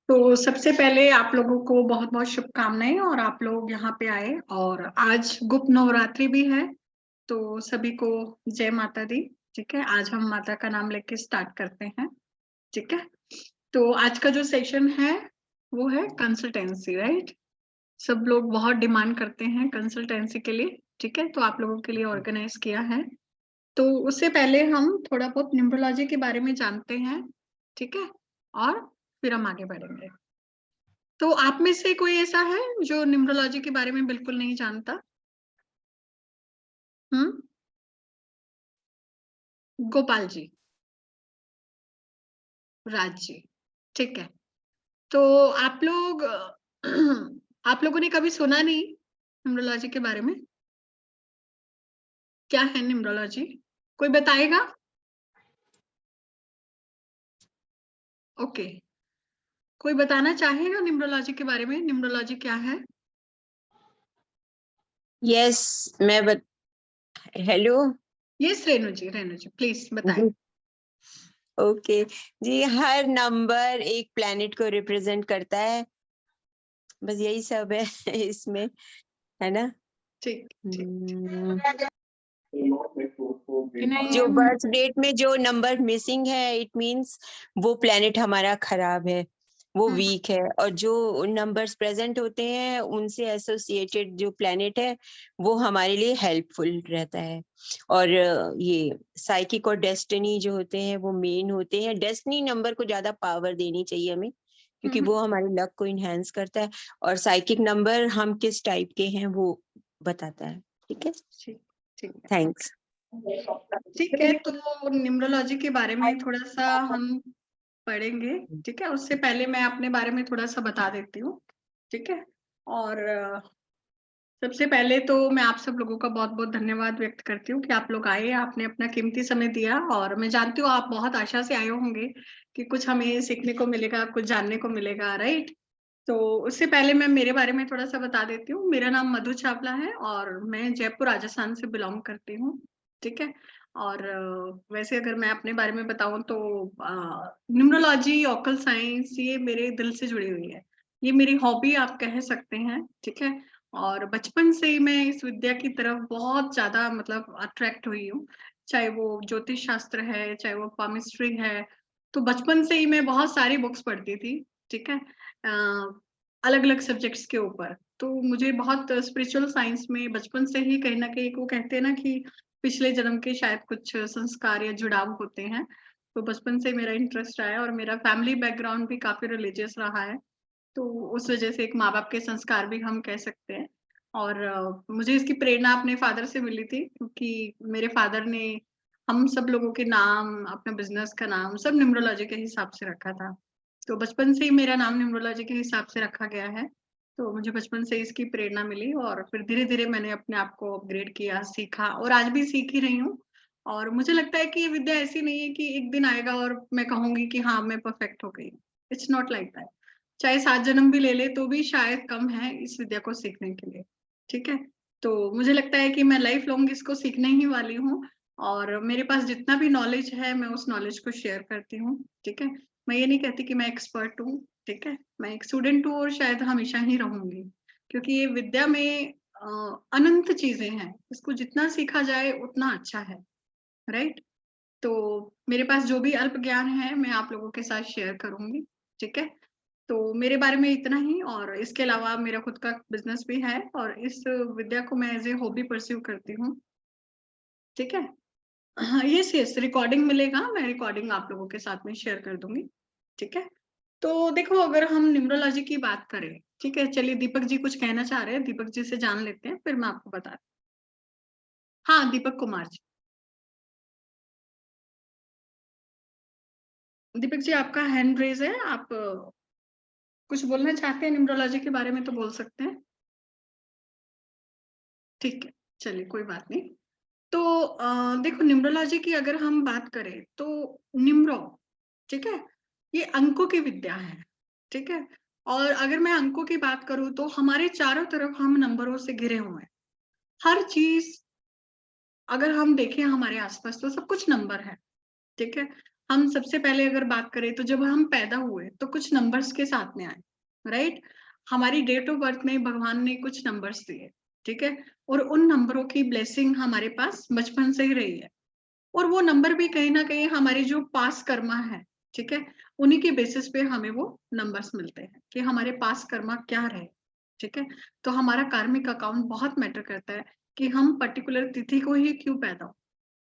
तो सबसे पहले आप लोगों को बहुत बहुत शुभकामनाएं और आप लोग यहाँ पे आए और आज गुप्त नवरात्रि भी है। तो सभी को जय माता दी। ठीक है, आज हम माता का नाम लेके स्टार्ट करते हैं। ठीक है, तो आज का जो सेशन है वो है कंसल्टेंसी, राइट। सब लोग बहुत डिमांड करते हैं कंसल्टेंसी के लिए। ठीक है, तो आप लोगों के लिए ऑर्गेनाइज किया है। तो उससे पहले हम थोड़ा बहुत न्यूमरोलॉजी के बारे में जानते हैं। ठीक है, और फिर हम आगे बढ़ेंगे। तो आप में से कोई ऐसा है जो न्यूमरोलॉजी के बारे में बिल्कुल नहीं जानता? गोपाल जी, राज जी, ठीक है। तो आप लोग आप लोगों ने कभी सुना नहीं न्यूमरोलॉजी के बारे में? क्या है न्यूमरोलॉजी? कोई बताएगा? ओके, कोई बताना चाहेगा न्यूमरोलॉजी के बारे में? न्यूमरोलॉजी क्या है? Yes hello. Yes Renu ji please बताएं। ओके जी, हर नंबर एक प्लेनेट को रिप्रेजेंट करता है, बस यही सब है इसमें, है ना। ठीक ठीक। जो बर्थ डेट में जो नंबर मिसिंग है, इट मींस वो प्लेनेट हमारा खराब है, वो वीक है, और जो नंबर्स प्रेजेंट होते हैं उनसे एसोसिएटेड जो प्लेनेट है वो हमारे लिए हेल्पफुल रहता है। और ये साइकिक और डेस्टिनी जो होते हैं वो मेन होते हैं। डेस्टिनी नंबर को ज्यादा पावर देनी चाहिए हमें, क्योंकि वो हमारे लक को इनहेंस करता है, और साइकिक नंबर हम किस टाइप के हैं वो बताता है। ठीक है, ठीक ठीक है। थैंक्स। ठीक है, तो न्यूमरोलॉजी के बारे में थोड़ा सा हम पढ़ेंगे। ठीक है, उससे पहले मैं अपने बारे में थोड़ा सा बता देती हूँ। ठीक है, और सबसे पहले तो मैं आप सब लोगों का बहुत बहुत धन्यवाद व्यक्त करती हूँ कि आप लोग आए, आपने अपना कीमती समय दिया। और मैं जानती हूँ आप बहुत आशा से आए होंगे कि कुछ हमें सीखने को मिलेगा, कुछ जानने को मिलेगा, राइट। तो उससे पहले मैं मेरे बारे में थोड़ा सा बता देती हूँ। मेरा नाम मधु चावला है और मैं जयपुर राजस्थान से बिलोंग करती हूँ। ठीक है, और वैसे अगर मैं अपने बारे में बताऊं तो न्यूमरोलॉजी, ऑकल साइंस, ये मेरे दिल से जुड़ी हुई है। ये मेरी हॉबी आप कह सकते हैं। ठीक है, और बचपन से ही मैं इस विद्या की तरफ बहुत ज्यादा मतलब अट्रैक्ट हुई हूँ। चाहे वो ज्योतिष शास्त्र है, चाहे वो पामिस्ट्री है। तो बचपन से ही मैं बहुत सारी बुक्स पढ़ती थी। ठीक है, अलग अलग सब्जेक्ट्स के ऊपर। तो मुझे बहुत स्पिरिचुअल साइंस में बचपन से ही कहीं ना कहीं, वो कहते हैं ना कि पिछले जन्म के शायद कुछ संस्कार या जुड़ाव होते हैं। तो बचपन से मेरा इंटरेस्ट रहा है और मेरा फैमिली बैकग्राउंड भी काफी रिलीजियस रहा है। तो उस वजह से एक माँ बाप के संस्कार भी हम कह सकते हैं। और मुझे इसकी प्रेरणा अपने फादर से मिली थी, क्योंकि मेरे फादर ने हम सब लोगों के नाम, अपने बिजनेस का नाम सब न्यूमरोलॉजी के हिसाब से रखा था। तो बचपन से ही मेरा नाम न्यूमरोलॉजी के हिसाब से रखा गया है। तो मुझे बचपन से इसकी प्रेरणा मिली और फिर धीरे धीरे मैंने अपने आप को अपग्रेड किया, सीखा और आज भी सीख ही रही हूँ। और मुझे लगता है कि ये विद्या ऐसी नहीं है कि एक दिन आएगा और मैं कहूंगी कि हाँ मैं परफेक्ट हो गई। It's not like that. चाहे 7 जन्म भी ले ले तो भी शायद कम है इस विद्या को सीखने के लिए। ठीक है, तो मुझे लगता है कि मैं लाइफ लॉन्ग इसको सीखने ही वाली हूँ। और मेरे पास जितना भी नॉलेज है मैं उस नॉलेज को शेयर करती हूँ। ठीक है, मैं ये नहीं कहती कि मैं एक्सपर्ट हूँ। ठीक है, मैं एक स्टूडेंट हूँ और शायद हमेशा ही रहूंगी, क्योंकि ये विद्या में अनंत चीजें हैं। इसको जितना सीखा जाए उतना अच्छा है, राइट। तो मेरे पास जो भी अल्प ज्ञान है मैं आप लोगों के साथ शेयर करूंगी। ठीक है, तो मेरे बारे में इतना ही। और इसके अलावा मेरा खुद का बिजनेस भी है और इस विद्या को मैं एज ए हॉबी परस्यू करती हूँ। ठीक है, हाँ यस यस, रिकॉर्डिंग मिलेगा, मैं रिकॉर्डिंग आप लोगों के साथ में शेयर कर दूंगी। ठीक है, तो देखो अगर हम न्यूमरोलॉजी की बात करें, ठीक है, चलिए दीपक जी कुछ कहना चाह रहे हैं, दीपक जी से जान लेते हैं फिर मैं आपको बता। हाँ दीपक कुमार जी। दीपक जी आपका हैंड रेज है, आप कुछ बोलना चाहते हैं न्यूमरोलॉजी के बारे में तो बोल सकते हैं। ठीक है, चलिए कोई बात नहीं। तो देखो न्यूमरोलॉजी की अगर हम बात करें तो न्यूमरो, ठीक है, ये अंकों की विद्या है। ठीक है, और अगर मैं अंकों की बात करूं तो हमारे चारों तरफ हम नंबरों से घिरे हुए हैं। हर चीज अगर हम देखें हमारे आसपास तो सब कुछ नंबर है। ठीक है, हम सबसे पहले अगर बात करें तो जब हम पैदा हुए तो कुछ नंबर्स के साथ में आए, राइट? हमारी डेट ऑफ बर्थ में भगवान ने कुछ नंबर्स दिए, ठीक है? और उन नंबरों की ब्लेसिंग हमारे पास बचपन से ही रही है। और वो नंबर भी कहीं न कहीं हमारी जो पास्ट कर्मा है, ठीक है? उन्हीं के बेसिस पे हमें वो नंबर्स मिलते हैं कि हमारे पास्ट कर्मा क्या रहे, ठीक है? तो हमारा कार्मिक अकाउंट बहुत मैटर करता है कि हम पर्टिकुलर तिथि को ही क्यों पैदा हुए,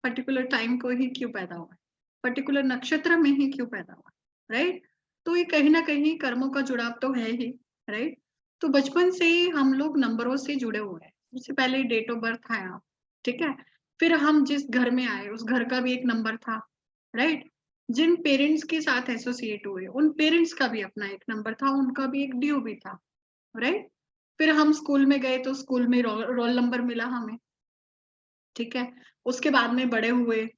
पर्टिकुलर टाइम को ही क्यों पैदा हुए, पर्टिकुलर नक्षत्र में ही क्यों पैदा हुए, राइट? तो ये कहीं न कहीं कर्मों का जुड़ाव तो है ही, राइट? तो बचपन से ही हम लोग नंबरों से जुड़े हुए हैं। सबसे पहले डेट ऑफ बर्थ आया, ठीक है? फिर हम जिस घर में आए उस घर का भी एक नंबर था, राइट? जिन पेरेंट्स के साथ एसोसिएट हुए उन पेरेंट्स का भी अपना एक नंबर था, उनका भी एक ड्यू भी था, राइट? फिर हम स्कूल में गए तो स्कूल में रोल नंबर मिला हमें, ठीक है? उसके बाद में बड़े हुए,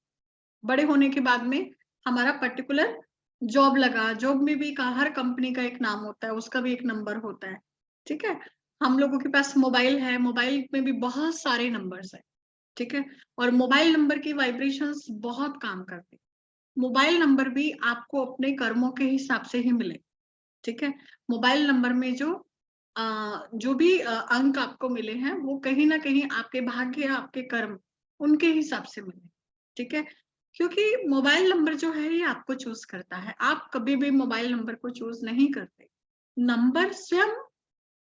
बड़े होने के बाद में हमारा पर्टिकुलर जॉब लगा, जॉब में भी का हर कंपनी का एक नाम होता है, उसका भी एक नंबर होता है, ठीक है? हम लोगों के पास मोबाइल है, मोबाइल में भी बहुत सारे नंबर्स हैं, ठीक है? और मोबाइल नंबर की वाइब्रेशंस बहुत काम करती है। मोबाइल नंबर भी आपको अपने कर्मों के हिसाब से ही मिले, ठीक है? मोबाइल नंबर में जो भी अंक आपको मिले हैं, वो कहीं न कहीं आपके भाग्य, आपके कर्म, उनके हिसाब से मिले, ठीक है? क्योंकि मोबाइल नंबर जो है ये आपको चूज़ करता है, आप कभी भी मोबाइल नंबर को चूज़ नहीं करते। नंबर स्वयं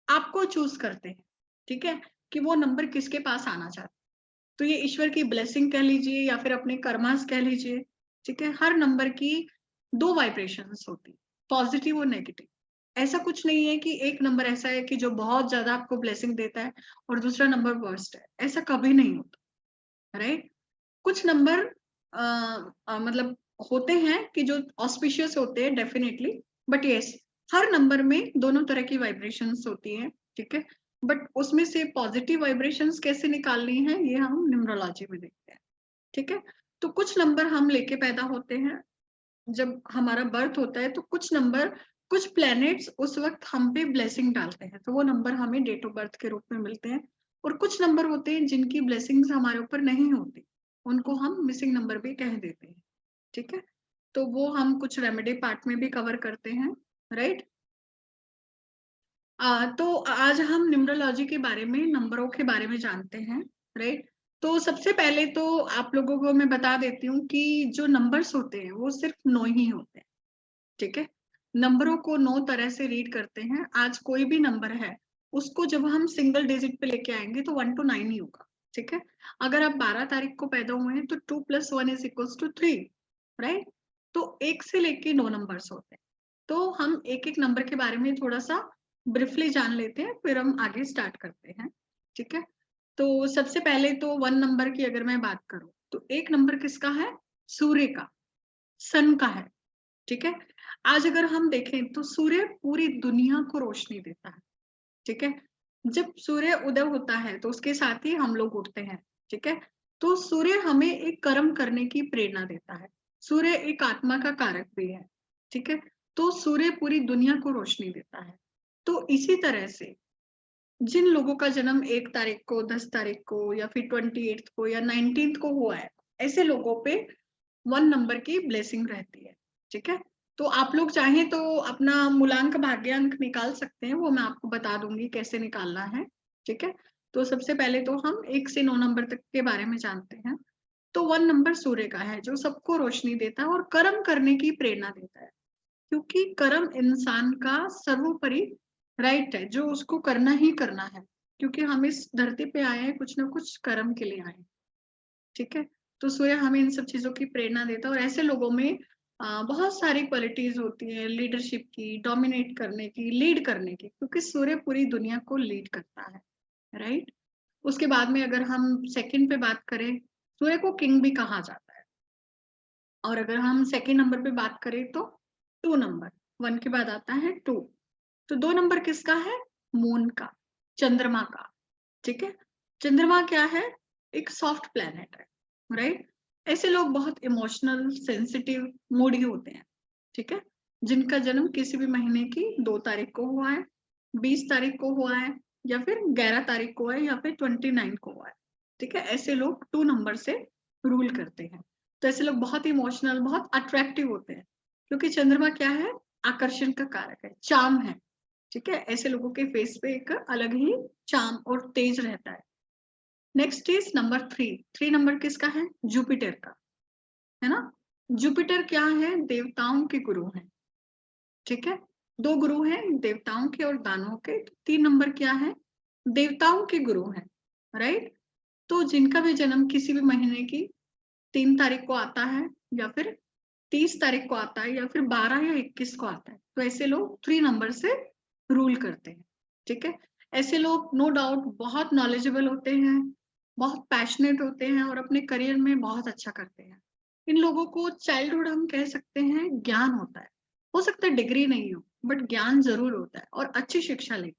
आपको चूज़ करते हैं, ठीक है? कि वो नंबर किसके पास आना चाहते हैं। तो ये ईश्वर की ब्लेसिंग कह लीजिए या फिर अपने कर्मास कह लीजिए, ठीक है? हर नंबर की 2 वाइब्रेशंस होती हैं, पॉजिटिव और नेगेटिव। ऐसा कुछ नहीं है कि एक नंबर ऐसा है कि जो बहुत ज़्यादा आपको ब्लेसिंग देता है और दूसरा नंबर वर्स्ट है, ऐसा कभी नहीं होता, राइट? कुछ नंबर मतलब होते हैं कि जो ऑस्पिशियस होते हैं definitely, but yes her number में दोनों तरह की वाइब्रेशंस होती हैं, ठीक है? बट उसमें से पॉजिटिव वाइब्रेशंस कैसे निकालनी है ये हम न्यूमरोलॉजी में देखते हैं, ठीक है? तो कुछ नंबर हम लेके पैदा होते हैं, जब हमारा बर्थ होता है तो कुछ नंबर, कुछ प्लैनेट्स उस वक्त हम पे ब्लेसिंग डालते हैं, तो वो नंबर हमें डेट ऑफ बर्थ के रूप में मिलते हैं। और कुछ नंबर होते हैं जिनकी ब्लेसिंग्स हमारे ऊपर नहीं होती, उनको हम मिसिंग नंबर भी कह देते हैं, ठीक है? तो वो हम कुछ रेमेडी पार्ट में भी कवर करते हैं, राइट? तो आज हम न्यूमरोलॉजी के बारे में, नंबरों के बारे में जानते हैं, राइट? तो सबसे पहले तो आप लोगों को मैं बता देती हूँ कि जो नंबर्स होते हैं वो सिर्फ 9 ही होते हैं, ठीक है? नंबरों को 9 तरह से रीड करते हैं। आज कोई भी नंबर है, उसको जब हम सिंगल डिजिट पे लेके आएँगे तो 1 to 9 ही होगा, ठीक है? अगर आप 12 तारीख को पैदा हुए हैं तो 2 + 1 = 3, राइट? तो 1 से लेके 9 नंबर्स होते हैं। तो हम एक-एक नंबर के बारे में थोड़ा-सा ब्रीफली जान लेते हैं, फिर हम आगे स्टार्ट करते हैं, ठीक है? तो सबसे पहले तो 1 नंबर की अगर मैं बात करूँ, तो 1 नंबर किसका है? सूर्य का, सन का है, ठीक है? आज अगर हम देखें तो सूर्य पूरी दुनिया को रोशनी देता है, ठीक है? जब सूर्य उदय होता है तो उसके साथ ही हम लोग उठते हैं, ठीक है? तो सूर्य हमें एक कर्म करने की प्रेरणा देता है। सूर्य एक आत्मा का कारक भी है, ठीक है? तो सूर्य पूरी दुनिया को रोशनी देता है। तो इसी तरह से जिन लोगों का जन्म 1 तारीख को, 10 तारीख को या फिर 28th को या 19th को हुआ है, ऐसे लोगों पे 1 नंबर की ब्लेसिंग रहती है, ठीक है? तो आप लोग चाहें तो अपना मूलांक भाग्यांक निकाल सकते हैं, वो मैं आपको बता दूँगी कैसे निकालना है, ठीक है? तो सबसे पहले तो हम 1 से 9 नंबर तक के बारे में जानते हैं। तो 1 नंबर सूर्य का है, जो सबको रोशनी देता है और कर्म करने की प्रेरणा देता है, क्योंकि कर्म इंसान का सर्वोपरि राइट है, जो उसको करना ही करना है, क्योंकि हम इस धरती पे आए हैं कुछ ना कुछ कर्म के लिए आए हैं। ठीक है? तो सूर्य हमें इन सब चीज़ों की प्रेरणा देता है और ऐसे लोगों में बहुत सारी क्वालिटीज़ होती हैं लीडरशिप की, डोमिनेट करने की, लीड करने की, क्योंकि सूर्य पूरी दुनिया को लीड करता है, राइट? उसके बाद में अगर हम सेकंड पे बात करें, सूर्य को किंग भी कहा जाता है और अगर हम सेकंड नंबर पे बात करें तो 2 नंबर, 1 के बाद आता है 2, तो 2 नंबर किसका है? मून का, चंद्रमा का, ठीक है? चंद्रमा क्या है? एक सॉफ्ट प्लैनेट है, राइट? ऐसे लोग बहुत इमोशनल, सेंसिटिव, मूडी होते हैं, ठीक है? जिनका जन्म किसी भी महीने की 2 तारीख को हुआ है, 20 तारीख को हुआ है या फिर 11 तारीख को है या फिर 29 को हुआ है, ठीक है? ऐसे लोग 2 नंबर से रूल करते हैं। तो ऐसे लोग बहुत इमोशनल, बहुत अट्रैक्टिव होते हैं, क्योंकि चंद्रमा क्या है, आकर्षण का कारक है, चार्म है, ठीक है। ऐसे लोगों के फेस पे एक अलग ही चार्म और तेज रहता है। Next is number 3। 3 नंबर किसका है, जुपिटर का, है ना। जुपिटर क्या है, देवताओं के गुरु हैं, ठीक है। 2 गुरु हैं, देवताओं के और दानवों के। 3 नंबर क्या है, देवताओं के गुरु हैं, राइट। तो जिनका भी जन्म किसी भी महीने की 3 तारीख को आता है, या फिर 30 तारीख को आता है, या फिर 12 या 21 को आता है, तो ऐसे लोग 3 नंबर से रूल करते हैं, ठीक है। ऐसे लोग नो डाउट बहुत नॉलेजेबल होते हैं, बहुत पैशनेट होते हैं और अपने करियर में बहुत अच्छा करते हैं। इन लोगों को चाइल्डहुड हम कह सकते हैं ज्ञान होता है। हो सकता है डिग्री नहीं हो, बट ज्ञान जरूर होता है और अच्छी शिक्षा ले,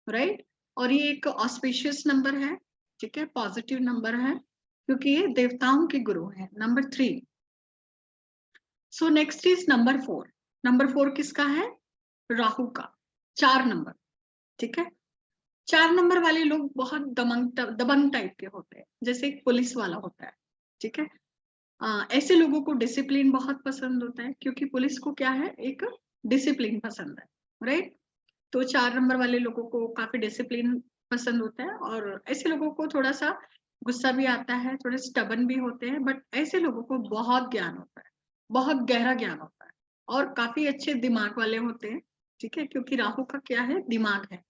राइट। और ये एक ऑस्पिशियस नंबर है, ठीक है, पॉजिटिव नंबर है, क्योंकि ये देवताओं के गुरु हैं। Number 3। So next is number 4। Number 4 किसका है, राहु का, 4 नंबर, ठीक है। 4 नंबर वाले लोग बहुत दबंग टाइप के होते हैं, जैसे एक पुलिस वाला होता है, ठीक है। ऐसे लोगों को डिसिप्लिन बहुत पसंद होता है, क्योंकि पुलिस को क्या है, एक डिसिप्लिन पसंद है, राइट। तो 4 नंबर वाले लोगों को काफी डिसिप्लिन पसंद होता है, और ऐसे लोगों को थोड़ा सा गुस्सा भी आता है, थोड़े स्टबन भी होते हैं, बट ऐसे लोगों को बहुत ज्ञान होता है, बहुत गहरा ज्ञान होता है, और काफी अच्छे दिमाग वाले होते हैं, ठीक है, क्योंकि राहु का क्या है, दिमाग है,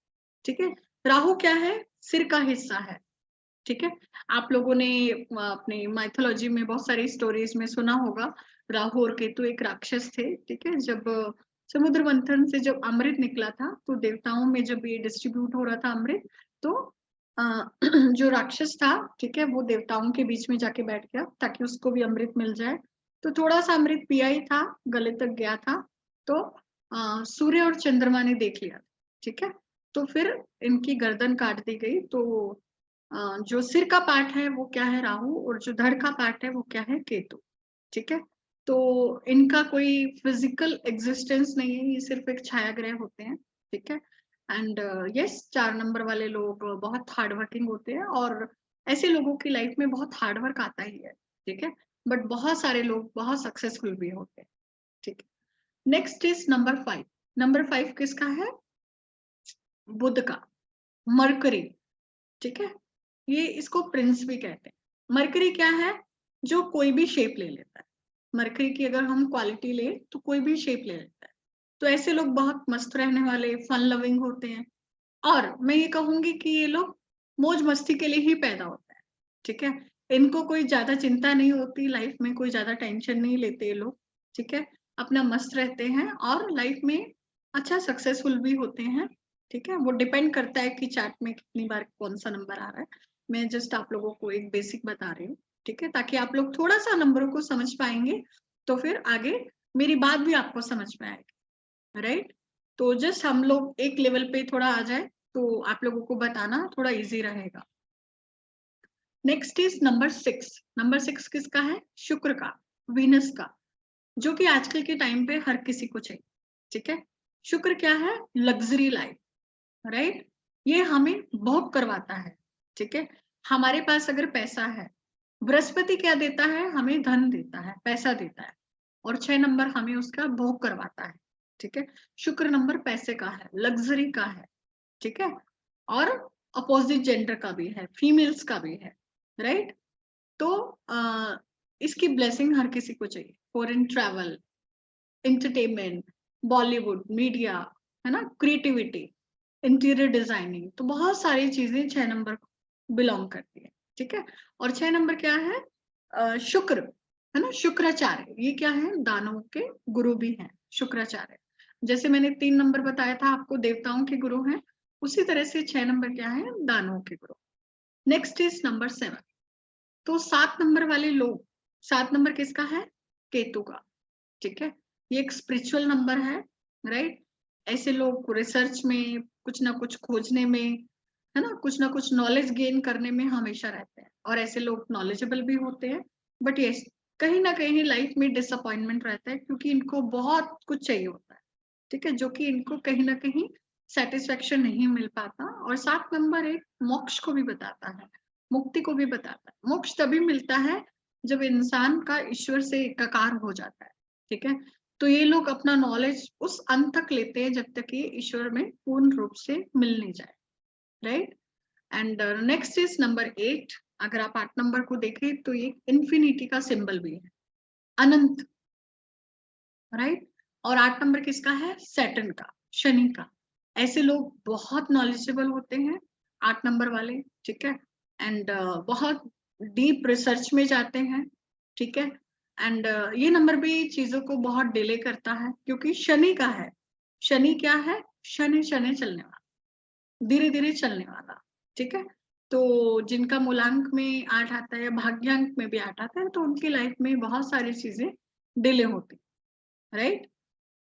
ठीक है। राहु क्या है, सिर का हिस्सा है, ठीक है। आप लोगों ने अपने माइथोलॉजी में बहुत सारी स्टोरीज में सुना होगा, राहु और केतु एक राक्षस थे, ठीक है। जब समुद्र मंथन से जब अमृत निकला था, तो देवताओं में जब ये डिस्ट्रीब्यूट हो रहा था अमृत, तो अ, जो राक्षस था, ठीक है, वो देवताओं के बीच में जाके बैठ गया ताकि उसको भी अमृत मिल जाए। तो थोड़ा सा अमृत पिया ही था, गले तक गया था, तो सूर्य और चंद्रमा ने देख लिया, ठीक है। तो फिर इनकी गर्दन काट दी गई। तो जो सिर का पार्ट है वो क्या है, राहु, और जो धड़ का पार्ट है वो क्या है, केतु, ठीक है। तो इनका कोई फिजिकल एग्जिस्टेंस नहीं है, ये सिर्फ एक छाया ग्रह होते हैं, ठीक है। एंड यस, 4 नंबर वाले लोग बहुत हार्ड वर्किंग होते हैं, और ऐसे लोगों की लाइफ में बहुत हार्ड वर्क आता ही है, ठीक है। बट बहुत सारे लोग बहुत सक्सेसफुल भी होते हैं, ठीक है। Next is number 5। नंबर 5 किसका है, बुध का, मरकरी, ठीक है। ये इसको प्रिंस भी कहते हैं। मरकरी क्या है, जो कोई भी शेप ले लेता है। मरकरी की अगर हम क्वालिटी ले तो कोई भी शेप ले लेता है। तो ऐसे लोग बहुत मस्त रहने वाले, फन लविंग होते हैं, और मैं ये कहूंगी कि ये लोग मौज मस्ती के लिए ही पैदा होता है, ठीक है। इनको कोई ज्यादा चिंता नहीं होती लाइफ में, कोई ज्यादा टेंशन नहीं लेते ये लोग, ठीक है। अपना मस्त रहते हैं और लाइफ में अच्छा सक्सेसफुल भी होते हैं, ठीक है। वो डिपेंड करता है कि चार्ट में कितनी बार कौन सा नंबर आ रहा है। मैं जस्ट आप लोगों को एक बेसिक बता रही हूँ, ठीक है, ताकि आप लोग थोड़ा सा नंबरों को समझ पाएंगे, तो फिर आगे मेरी बात भी आपको समझ में आएगी, राइट। तो जस्ट हम लोग एक लेवल पे थोड़ा आ जाए, तो आप लोगों को बताना थोड़ा इजी रहेगा। Next is number 6। नंबर 6 किसका है, शुक्र का, वीनस का, जो कि आजकल के टाइम पे हर किसी को चाहिए, ठीक है। शुक्र क्या है, लग्जरी लाइफ, राइट। ये हमें भोग करवाता है, ठीक है। हमारे पास अगर पैसा है, बृहस्पति क्या देता है, हमें धन देता है, पैसा देता है, और 6 नंबर हमें उसका भोग करवाता है, ठीक है। शुक्र नंबर पैसे का है, लग्जरी का है, ठीक है। और अपोजिट जेंडर का भी है, फीमेल्स का भी है, राइट। तो इसकी ब्लेसिंग हर किसी को चाहिए। Foreign travel, entertainment, Bollywood, media, है ना, क्रिएटिविटी, इंटीरियर डिजाइनिंग, तो बहुत सारी चीजें 6 नंबर को बिलोंग करती है, ठीक है। और 6 नंबर क्या है, शुक्र, है ना, शुक्राचार्य, ये क्या है, दानवों के गुरु भी हैं शुक्राचार्य। जैसे मैंने 3 नंबर बताया था आपको, देवताओं के गुरु हैं, उसी तरह से 6 नंबर क्या है, दानवों के गुरु। Next is number 7। तो 7 नंबर वाले लोग, 7 नंबर किसका है, केतु का, ठीक है। ये एक स्पिरिचुअल नंबर है, राइट। ऐसे लोग रिसर्च में, कुछ ना कुछ खोजने में, है ना, कुछ ना कुछ नॉलेज गेन करने में हमेशा रहते हैं, और ऐसे लोग नॉलेजेबल भी होते हैं। बट ये कहीं ना कहीं लाइफ में डिसअपॉइंटमेंट रहता है, क्योंकि इनको बहुत कुछ चाहिए होता है, ठीक है, जो कि इनको कहीं ना कहीं सेटिस्फेक्शन नहीं मिल पाता। और 7 नंबर एक मोक्ष को भी बताता है, मुक्ति को भी बताता है। मोक्ष तभी मिलता है जब इंसान का ईश्वर से एकाकार हो जाता है, ठीक है, तो ये लोग अपना नॉलेज उस अंत तक लेते हैं जब तक ये ईश्वर में पूर्ण रूप से मिल नहीं जाए, right. And next is number 8। अगर आप 8 नंबर को देखें तो ये इन्फिनिटी का सिंबल भी है, अनंत, राइट। और 8 नंबर किसका है? सैटर्न का, शनि का। ऐसे लोग बहुत नॉलेजेबल होते हैं 8 नंबर वाले, ठीक है। एंड बहुत डीप रिसर्च में जाते हैं, ठीक है। एंड ये नंबर भी चीजों को बहुत डिले करता है क्योंकि शनि का है। शनि क्या है? शनि शनि चलने वाला, धीरे धीरे चलने वाला, ठीक है। तो जिनका मूलांक में 8 आता है या भाग्यांक में भी 8 आता है तो उनकी लाइफ में बहुत सारी चीजें डिले होती, राइट।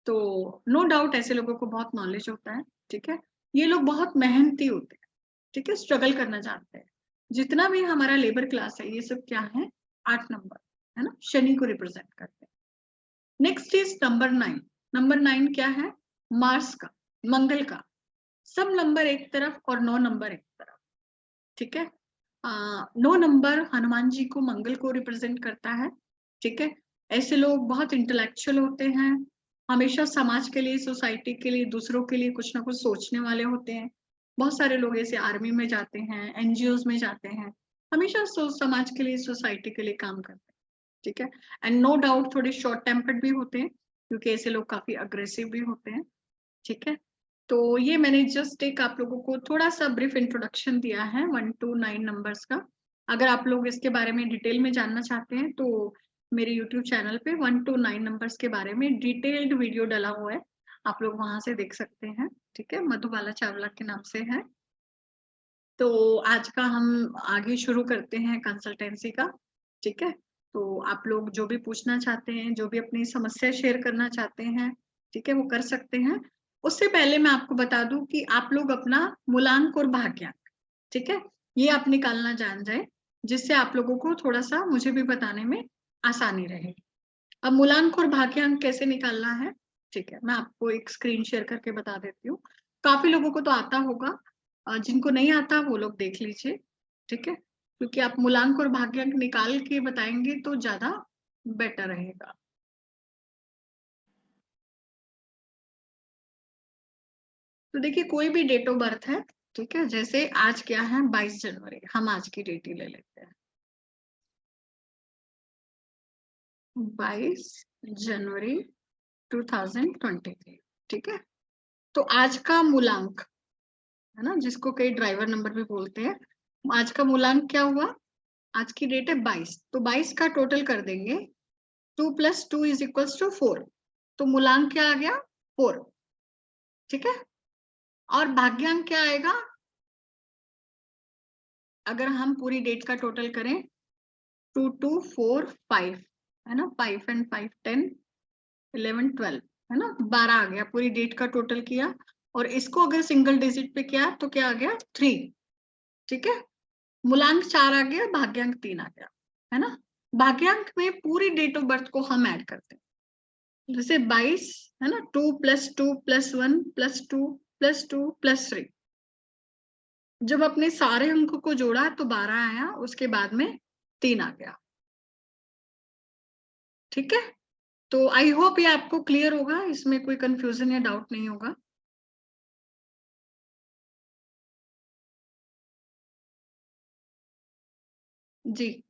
तो नो डाउट ऐसे लोगों को बहुत नॉलेज होता है, ठीक है। ये लोग बहुत मेहनती होते हैं, ठीक है, स्ट्रगल करना चाहते हैं। जितना भी हमारा लेबर क्लास है ये सब क्या है? 8 नंबर, है ना, शनि को रिप्रेजेंट करते हैं। Next is number 9। नंबर 9 क्या है? मार्स का, मंगल का। सब नंबर एक तरफ और 9 नंबर एक तरफ, ठीक है। 9 नंबर हनुमान जी को, मंगल को रिप्रेजेंट करता है, ठीक है। ऐसे लोग बहुत इंटेलेक्चुअल होते हैं, हमेशा समाज के लिए, सोसाइटी के लिए, दूसरों के लिए कुछ ना कुछ सोचने वाले होते हैं। बहुत सारे लोग ऐसे आर्मी में जाते हैं, एनजीओज में जाते हैं, हमेशा समाज के लिए, सोसाइटी के लिए काम करते हैं, ठीक है। एंड नो डाउट थोड़े शॉर्ट टेम्पर्ड भी होते हैं क्योंकि ऐसे लोग काफी अग्रेसिव भी होते हैं, ठीक है। तो ये मैंने जस्ट एक आप लोगों को थोड़ा सा ब्रीफ इंट्रोडक्शन दिया है 1 to 9 नंबर्स का। अगर आप लोग इसके बारे में डिटेल में जानना चाहते हैं तो मेरे यूट्यूब चैनल पे 1 to 9 नंबर्स के बारे में डिटेल्ड वीडियो डाला हुआ है, आप लोग वहां से देख सकते हैं, ठीक है। मधुबाला चावला के नाम से है। तो आज का हम आगे शुरू करते हैं कंसल्टेंसी का, ठीक है। तो आप लोग जो भी पूछना चाहते हैं, जो भी अपनी समस्या शेयर करना चाहते हैं, ठीक है, वो कर सकते हैं। उससे पहले मैं आपको बता दूं कि आप लोग अपना मूलांक और भाग्यांक, ठीक है, ये आप निकालना जान जाए, जिससे आप लोगों को थोड़ा सा मुझे भी बताने में आसानी रहेगी। अब मूलांक और भाग्यांक कैसे निकालना है, ठीक है, मैं आपको एक स्क्रीन शेयर करके बता देती हूँ। काफी लोगों को तो आता होगा, जिनको नहीं आता वो लोग देख लीजिए, ठीक है, क्योंकि आप मूलांक और भाग्यांक निकाल के बताएंगे तो ज्यादा बेटर रहेगा। तो देखिए कोई भी डेट ऑफ बर्थ है, ठीक है, जैसे आज क्या है? 22 जनवरी, हम आज की डेट ही ले लेते हैं, 22 जनवरी 2023, ठीक है। तो आज का मूलांक, है ना, जिसको कई ड्राइवर नंबर भी बोलते हैं, आज का मूलांक क्या हुआ? आज की डेट है 22, तो 22 का टोटल कर देंगे, 2 + 2 = 4, तो मूलांक क्या आ गया? 4, ठीक है। और भाग्यांक क्या आएगा? अगर हम पूरी डेट का टोटल करें, 2 2 4 5, है ना, 5 and 5 10 11 12, है ना, 12 आ गया, पूरी डेट का टोटल किया। और इसको अगर सिंगल डिजिट पे किया तो क्या आ गया? 3, ठीक है। मूलांक 4 आ गया, भाग्यांक 3 आ गया, है ना। भाग्यांक में पूरी डेट ऑफ बर्थ को हम ऐड करते हैं, जैसे 22, है ना, 2 + 2 + 1 + 2 + 2 + 3। जब अपने सारे अंकों को जोड़ा तो 12 आया, उसके बाद में 3 आ गया, ठीक है। तो आई होप ये आपको क्लियर होगा, इसमें कोई कंफ्यूजन या डाउट नहीं होगा। जी,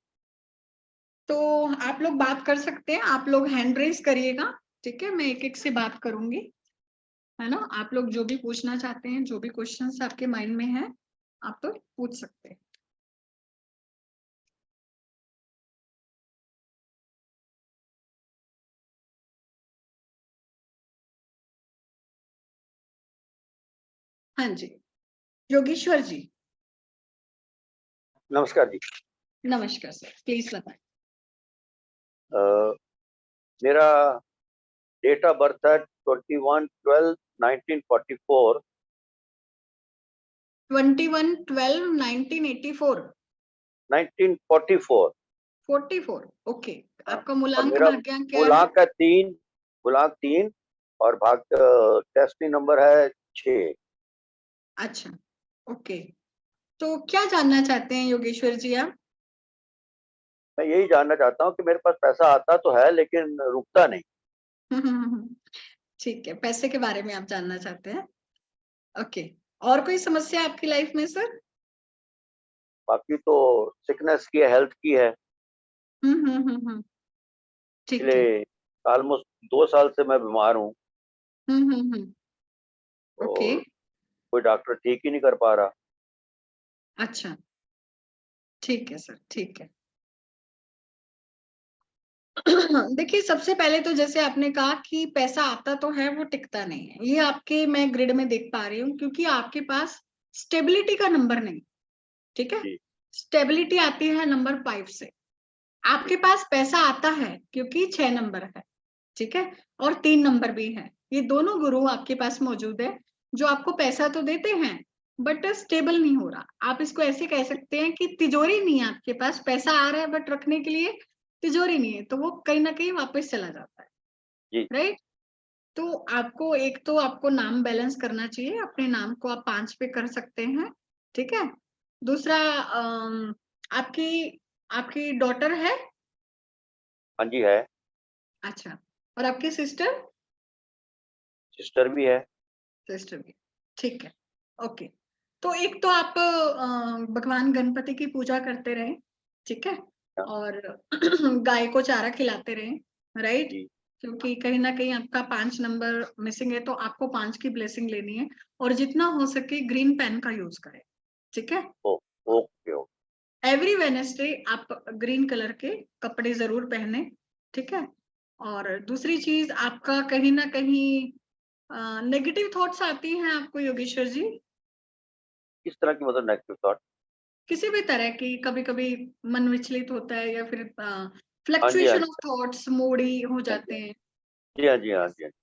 तो आप लोग बात कर सकते हैं, आप लोग हैंड रेज करिएगा, ठीक है, मैं एक एक से बात करूंगी, है ना। आप लोग जो भी पूछना चाहते हैं, जो भी क्वेश्चंस आपके माइंड में है, आप तो पूछ सकते हैं। हाँ जी, योगेश्वर जी। नमस्कार जी। नमस्कार सर, प्लीज बताएं। मेरा डेट ऑफ बर्थ है 21/12/1944। 21/12/1984। 1944। 44, ओके। हाँ, आपका और मूलांक मेरा भाग्यांक क्या है? मूलांक है 3, मूलांक 3 और टेस्टी नंबर है 6। अच्छा, ओके। तो क्या जानना चाहते हैं योगेश्वर जी आप? मैं यही जानना चाहता हूँ कि मेरे पास पैसा आता तो है लेकिन रुकता नहीं। ठीक है, पैसे के बारे में आप जानना चाहते हैं। ओके, और कोई समस्या आपकी लाइफ में सर? बाकी तो सिकनेस की है, हेल्थ की है। ठीक है। पिछले ऑलमोस्ट 2 साल से मैं बीमार हूँ ओके, और कोई डॉक्टर ठीक ही नहीं कर पा रहा। अच्छा, ठीक है सर, ठीक है। देखिए, सबसे पहले तो जैसे आपने कहा कि पैसा आता तो है, वो टिकता नहीं है। ये आपके मैं ग्रिड में देख पा रही हूँ, क्योंकि आपके पास स्टेबिलिटी का नंबर नहीं, ठीक है? जी, स्टेबिलिटी आती है नंबर 5 से। आपके पास पैसा आता है क्योंकि 6 नंबर है, ठीक है? और 3 नंबर भी है। ये दोनों गुरु आपके पास मौजूद है, जो आपको पैसा तो देते हैं, बट स्टेबल नहीं हो रहा। आप इसको ऐसे कह सकते हैं कि तिजोरी नहीं है आपके पास, पैसा आ रहा है बट रखने के लिए तिजोरी नहीं है, तो वो कहीं न कहीं वापस चला जाता है, जी, राइट? तो आपको एक तो आपको नाम बैलेंस करना चाहिए, अपने नाम को आप 5 पे कर सकते हैं, ठीक है? दूसरा आपकी आपकी डॉटर है? हाँ जी है, अच्छा, और आपकी सिस्टर? सिस्टर भी है। सिस्टर भी, ठीक है, ओके। तो एक तो आप भगवान गणपति की पूजा करते रहें, ठीक है? हाँ, और गाय को चारा खिलाते रहें, राइट? जी, क्योंकि कहीं न कहीं आपका 5 नंबर मिसिंग है, तो आपको 5 की ब्लेसिंग लेनी है, और जितना हो सके ग्रीन पेन का यूज़ करें, ठीक है? ओ ओके, ओके, एवरी वेडनेसडे आप ग्रीन कलर के कपड़े ज़रूर पहने, ठीक है? और दूसरी चीज़, आपका कहीं न कहीं नेगेटिव थॉट्स आती हैं आपको योगेश्वर जी? किस तरह की मतलब नेगेटिव थॉट? किसी भी तरह की, कभी-कभी मन विचलित होता है, या फिर हाँ जी, हाँ फ्लक्चुएशन जी, ऑफ थॉट्स, मूडी हो हाँ जाते जी, हैं, जी, हाँ जी, हाँ जी, हाँ जी,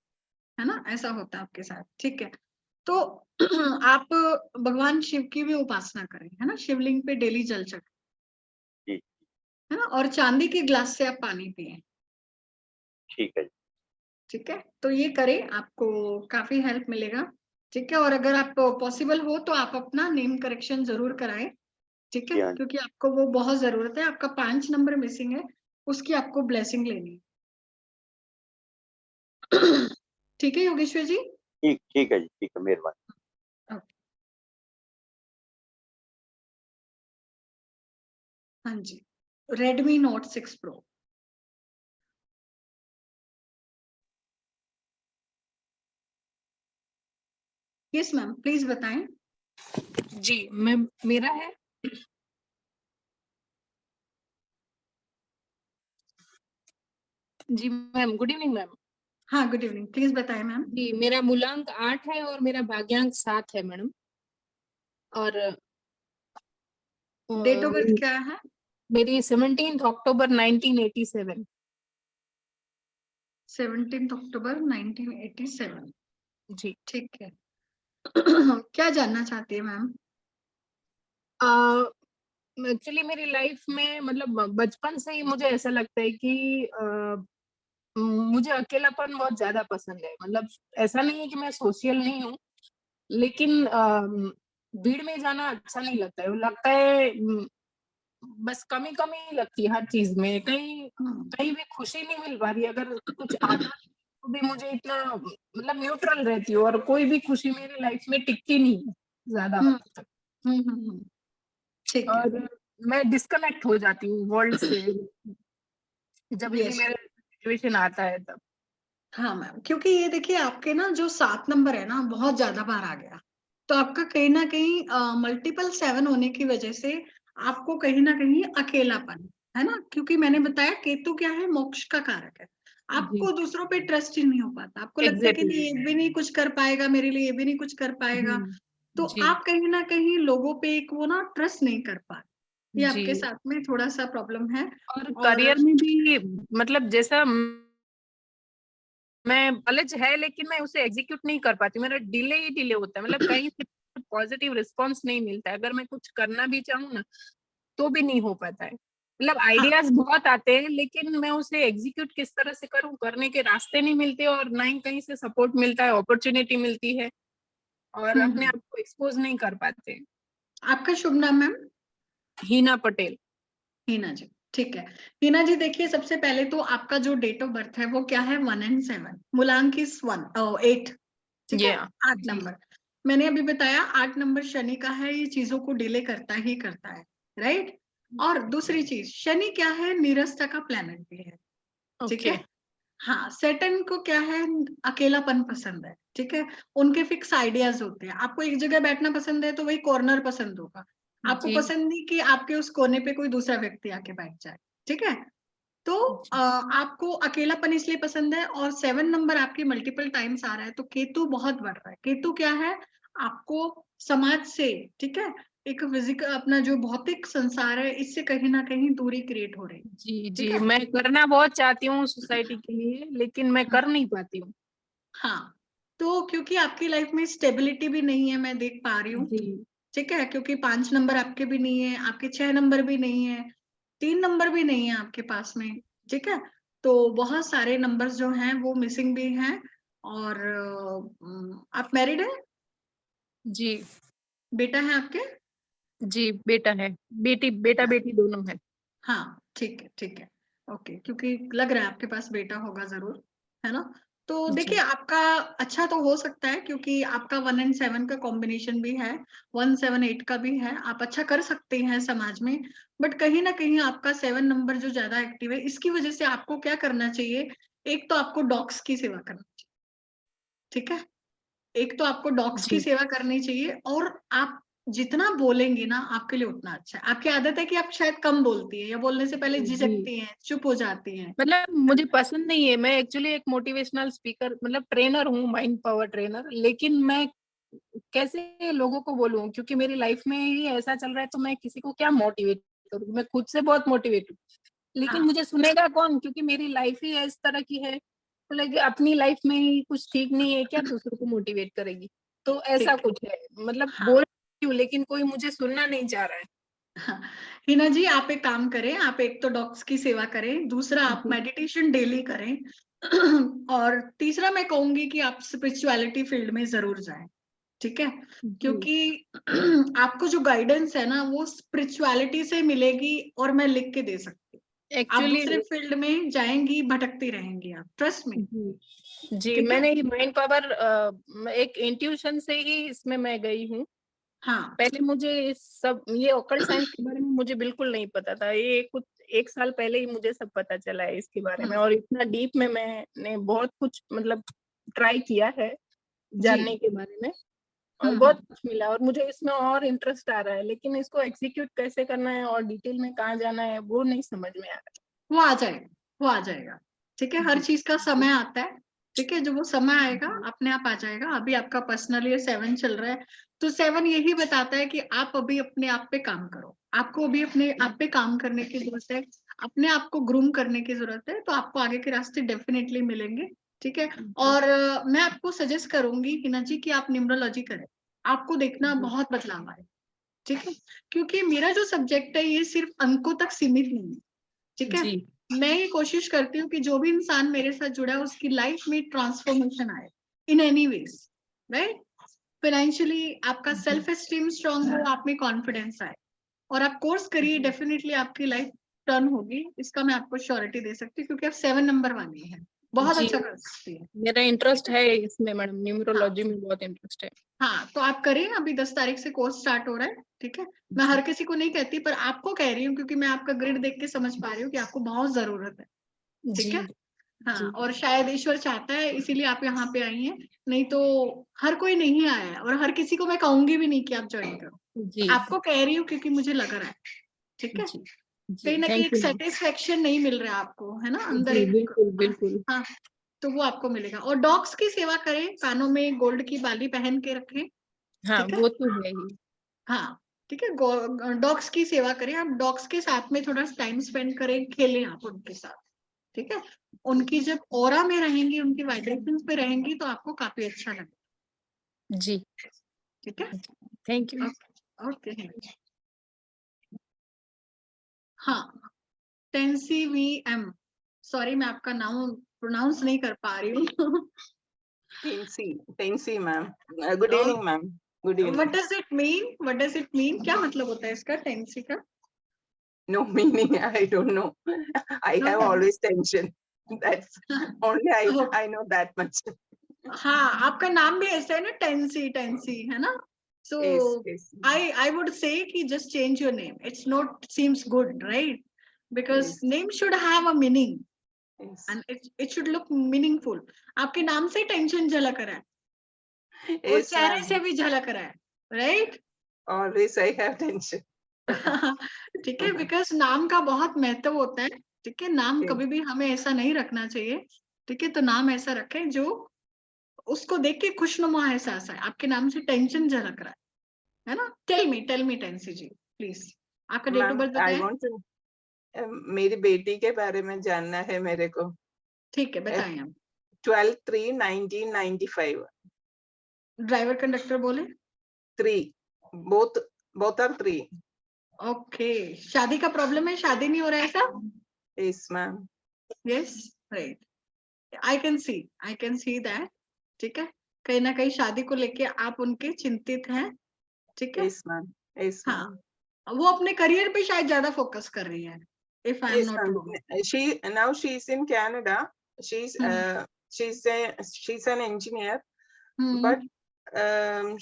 है ना? ऐसा होता है आपके साथ, ठीक है। तो आप भगवान शिव की भी उपासना करें, है ना? शिवलिंग पे डेली जल चढ़ाएँ, जी, है ना? और चांदी के ग्लास से आप पानी पिएँ, ठीक है जी, ठीक है? तो ये करें, आपको काफ़ी हेल्प मिलेगा, ठीक है? और अगर आप पॉसिबल हो तो आप अपना नेम करेक्शन ज़रूर कराएँ, ठीक है? जी, हाँ जी, क्योंकि आपको वो बहुत ज़रूरत है, आपका 5 नंबर मिसिंग है, उसकी आपको ब्लेसिंग लेनी है। ठीक है योगेश्वर जी? ठीक है जी, ठीक है, मेहरबानी। ओके, हाँ जी। रेडमी नोट 6 प्रो। यस मैम, प्लीज़ बताएँ। जी, मैं मेरा है जी मैम, गुड इवनिंग मैम। हाँ, गुड इवनिंग, प्लीज़ बताएँ मैम। जी, मेरा मूलांक 8 है और मेरा भाग्यांक 7 है मैडम। और डेट ऑफ बर्थ क्या है? मेरी 17 अक्टूबर 1987। 17 अक्टूबर 1987, जी। ठीक है। क्या जानना चाहती है मैम? एक्चुअली मेरी लाइफ में मतलब बचपन से ही मुझे ऐसा लगता है कि मुझे अकेलापन बहुत ज़्यादा पसंद है। मतलब ऐसा नहीं है कि मैं सोशल नहीं हूँ, लेकिन भीड़ में जाना अच्छा नहीं लगता है। वो लगता है बस कमी-कमी ही लगती है हर चीज़ में। कहीं हुँ, कहीं भी खुशी नहीं मिल पा रही है। अगर कुछ आता तो भी मुझे इतना मतलब न्यूट्रल रहती हूँ, और कोई भी खुशी मेरी लाइफ में टिकती नहीं है ज़्यादा हुँ, वक़्त तक। हुँ। ठीक है। और मैं डिस्कनेक्ट हो जाती हूँ वर्ल्ड से जभी भी यस। मेरा सिचुएशन आता है तब। हाँ मैम, क्योंकि ये देखिए आपके ना जो 7 नंबर है ना, बहुत ज़्यादा बार आ गया। तो आपका कहीं न कहीं मल्टीपल 7 होने की वज़ह से आपको कहीं न कहीं अकेलापन, है ना? क्योंकि मैंने बताया केतु क्या है? मोक्ष का कारक है। जी, आपको दूसरों पे ट्रस्ट ही नहीं हो पाता। आपको लगता है कि एग्ज़ैक्टली। नहीं, ये भी नहीं कुछ कर पाएगा मेरे लिए, ये भी नहीं कुछ कर पाएगा। हुँ, तो जी, आप कहीं न कहीं लोगों पे एक वो ना ट्रस्ट नहीं कर पा रहे। ये जी। आपके साथ में थोड़ा-सा प्रॉब्लम है। और और करियर में भी मतलब जैसा मैं नॉलेज है, लेकिन मैं उसे एग्ज़ीक्यूट नहीं कर पाती। मेरा डिले ही डिले होता है। मतलब कहीं से पॉज़िटिव रिस्पॉन्स नहीं मिलता है। अगर मैं कुछ करना भी चाहूँ ना, तो भी नहीं हो पाता है। मतलब हाँ, आइडियाज़ बहुत आते हैं, लेकिन मैं उसे एग्ज़ीक्यूट किस तरह से करूँ, करने के रास्ते नहीं मिलते, और ना ही कहीं से सपोर्ट मिलता है, अपॉर्च्युनिटी मिलती है, और हुँ, अपने हुँ। आप को एक्सपोज़ नहीं कर पाते। आपका शुभ नाम मैम? हिना पटेल। हीना जी, ठीक है हीना जी, देखिए सबसे पहले तो आपका जो डेट ऑफ बर्थ है वो क्या है, 1 and 7, मूलांक इस 8, ठीक है, 8 नंबर। मैंने अभी बताया 8 नंबर शनि का है, ये चीजों को डिले करता ही करता है, राइट। और दूसरी चीज, शनि क्या है, निरस्ता का प्लैनेट भी है, ठीक है। हाँ, सैटर्न को क्या है, अकेलापन पसंद है, ठीक है। उनके फिक्स आइडियाज होते हैं, आपको एक जगह बैठना पसंद है तो वही कॉर्नर पसंद होगा, आपको पसंद नहीं कि आपके उस कोने पे कोई दूसरा व्यक्ति आके बैठ जाए, ठीक है। तो आपको अकेलापन इसलिए पसंद है। और 7 नंबर आपके मल्टीपल टाइम्स आ रहा है, तो केतु बहुत बढ़ रहा है। केतु क्या है, आपको समाज से, ठीक है, एक फिजिकल अपना जो भौतिक संसार है इससे कहीं ना कहीं दूरी क्रिएट हो रही है। जी ठीक जी, है? मैं करना बहुत चाहती हूँ सोसाइटी के लिए, लेकिन मैं कर नहीं पाती हूँ। हाँ, तो क्योंकि आपकी लाइफ में स्टेबिलिटी भी नहीं है, मैं देख पा रही हूँ, जी ठीक है। क्योंकि 5 नंबर आपके भी नहीं है, आपके 6 नंबर भी नहीं है, 3 नंबर भी नहीं है आपके पास में, ठीक है। तो बहुत सारे नंबर्स जो हैं वो मिसिंग भी हैं। और आप मैरिड है, जी बेटा है आपके? जी, बेटा है, बेटा बेटी दोनों है। हाँ, ठीक है, ठीक है, ओके। क्योंकि लग रहा है आपके पास बेटा होगा जरूर, है ना। तो जी देखिए आपका अच्छा तो हो सकता है, क्योंकि आपका 1 and 7 का कॉम्बिनेशन भी है, 1 7 8 का भी है, आप अच्छा कर सकते हैं समाज में। बट कहीं ना कहीं आपका 7 नंबर जो ज्यादा एक्टिव है, इसकी वजह से आपको क्या करना चाहिए, एक तो आपको डॉग्स की सेवा करना चाहिए, ठीक है। एक तो आपको डॉग्स की जी सेवा करनी चाहिए, और आप जितना बोलेंगे ना आपके लिए उतना अच्छा है। आपकी आदत है कि आप शायद कम बोलती है, या बोलने से पहले जी, झिझकती हैं, चुप हो जाती हैं। मतलब मुझे पसंद नहीं है। मैं एक्चुअली एक मोटिवेशनल स्पीकर, मतलब ट्रेनर हूँ, माइंड पावर ट्रेनर, लेकिन मैं कैसे लोगों को बोलूं, क्योंकि मेरी लाइफ में ही ऐसा चल रहा है, तो मैं किसी को क्या मोटिवेट करूं। मैं खुद से बहुत मोटिवेट हूँ, लेकिन हाँ, मुझे सुनेगा कौन, क्योंकि मेरी लाइफ ही इस तरह की है। तो लगे अपनी लाइफ में ही कुछ ठीक नहीं है, क्या दूसरों को मोटिवेट करेगी। तो ऐसा ठीक है। कुछ है, मतलब हाँ, बोल रही हूँ, लेकिन कोई मुझे सुनना नहीं चाह रहा है। हाँ। हिना जी, आप एक काम करें, आप एक तो डॉग्स की सेवा करें, दूसरा आप जी मेडिटेशन डेली करें, और तीसरा मैं कहूंगी कि आप स्पिरिचुअलिटी फील्ड में जरूर जाएं, ठीक है। जी, क्योंकि आपको जो गाइडेंस है ना वो स्पिरिचुअलिटी से मिलेगी, और मैं लिख के दे सकती हूँ। आप एक्चुअली दूसरे फील्ड में जाएंगी, भटकती रहेंगी, आप ट्रस्ट में, जी जी, ठीक है। मैंने ये माइंड पावर एक इंट्यूशन से ही इसमें मैं गई हूँ। हाँ, पहले मुझे इस सब ये ऑकल्ट साइंस के बारे में मुझे बिल्कुल नहीं पता था। ये कुछ 1 साल पहले ही मुझे सब पता चला है इसके बारे में, हाँ, और इतना डीप में मैंने बहुत कुछ मतलब ट्राई किया है जी, जानने के बारे में, और हम्म, बहुत कुछ मिला, और मुझे इसमें और इंटरेस्ट आ रहा है, लेकिन इसको एग्जीक्यूट कैसे करना है और डिटेल में कहाँ जाना है वो नहीं समझ में आ रहा वो आ जाएगा, वो आ जाएगा, ठीक है। है। हर जी चीज का समय आता है, ठीक है। जो वो समय आएगा जी अपने आप आ जाएगा। अभी आपका पर्सनल ईयर 7 चल रहा है, तो 7 यही बताता है कि आप अभी अपने आप पे काम करो, आपको अभी अपने आप पे काम करने की जरूरत है, अपने आप को ग्रूम करने की जरूरत है, तो आपको आगे के रास्ते डेफिनेटली मिलेंगे, ठीक है। जी और मैं आपको सजेस्ट करूंगी हिना जी कि आप न्यूमरोलॉजी करें, आपको देखना जी बहुत बदलाव आए, ठीक है। क्योंकि मेरा जो सब्जेक्ट है ये सिर्फ अंकों तक सीमित नहीं है, ठीक है। जी मैं ये कोशिश करती हूँ कि जो भी इंसान मेरे साथ जुड़ा है उसकी लाइफ में ट्रांसफॉर्मेशन आए, in any ways, right. Financially आपका जी सेल्फ एस्टीम स्ट्रांग हो, आप में कॉन्फिडेंस आए, और आप कोर्स करिए, जी डेफिनेटली आपकी लाइफ टर्न होगी, इसका मैं आपको श्योरिटी दे सकती हूँ, क्योंकि आप 7 नंबर वाली है, बहुत जी, अच्छा कर सकती है। मेरा इंटरेस्ट है इसमें मैडम, हाँ, न्यूमरोलॉजी में बहुत इंटरेस्ट है। हाँ, तो आप करें, अभी 10 तारीख से कोर्स स्टार्ट हो रहा है, ठीक है। मैं जी हर किसी को नहीं कहती, पर आपको कह रही हूँ, क्योंकि मैं आपका ग्रिड देख के समझ पा रही हूँ कि आपको बहुत जरूरत है, जी ठीक है। हाँ, जी और शायद ईश्वर चाहता है इसीलिए आप यहाँ पे आई हैं, नहीं तो हर कोई नहीं आया है, और हर किसी को मैं कहूंगी भी नहीं कि आप ज्वाइन करो। जी आपको कह रही हूँ क्योंकि मुझे लग रहा है, ठीक है। जी जी, कहीं ना कहीं थैंक एक यू मैम। सेटिस्फेक्शन नहीं मिल रहा है आपको, है ना, अंदर जी एक, बिल्कुल बिल्कुल। हाँ, तो वो आपको मिलेगा। और डॉग्स की सेवा करें, कानों में गोल्ड की बाली पहन के रखें, हाँ, ठीक है। वो तो है ही। हाँ, ठीक है। डॉग्स की सेवा करें, आप डॉग्स के साथ में थोड़ा टाइम स्पेंड करें, खेलें आप उनके साथ, ठीक है। उनकी जब ऑरा में रहेंगी, उनकी वाइब्रेशंस पे रहेंगी, तो आपको काफी अच्छा लगेगा, जी, ठीक है। Thank you. ओके, हाँ, टेंसी VM, सॉरी मैं आपका नाम प्रोनाउंस नहीं कर पा रही हूँ। Tensi ma'am. Good evening ma'am. Good evening. What does it mean, what does it mean, क्या मतलब होता है इसका, टेंसी का? No meaning. I don't know. I have Okay. always tension. That's only I know that much. हाँ, आपका नाम भी ऐसा है ना, टेंसी है ना? So Yes. I would say कि just change your name. It's not seems good, right? Because Yes. name should have a meaning Yes. and it should look meaningful. आपके नाम से टेंशन झलक रहा है और Yes, चेहरे ma'am. से भी झलक रहा है, right? Always I have tension. ठीक है, बिकॉज नाम का बहुत महत्व होता है। ठीक है, नाम Yes. कभी भी हमें ऐसा नहीं रखना चाहिए। ठीक है, तो नाम ऐसा रखें जो उसको देख के खुशनुमा एहसास है। आपके नाम से टेंशन झलक रहा है ना? टेल मी टेंसी जी प्लीज, आपका date of Ma'am, birth I बताएं। want to मेरी बेटी के बारे में जानना है मेरे को। ठीक है, बताएं आप। 12/3/1995 ड्राइवर कंडक्टर बोले। 3 both are 3. ओके, शादी का प्रॉब्लम है, शादी नहीं हो रहा है ऐसा? Yes, ma'am. Yes, right, I can see that. ठीक है, कहीं ना कहीं शादी को लेके आप उनके चिंतित हैं। ठीक है, Yes, ma'am. Yes, हाँ, ma'am. वो अपने करियर पे शायद ज्यादा फोकस कर रही है, if I am Yes, not ma'am. Wrong. Now she's in Canada. She's Hmm. she's an engineer, but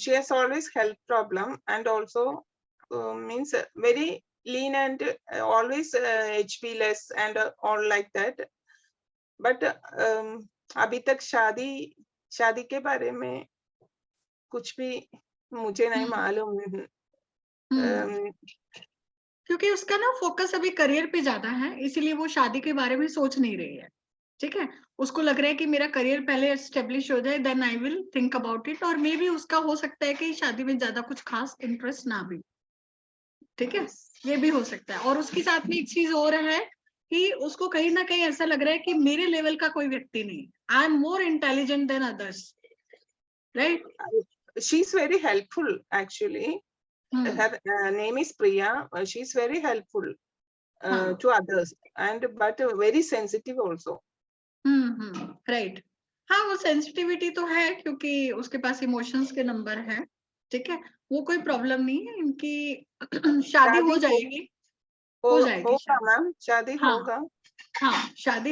she has always health problem and also means very lean and always HP less and all like that. But अभी तक शादी के बारे में कुछ भी मुझे नहीं मालूम। क्योंकि उसका ना फोकस अभी करियर पे ज्यादा है, इसीलिए वो शादी के बारे में सोच नहीं रही है। ठीक है, उसको लग रहा है कि मेरा करियर पहले एस्टेब्लिश हो जाए, then I will think about it. और मे बी उसका हो सकता है कि शादी में ज्यादा कुछ खास इंटरेस्ट ना भी। ठीक है, ये भी हो सकता है। और उसके साथ में एक चीज और है कि उसको कहीं ना कहीं ऐसा लग रहा है कि मेरे लेवल का कोई व्यक्ति नहीं, I am more intelligent than others, right? She's very helpful actually. Her name is Priya. She's very helpful to others and but very sensitive also. Right. हाँ, वो सेंसिटिविटी तो है क्योंकि उसके पास इमोशंस के नंबर है। ठीक है, वो कोई प्रॉब्लम नहीं है इनकी। शादी हो जाएगी, हो जाएगी होगा शादी। मैम, शादी हाँ, होगा। हाँ, शादी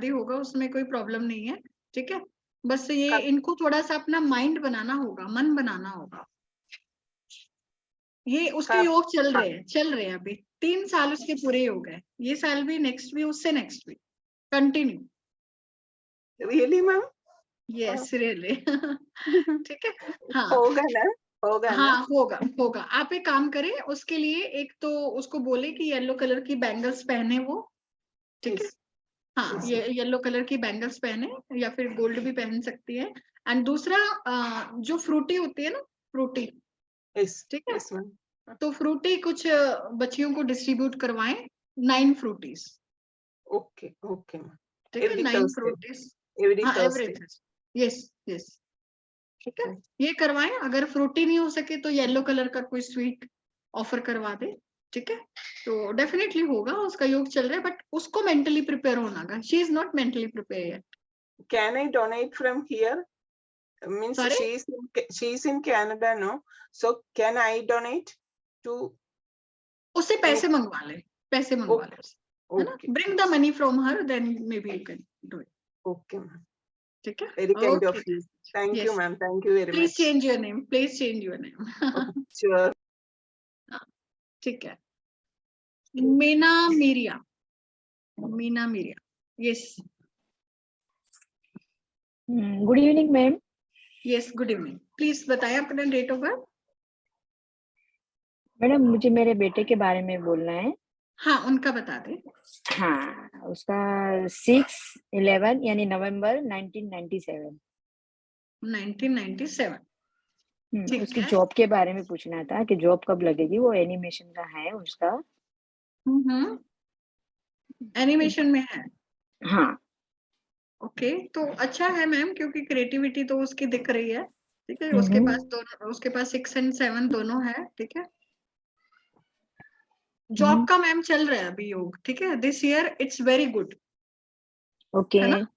होगा, उसमें कोई प्रॉब्लम नहीं है। ठीक है, बस ये कब- इनको थोड़ा सा अपना माइंड बनाना होगा, मन बनाना होगा। ये उसके कब- योग चल रहे हैं अभी 3 साल उसके पूरे हो गए, ये साल भी, नेक्स्ट भी, उससे नेक्स्ट भी continue. Really ma'am? Yes, really. ठीक है, हाँ, होगा ना? होगा ना? हाँ, होगा। आप एक काम करें उसके लिए, एक तो उसको बोले कि येलो कलर की बैंगल्स पहने वो। ठीक है, Yes. हाँ, Yes. ये येलो कलर की बैंगल्स पहने या फिर गोल्ड भी पहन सकती है। एंड दूसरा जो फ्रूटी होती है ना, फ्रूटी, Yes. ठीक है, Yes मैम। तो फ्रूटी कुछ बच्चियों को डिस्ट्रीब्यूट करवाएं, 9 फ्रूटीज। Okay ma'am. ठीक है, Every 9 Thursday. फ्रूटीज, Every हाँ, Thursday. एवरी। यस, ठीक है, ये करवाएं। अगर फ्रूटी नहीं हो सके तो येलो कलर का कोई स्वीट ऑफर करवा दे। ठीक है, तो डेफिनेटली होगा, उसका योग चल रहा है, बट उसको मेंटली प्रिपेयर होना, she is not mentally prepare. Can I donate from here? Means Sorry? she's in Canada, no? So can I donate to? उससे पैसे मंगवा ले, है ना? Okay. Bring the money from her, then maybe you can do it. Okay ma'am. ठीक है, Very kind of okay, you. Thank you Yes. ma'am. Thank you very please much. Change your name, please change your name. Sure. ठीक है, Meena Meeria, yes, good evening ma'am. Yes, good evening. Please बताएं अपना date of birth. Madam, मुझे मेरे बेटे के बारे में बोलना है। हाँ, उनका बता दे। हाँ, उसका 6/11 यानी नवंबर 1997। 1997। ठीक उसकी है। जॉब के बारे में पूछना था कि जॉब कब लगेगी। वो एनिमेशन का है उसका। एनिमेशन में है। हाँ। ओके, तो अच्छा है मैम, क्योंकि क्रिएटिविटी तो उसकी दिख रही है। ठीक है, उसके पास दोनों, उसके पास 6 और 7 दोनों है। ठीक है, जॉब का मैम चल रहा है अभी योग। ठीक है, this year it's very good. Okay, है ना?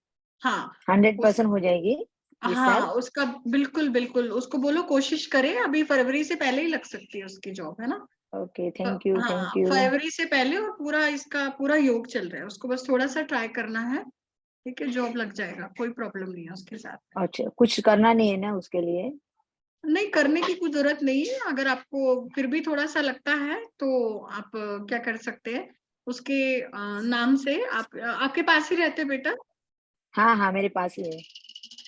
हाँ, 100% हो जाएगी इस साल। हाँ, उसका बिल्कुल, उसको बोलो कोशिश करे, अभी फरवरी से पहले ही लग सकती है उसकी जॉब, है ना? ओके, थैंक यू, हाँ, थैंक यू। फरवरी से पहले, और पूरा इसका पूरा योग चल रहा है, उसको बस थोड़ा सा ट्राई करना है, ठीक है, जॉब लग जाएगा, कोई प्रॉब्लम नहीं है उसके साथ। अच्छा, कुछ करना नहीं है ना उसके लिए? नहीं, करने की कोई जरूरत नहीं है, अगर आपको फिर भी थोड़ा सा लगता है तो आप क्या कर सकते हैं, उसके नाम से आप आपके पास ही रहते बेटा? हाँ हाँ, मेरे पास ही है।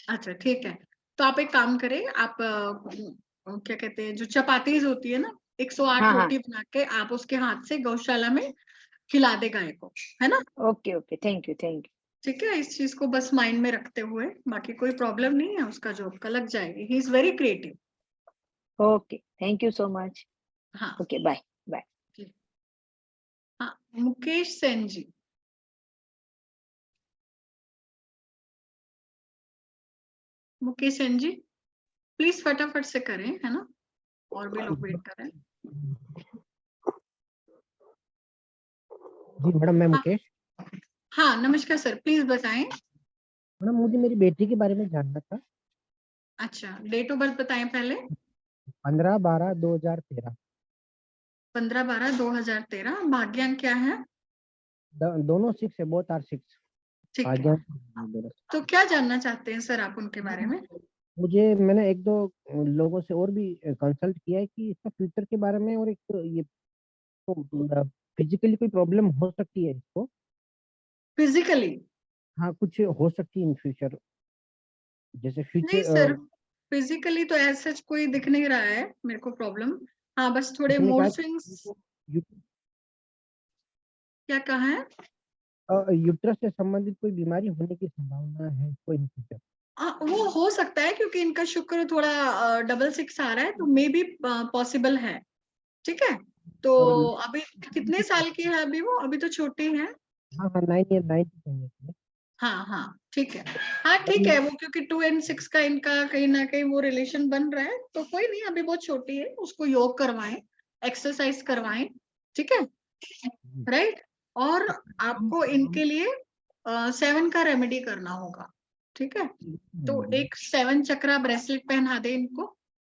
अच्छा, ठीक है, तो आप एक काम करें, आप क्या कहते हैं, जो चपातीज होती है ना, 108 हाँ हाँ, रोटी बना के आप उसके हाथ से गौशाला में खिला दे गाय को, है ना? Okay okay, thank you, thank ठीक है, इस चीज को बस माइंड में रखते हुए, बाकी कोई प्रॉब्लम नहीं है, उसका जॉब का लग जाएगी, he is very creative. You. Okay, thank you so much. हाँ, ओके, बाय बाय। हाँ, मुकेश सेन जी। मुकेश सेन जी, प्लीज फटाफट से करें, है ना, और भी लोग वेट कर रहे हैं। जी मैडम, मैं हाँ, मुकेश। हाँ, नमस्कार सर, प्लीज बताएं। मैडम, मुझे मेरी बेटी के बारे में जानना था। अच्छा, डेट ऑफ बर्थ बताएं पहले। 15/12/2013। 15/12/2013। भाग्यांक क्या है? दोनों 6 है, बोथ आर 6। ठीक है, भाग्य। तो क्या जानना चाहते हैं सर आप उनके बारे में? मैंने एक दो लोगों से और भी कंसल्ट किया है कि इसका फ्यूचर के बारे में, और एक ये फिजिकली कोई प्रॉब्लम हो सकती है इसको। फिजिकली? हाँ, कुछ हो सकती है इन फ्यूचर, जैसे नहीं फ्यूचर। सर, फिजिकली तो ऐसा कोई दिख नहीं रहा है मेरे को प्रॉब्लम। हाँ, बस थोड़े उसने मूड कहा स्विंग्स। यू- क्या कहा है? यूट्रस से संबंधित कोई बीमारी होने की संभावना है कोई इन फ्यूचर? वो हो सकता है, क्योंकि इनका शुक्र थोड़ा 66 आ रहा है, तो मे भी पॉसिबल है। ठीक है, तो और अभी कितने साल की है अभी वो? अभी तो छोटी है। हाँ हाँ, 9 ईयर। हाँ हाँ, ठीक है। हाँ ठीक है, वो क्योंकि 2 और 6 का इनका कहीं ना कहीं वो रिलेशन बन रहा है, तो कोई नहीं, अभी बहुत छोटी है, उसको योग करवाएं, एक्सरसाइज करवाएं, ठीक है, राइट। और आपको इनके लिए 7 का रेमेडी करना होगा, ठीक है। तो एक 7 चक्रा ब्रेसलेट पहना दे इनको,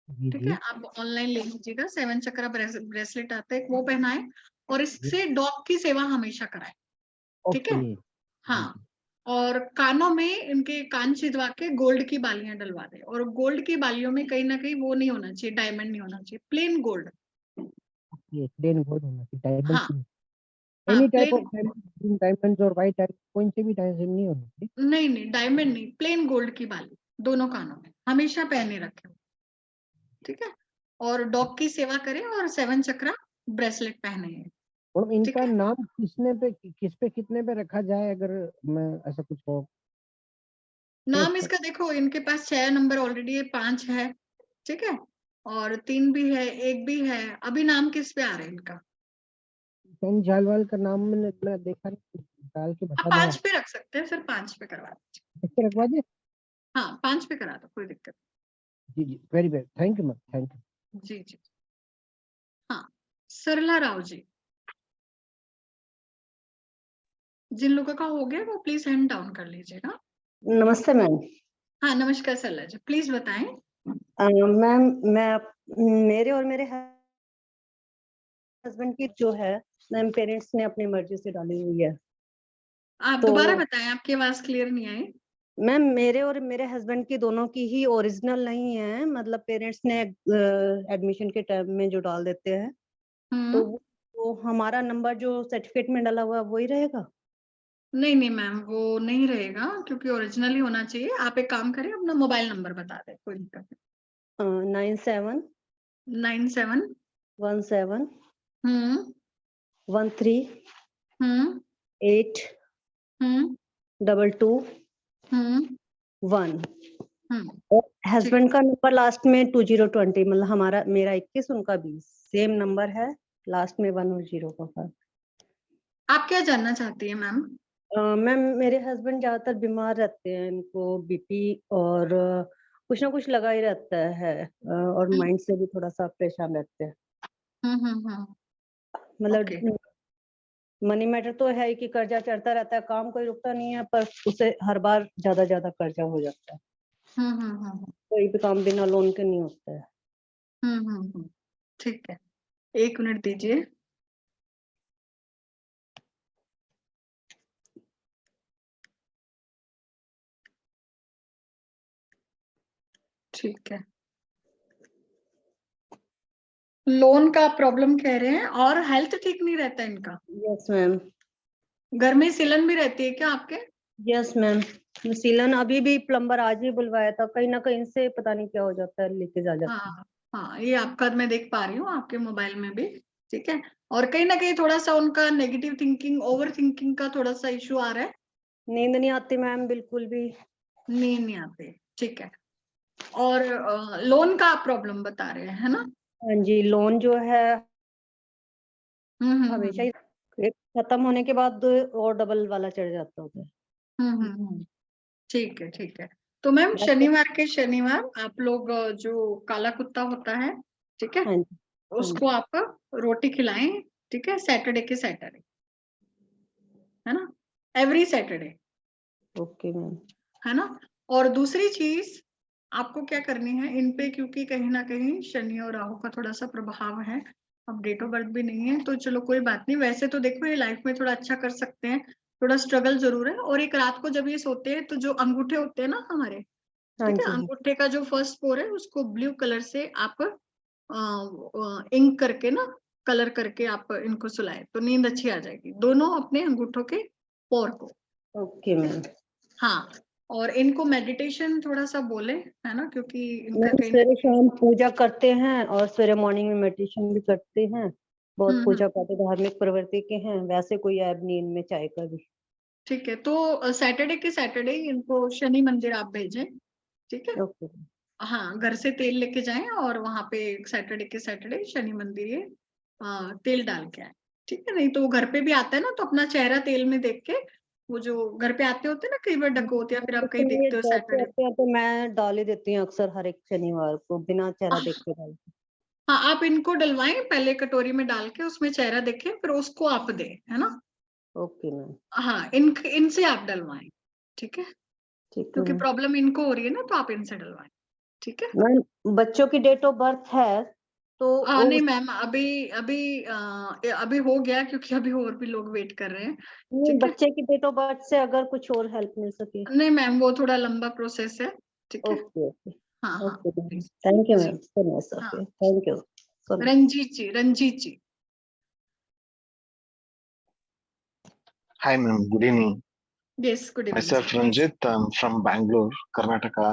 जी ठीक जी। है, आप ऑनलाइन ले लीजिएगा, 7 चक्रा ब्रेसलेट आता है, वो पहनाए, और इससे डॉग की सेवा हमेशा कराए, ठीक है। ओके। हाँ, और कानों में इनके कान छिदवा के गोल्ड की बालियां डलवा दे, और गोल्ड की बालियों में कहीं ना कहीं वो नहीं होना चाहिए, डायमंड नहीं होना चाहिए, plain gold. Okay, plain gold होना चाहिए, डायमंड हाँ की। हाँ, any type of plain. Diamond, diamonds और वाइट डायमंड, कोई से भी डायमंड नहीं होना चाहिए। नहीं नहीं, डायमंड नहीं, प्लेन गोल्ड की बाली दोनों कानों में हमेशा पहने रखे, ठीक है। और डॉग की सेवा करें, और 7 चक्रा ब्रेसलेट पहने हैं, और ठीक इनका है। नाम किस पे कितने पे रखा जाए, अगर मैं ऐसा कुछ हो? नाम इसका देखो, इनके पास 6 नंबर ऑलरेडी है, 5 है, ठीक है, और 3 भी है, 1 भी है। अभी नाम किस पे आ रहा है इनका? सैन जालवाल का नाम मैं देखा नहीं, डाल के आप बता दूंगा। 5 पे रख सकते हैं सर, 5 पे करवा दीजिए। इस पे रखवा दिए? हाँ, 5 पे करा दो, कोई दिक्कत जी जी, very very thank you ma'am, thank you. नहीं। जी जी। हाँ, सरला राव जी, जिन लोगों का हो गया वो प्लीज हैंड डाउन कर लीजिएगा। नमस्ते मैम। हाँ, नमस्कार सरला जी, प्लीज बताएं। मैम, मेरे और मेरे हस्बैंड की जो है मैम, पेरेंट्स ने अपनी मर्जी से डाली हुई है। आप तो दोबारा बताएं, आपकी आवाज क्लियर नहीं आई। मैम, मेरे और मेरे हस्बैंड की दोनों की ही ओरिजिनल नहीं है, मतलब पेरेंट्स ने एडमिशन के टाइम में जो डाल देते हैं, तो वो हमारा नंबर जो सर्टिफिकेट में डाला हुआ है वही रहेगा? नहीं नहीं मैम, वो नहीं रहेगा, क्योंकि ओरिजिनल ही होना चाहिए। आप एक काम करें, अपना मोबाइल नंबर बता दें, कोई दिक्कत 97 नहीं। 97 17 हम्म 13 हम्म 8 हम्म 22 हम्म 1। हम्म और ठीक। हस्बैंड का नंबर लास्ट में 2020, मतलब मेरा 21, उनका 20, सेम नंबर है, लास्ट में 1 और 0 का फर्क। आप क्या जानना चाहती है मैम? मैम, मेरे हस्बैंड ज्यादातर बीमार रहते हैं, इनको बीपी और कुछ ना कुछ लगा ही रहता है, और माइंड से भी थोड़ा सा परेशान रहते हैं। ओके। मतलब मनी मैटर तो है ही कि कर्जा चढ़ता रहता है, काम कोई रुकता नहीं है, पर उसे हर बार ज्यादा कर्जा हो जाता है। कोई भी काम बिना लोन के नहीं होता है। ठीक है। 1 मिनट दीजिए। ठीक है, लोन का प्रॉब्लम कह रहे हैं और हेल्थ ठीक नहीं रहता इनका। Yes ma'am. घर में सिलन भी रहती है क्या आपके? यस मैम, सीलन अभी भी प्लम्बर आज ही बुलवाया था, कहीं ना कहीं से पता नहीं क्या हो जाता है, लीकेज आ जाता है। हाँ हाँ, ये आपका मैं देख पा रही हूँ आपके मोबाइल में भी। ठीक है, और कहीं ना कहीं थोड़ा सा उनका नेगेटिव थिंकिंग, ओवर थिंकिंग का थोड़ा सा इशू आ रहा है। नींद नहीं आती मैम बिल्कुल भी। नींद नहीं आती, ठीक है। और लोन का आप प्रॉब्लम बता रहे हैं, है ना? हाँ जी, लोन जो है हमेशा हम्म ही खत्म होने के बाद और डबल वाला चढ़ जाता होता है। ठीक है, ठीक है। तो मैम बस- शनिवार के शनिवार आप लोग जो काला कुत्ता होता है, ठीक है, हाँ जी, उसको आप रोटी खिलाएं, ठीक है, सैटरडे के सैटरडे, है ना, एवरी सैटरडे, ओके मैम। है ना। और दूसरी चीज आपको क्या करनी है इन पे, क्योंकि कहीं ना कहीं शनि और राहु का थोड़ा सा प्रभाव है। अब डेट ऑफ बर्थ भी नहीं है तो चलो कोई बात नहीं, वैसे तो देखो ये लाइफ में थोड़ा अच्छा कर सकते हैं, थोड़ा स्ट्रगल जरूर है। और एक रात को जब ये सोते हैं तो जो अंगूठे होते हैं ना हमारे, हाँ ठीक है, जी, अंगूठे का जो फर्स्ट पोर है उसको ब्लू कलर से आप इंक करके ना, कलर करके आप इनको सुलाए तो नींद अच्छी आ जाएगी, दोनों अपने अंगूठों के पोर को। Okay ma'am. हाँ, और इनको मेडिटेशन थोड़ा सा बोले, है ना, क्योंकि इनका मैम कहीं ना सवेरे शाम पूजा करते हैं और सवेरे मॉर्निंग में मेडिटेशन भी करते हैं, बहुत हम्म, पूजा पाठ धार्मिक प्रवृत्ति के हैं, वैसे कोई ऐब नहीं इनमें चाय का भी। ठीक है। तो सैटरडे के सैटरडे इनको शनि मंदिर आप भेजें, ठीक है। ओके। हाँ, घर से तेल लेके जाएं और वहां पे सैटरडे के सैटरडे शनि मंदिर ये तेल डाल के आए, ठीक है। नहीं तो वो घर पे भी आता है ना, तो अपना चेहरा तेल में देख के, वो जो घर पे आते होते हैं ना कई बार डकौत, या फिर आप कहीं ये देखते हो जॉब पे सैटरडे। आते हैं तो मैं डाल ही देती हूँ अक्सर हर एक शनिवार को, बिना चेहरा देखे डालती हाँ, आप इनको डलवाएं, पहले कटोरी में डाल के उसमें चेहरा देखें, फिर उसको आप दें, है ना। हूँ। Okay ma'am. हाँ, इनसे आप डलवाएं, ठीक है, ठीक है क्योंकि मैम। प्रॉब्लम इनको हो रही है ना, तो आप इनसे डलवाएं, ठीक है। मैम बच्चों की डेट ऑफ बर्थ है तो नहीं मैम, अभी अभी अभी हो गया, क्योंकि अभी और भी लोग वेट कर रहे हैं, ठीक है। बच्चे की डेट ऑफ बर्थ से अगर कुछ और हेल्प मिल सके। नहीं मैम, वो थोड़ा लंबा प्रोसेस है, ठीक है। ओके ओके हाँ हाँ, okay ma'am, please. Thank you जी, मैम, सो नाइस ऑफ हाँ, you, thank you so much. Ranjit ji. Hi, ma'am. Good evening. Yes, good evening Myself sir. Ranjit. I'm from Bangalore, Karnataka.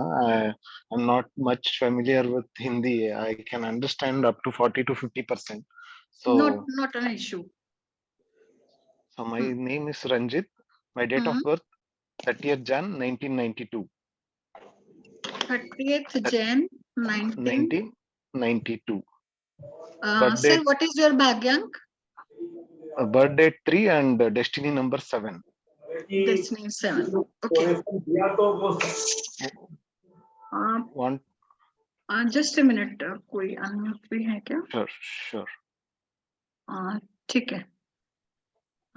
I'm not much familiar with Hindi. I can understand up to 40 to 50%. Not an issue. So my name is Ranjit. My date of birth 30th Jan 1992. 30th Jan 19। 1992. Sir Birthday, what is your भाग्यांक? birthday 3 and destiny number 7. Destiny 7, okay. Want just a minute, कोई unmute भी है क्या? sure. ठीक है।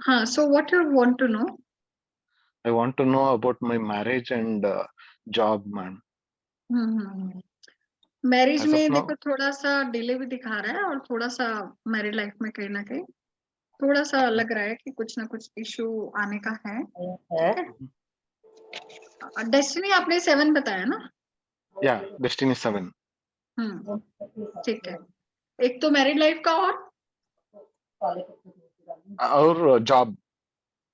हाँ, so what you want to know? I want to know about my marriage and job, ma'am. Marriage As of में देखो now, थोड़ा सा डिले भी दिखा रहा है, और थोड़ा सा मैरिड लाइफ में कहीं ना कहीं थोड़ा सा लग रहा है कि कुछ ना कुछ इशू आने का है, ठीक है। डेस्टिनी आपने 7 बताया ना? yeah, destiny 7. ठीक है। एक तो मैरिड लाइफ का, और Our job.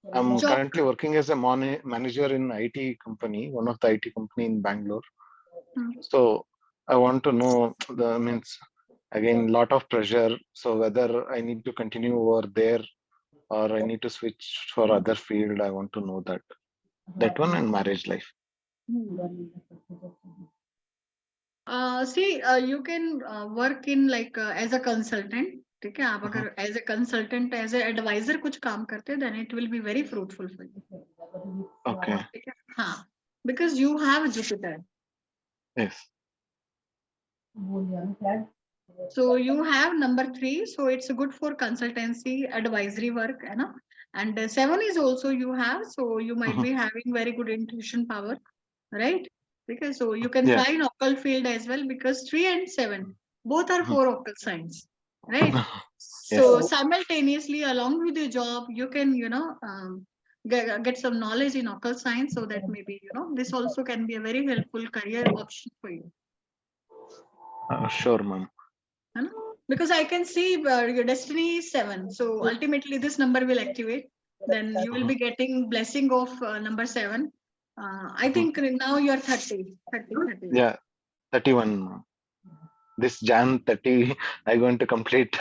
I'm job currently working as a manager in IT company, one of the IT company in Bangalore. So I want to know the means again lot of pressure. So whether I need to continue over there or I need to switch for other field. I want to know that one and marriage life. See you can work in like as a consultant, ठीक है। आप अगर as a consultant, as a adviser कुछ काम करते हैं, then it will be very fruitful for you, Okay. ठीक है। हाँ, because you have Jupiter, Yes. so you have number 3, so it's good for consultancy advisory work, है ना। And 7 is also you have, so you might be having very good intuition power, right? Okay, so you can Yeah. try in occult field as well, because 3 and 7 both are 4 occult signs, right? So simultaneously, along with your job, you can, get some knowledge in occult science, so that maybe, this also can be a very helpful career option for you. Sure, ma'am. Because I can see your destiny is 7. So ultimately this number will activate. Then you will be getting blessing of number 7. I think now you're 30. Yeah, 31. This Jan 30, I'm going to complete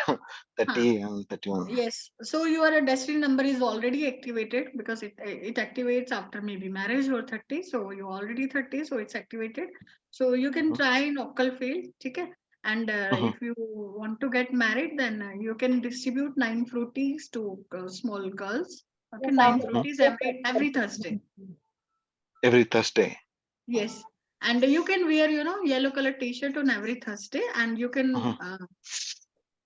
30 and 31. Yes. So your destiny number is already activated, because it activates after maybe marriage or 30. So you already 30, so it's activated. So you can try in occult field, okay? And if you want to get married, then you can distribute 9 fruities to small girls. Okay, 9 fruities every Thursday. Every Thursday. Yes. And you can wear, yellow color t-shirt on every Thursday, and you can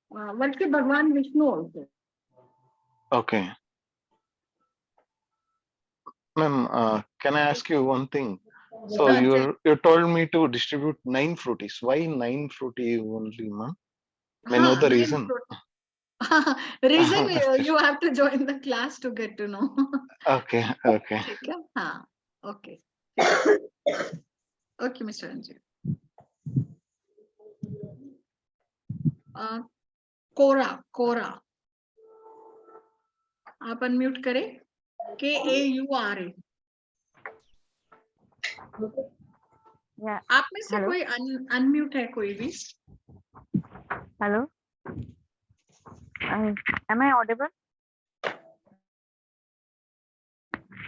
worship Bhagwan Vishnu also. Okay. Ma'am, can I ask you one thing? So you told me to distribute 9 fruities. Why 9 fruity only, ma'am? May know the reason. Reason you have to join the class to get to know. Okay. Okay. Okay. Okay, Mr. Ranjit. कोरा आप unmute करें. KAURA. आप में से कोई unmute है कोई भी? Hello. Am I audible?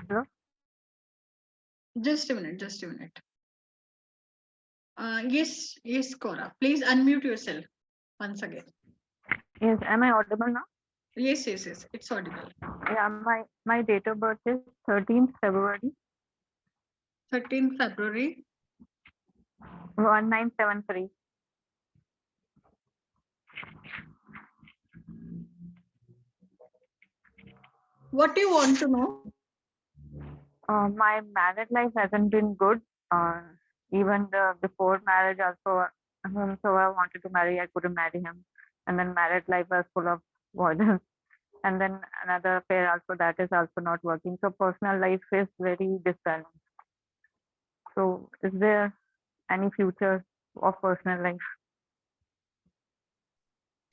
Hello. Just a minute. Yes, Cora. Please unmute yourself once again. Yes. Am I audible now? Yes. It's audible. Yeah. My date of birth is 13th February. 13th February. 1973. What do you want to know? My married life hasn't been good. Even before marriage also, so I wanted to marry, I couldn't marry him. And then married life was full of violence. And then another affair also, that is also not working. So personal life is very disbalanced. So is there any future of personal life?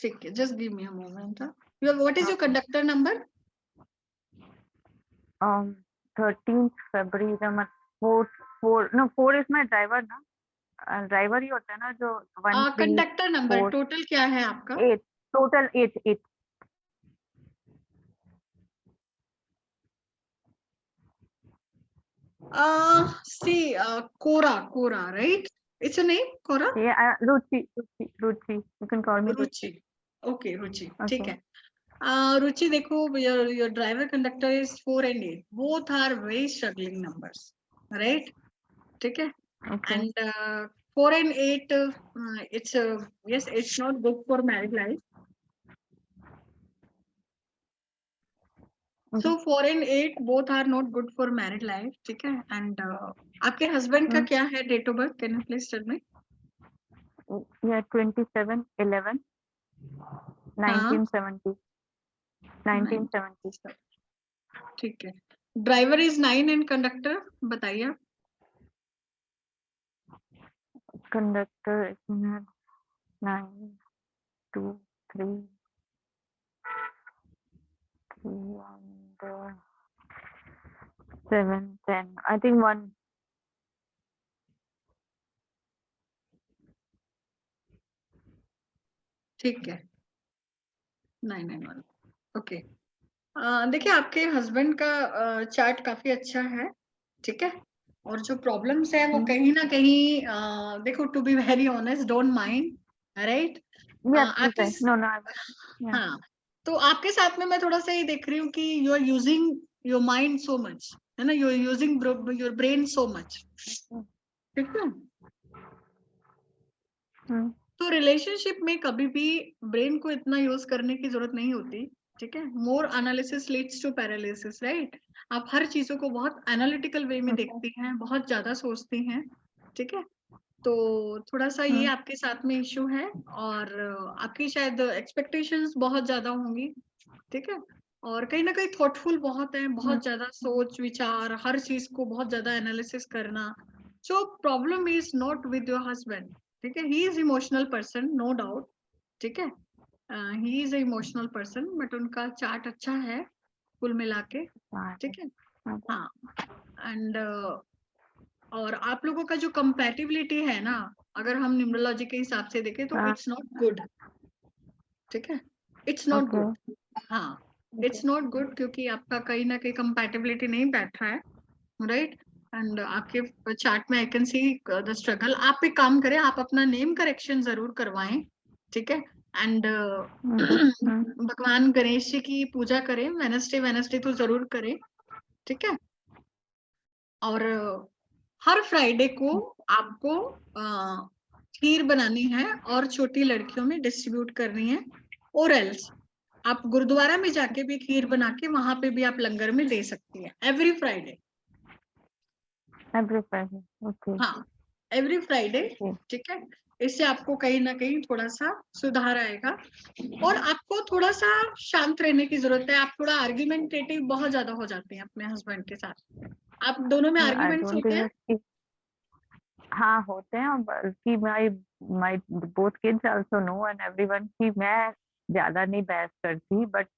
Okay, just give me a moment. What is your conductor number? 13th February. 4 is my driver ना. Driver ही होता है ना जो 1 conductor number total क्या है आपका? 8. Total 8. See, Cora, right? It's a name, Cora? Yeah, Ruchi. You can call me Ruchi. Okay, Ruchi. Okay. ठीक है. Ruchi, देखो, your driver conductor is 4 and 8. Both are very struggling numbers, right? ठीक है. Okay. And 4 and 8, it's not good for married life. So 4 and 8 both are not good for married life, ठीक है. And आपके husband का क्या है date of birth? Can you please tell me? Yeah, 27/11/1970. 1970. ठीक है. Driver is 9 and conductor बताइए. Conductor is 9, 2, 3, and 7, 10. I think 1. ठीक है. 9 and 1. ओके. देखिए, आपके हस्बैंड का चार्ट काफी अच्छा है, ठीक है. और जो प्रॉब्लम्स है वो कहीं ना कहीं देखो, to be very honest, don't mind, right? हाँ, तो आपके साथ में मैं थोड़ा सा ये देख रही हूँ कि you are using your mind so much, है ना, you are using your brain so much, ठीक है. तो रिलेशनशिप में कभी भी ब्रेन को इतना यूज करने की जरूरत नहीं होती, ठीक है. More analysis leads to paralysis, right? आप हर चीजों को बहुत एनालिटिकल वे में देखती हैं, बहुत ज्यादा सोचती हैं, ठीक है. तो थोड़ा सा ये आपके साथ में इश्यू है, और आपकी शायद एक्सपेक्टेशंस बहुत ज्यादा होंगी, ठीक है, और कहीं ना कहीं थॉटफुल बहुत है, बहुत ज्यादा सोच विचार, हर चीज को बहुत ज्यादा एनालिसिस करना। So problem is not with your husband, ठीक है, he is emotional person, no doubt, ठीक है, he is a emotional person, but उनका चार्ट अच्छा है कुल मिला के, ठीक है, हाँ, एंड और आप लोगों का जो कंपैटिबिलिटी है ना, अगर हम न्यूमरोलॉजी के हिसाब से देखें तो इट्स नॉट गुड, ठीक है, इट्स नॉट गुड, हाँ, इट्स नॉट गुड, क्योंकि आपका कहीं ना कहीं कंपैटिबिलिटी नहीं बैठ रहा है, राइट, एंड आपके चार्ट में I can see the struggle. आप एक काम करें, आप अपना नेम करेक्शन जरूर करवाएं, ठीक है, एंड भगवान गणेश जी की पूजा करें, वेनसडे तो जरूर करें, ठीक है, और हर फ्राइडे को आपको खीर बनानी है और छोटी लड़कियों में डिस्ट्रीब्यूट करनी है, और एल्स आप गुरुद्वारा में जाके भी खीर बना के वहां पे भी आप लंगर में दे सकती हैं, एवरी फ्राइडे, ओके। हाँ, एवरी फ्राइडे, ठीक है, इससे आपको कहीं ना कहीं थोड़ा सा सुधार आएगा, और आपको थोड़ा सा शांत रहने की जरूरत है। आप थोड़ा आर्ग्यूमेंटेटिव बहुत ज्यादा हो जाते हैं अपने हस्बैंड के साथ, आप दोनों में आर्ग्यूमेंट्स होते हैं? हाँ होते हैं, और बल्कि my both kids also know and everyone कि मैं ज्यादा नहीं बहस करती, बट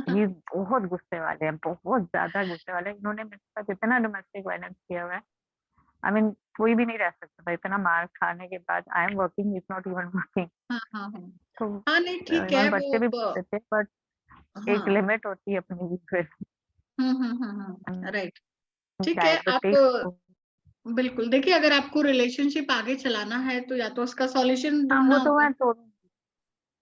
ये बहुत गुस्से वाले हैं, बहुत ज्यादा गुस्से वाले हैं। इन्होंने मेरे साथ इतना डोमेस्टिक वायलेंस किया हुआ है, आई मीन कोई भी नहीं रह सकता था इतना मार खाने के बाद। I am working, it's not even working, हाँ, तो नहीं ठीक है, बच्चे भी बोलते थे, बट एक लिमिट होती है अपनी भी फिर। राइट, ठीक है, आप बिल्कुल देखिए, अगर आपको रिलेशनशिप आगे चलाना है तो या तो उसका सॉल्यूशन ढूंढना वो तो होगा, मैं तोड़ूंगी,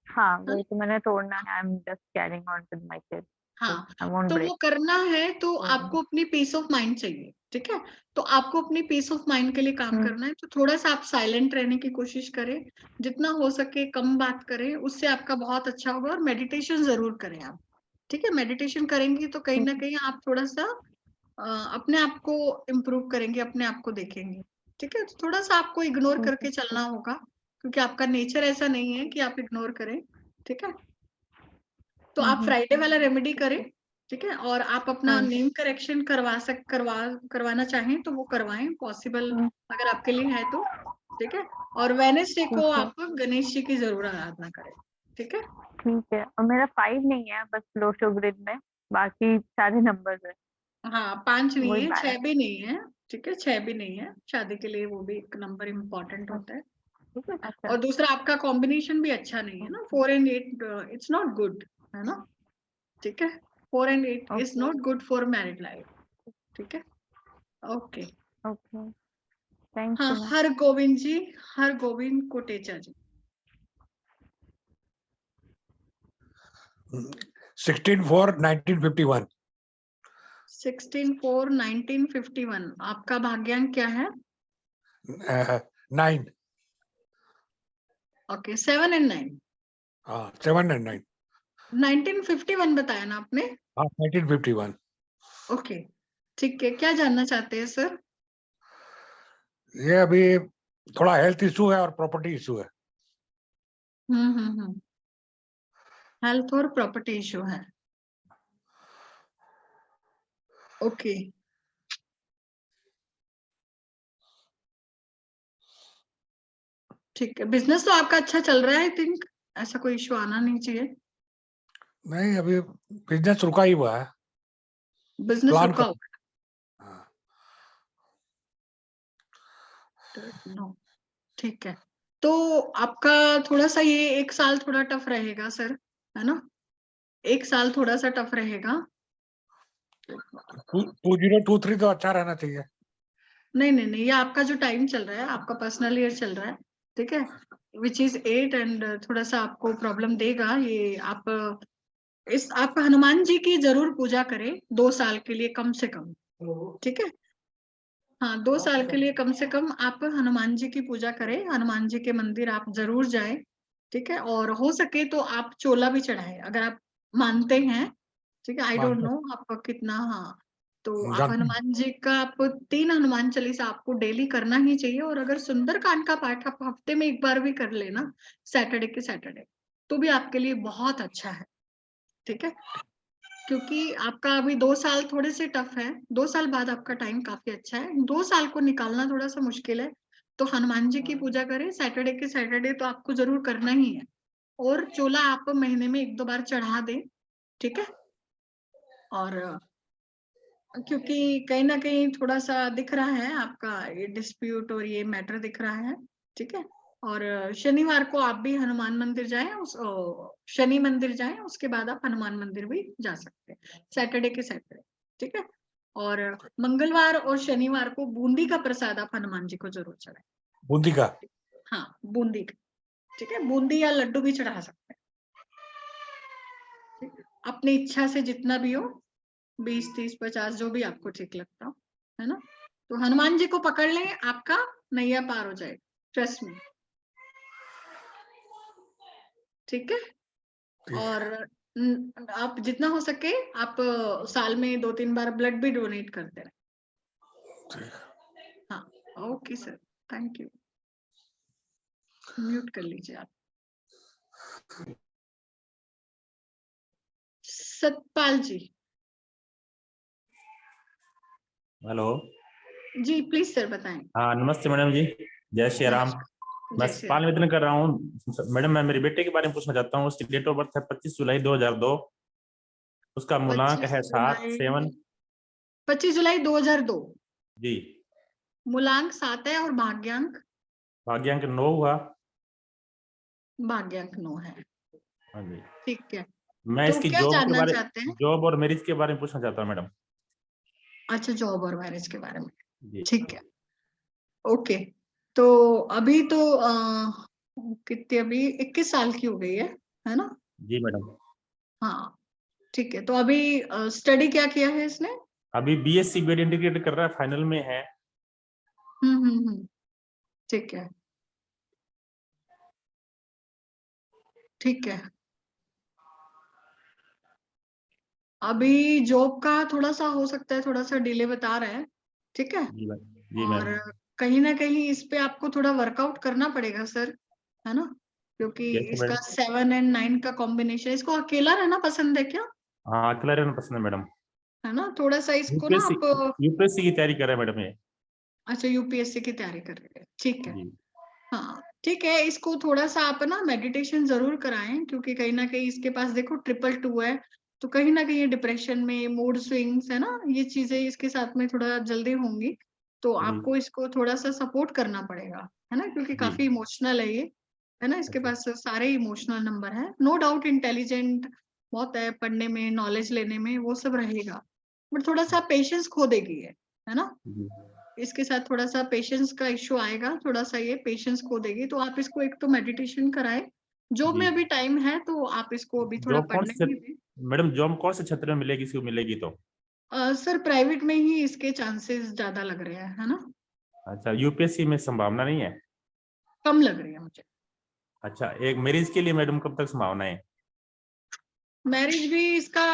हाँ वो तो मैंने तोड़ना है। I am just carrying on with my kids, हाँ, आई वोंट तो ब्रेक। वो करना है तो आपको अपनी पीस ऑफ माइंड चाहिए, ठीक है, तो आपको अपनी पीस ऑफ माइंड के लिए काम करना है, तो थोड़ा सा आप साइलेंट रहने की कोशिश करें, जितना हो सके कम बात करें, उससे आपका बहुत अच्छा होगा, और मेडिटेशन जरूर करें आप, ठीक है, मेडिटेशन करेंगी तो कहीं ना कहीं आप थोड़ा सा अपने आप को इम्प्रूव करेंगे, अपने आप को देखेंगे, ठीक है, तो थोड़ा सा आपको इग्नोर करके चलना होगा, क्योंकि आपका नेचर ऐसा नहीं है कि आप इग्नोर करें, ठीक है, तो आप फ्राइडे वाला रेमेडी करें, ठीक है, और आप अपना नेम करेक्शन करवाना चाहें तो वो करवाएं, पॉसिबल अगर आपके लिए है तो, ठीक है, और वेडनेसडे को आप गणेश जी की जरूर आराधना करें, ठीक है। ठीक है, और मेरा 5 नहीं है, बस लो शो ग्रिड में बाकी सारे नंबर्स है। हाँ, 5 नहीं वही है, 6 balance। भी नहीं है, ठीक है, 6 भी नहीं है, शादी के लिए वो भी एक नंबर इम्पोर्टेंट होता है, ठीक है, अच्छा, और दूसरा आपका कॉम्बिनेशन भी अच्छा नहीं है ना, 4 and 8 इट्स नॉट गुड, है ना, ठीक है, 4 and 8 is not good for married life, ठीक है, ओके। ओके, थैंक हाँ, यू। हर गोविंद कोटेचा जी। 16/4/1951। 16/4/1951 आपका भाग्यांक क्या है? 9। Okay, 7 and 9। 7 and 9। 1951 बताया ना आपने? 1951। ओके, ठीक है, क्या जानना चाहते हैं सर? ये अभी थोड़ा हेल्थ इशू है और प्रॉपर्टी इशू है। हेल्थ और प्रॉपर्टी इशू है, ओके, ठीक है, बिजनेस तो आपका अच्छा चल रहा है, आई थिंक ऐसा कोई इशू आना नहीं चाहिए। नहीं, अभी बिजनेस रुका ही हुआ है। बिजनेस प्लान रुका कर। हुआ हाँ। है, नो, ठीक है, तो आपका थोड़ा सा ये 1 साल थोड़ा टफ रहेगा सर, है ना, 1 साल थोड़ा सा टफ रहेगा। 2023 तो अच्छा रहना चाहिए। नहीं, ये आपका जो टाइम चल रहा है, आपका पर्सनल ईयर चल रहा है, ठीक है, विच इज 8, एंड थोड़ा सा आपको प्रॉब्लम देगा ये। आप हनुमान जी की जरूर पूजा करें 2 साल के लिए कम से कम, ठीक है, हाँ, 2 साल के लिए कम से कम आप हनुमान जी की पूजा करें, हनुमान जी के मंदिर आप जरूर जाएं, ठीक है, और हो सके तो आप चोला भी चढ़ाएं अगर आप मानते हैं, ठीक है, आई डोंट नो आपका कितना, हाँ, तो आप जानते हैं। हनुमान जी का आप 3 हनुमान चालीसा आपको डेली करना ही चाहिए। और अगर सुंदरकांड का पाठ आप हफ्ते में 1 बार भी कर लेना, सैटरडे के सैटरडे, तो भी आपके लिए बहुत अच्छा है, ठीक है? क्योंकि आपका अभी 2 साल थोड़े से टफ है, 2 साल बाद आपका टाइम काफी अच्छा है, 2 साल को निकालना थोड़ा सा मुश्किल है। तो हनुमान जी की पूजा करें, सैटरडे के सैटरडे तो आपको जरूर करना ही है। और चोला आप महीने में 1-2 बार चढ़ा दें, ठीक है? और क्योंकि कहीं ना कहीं थोड़ा सा दिख रहा है आपका ये डिस्प्यूट और ये मैटर दिख रहा है, ठीक है? और शनिवार को आप भी हनुमान मंदिर जाएं, शनि मंदिर जाएं, उसके बाद आप हनुमान मंदिर भी जा सकते हैं, सैटरडे के सैटरडे, ठीक है? और मंगलवार और शनिवार को बूंदी का प्रसाद आप हनुमान जी को जरूर चढ़ाएं। बूंदी का। हाँ, बूंदी का, ठीक है? बूंदी या लड्डू भी चढ़ा सकते हैं, ठीक है? अपनी इच्छा से जितना भी हो, 20, 30, 50 जो भी आपको ठीक लगता हो, है ना? तो हनुमान जी को पकड़ लें, आपका नैया पार हो जाएगा, ट्रस्ट में, ठीक है? और आप जितना हो सके आप साल में 2-3 बार ब्लड भी डोनेट करते रहे। हाँ, okay sir, thank you. Mute कर लीजिए आप। सतपाल जी। हेलो। जी प्लीज सर बताएं। हाँ नमस्ते मैडम जी, जय श्री राम। मैं जय श्री सतपाल निवेदन कर रहा हूँ मैडम। मैं मेरे बेटे के बारे में पूछना चाहता हूँ। उसकी डेट ऑफ बर्थ है 25 जुलाई 2002। उसका मूलांक है 7 25 जुलाई 2002। जी। मूलांक 7 है और भाग्यांक? भाग्यांक 9 हुआ। भाग्यांक 9 है। हाँ जी। ठीक है, मैं तो इसकी क्या जॉब के जानना बारे, चाहते हैं? जॉब और मैरिज के बारे में पूछना चाहता हूँ मैडम। अच्छा, जॉब और मैरिज के बारे में, जी ठीक है, ओके। तो अभी तो कितनी, अभी 21 साल की हो गई है ना? जी मैडम। हाँ, ठीक है। तो अभी स्टडी क्या किया है इसने? अभी बीएससी बीएड इंटीग्रेटेड कर रहा है, फाइनल में है। ठीक है, ठीक है। अभी जॉब का थोड़ा सा हो सकता है, थोड़ा सा डिले बता रहा है, ठीक है? जी मैम। जी और मैम। कहीं ना कहीं इस पे आपको थोड़ा वर्कआउट करना पड़ेगा सर, है ना? क्योंकि कैसे इसका मैडम? 7 और 9 का कॉम्बिनेशन, इसको अकेला रहना पसंद है क्या? हाँ अकेला रहना पसंद है मैडम। है ना? थोड़ा सा इसको ना यूपीएससी आप, यूपीएससी की तैयारी कर रहा है मैडम ये। अच्छा यूपीएससी की तैयारी कर रहे हैं, ठीक है। जी। हाँ ठीक है, इसको थोड़ा सा आप ना मेडिटेशन जरूर कराएं, क्योंकि कहीं ना कहीं इसके पास देखो 222 है, तो कहीं ना कहीं डिप्रेशन में, मूड स्विंग्स, है ना, ये चीजें इसके साथ में थोड़ा जल्दी होंगी। तो जी आपको इसको थोड़ा सा सपोर्ट करना पड़ेगा, है ना? क्योंकि जी। काफी इमोशनल है ये, है ना? इसके अच्छा। पास सारे इमोशनल नंबर है, नो डाउट इंटेलिजेंट बहुत है, पढ़ने में, नॉलेज लेने में, वो सब रहेगा, बट थोड़ा सा पेशेंस खो देगी ये, है ना? जी। इसके साथ थोड़ा सा पेशेंस का इश्यू आएगा, थोड़ा सा ये पेशेंस खो देगी। तो आप इसको एक तो मेडिटेशन कराएं, जॉब में जी। अभी टाइम है तो आप इसको अभी थोड़ा जॉब कौन पढ़ने से ही दें। मैडम, जॉब कौन से क्षेत्र में मिलेगी, इसको मिलेगी तो? सर प्राइवेट में ही इसके चांसेस ज्यादा लग रहे हैं, है ना? अच्छा, यूपीएससी में संभावना नहीं है? कम लग रही है मुझे। अच्छा, एक मैरिज के लिए मैडम कब तक संभावना है? मैरिज भी इसका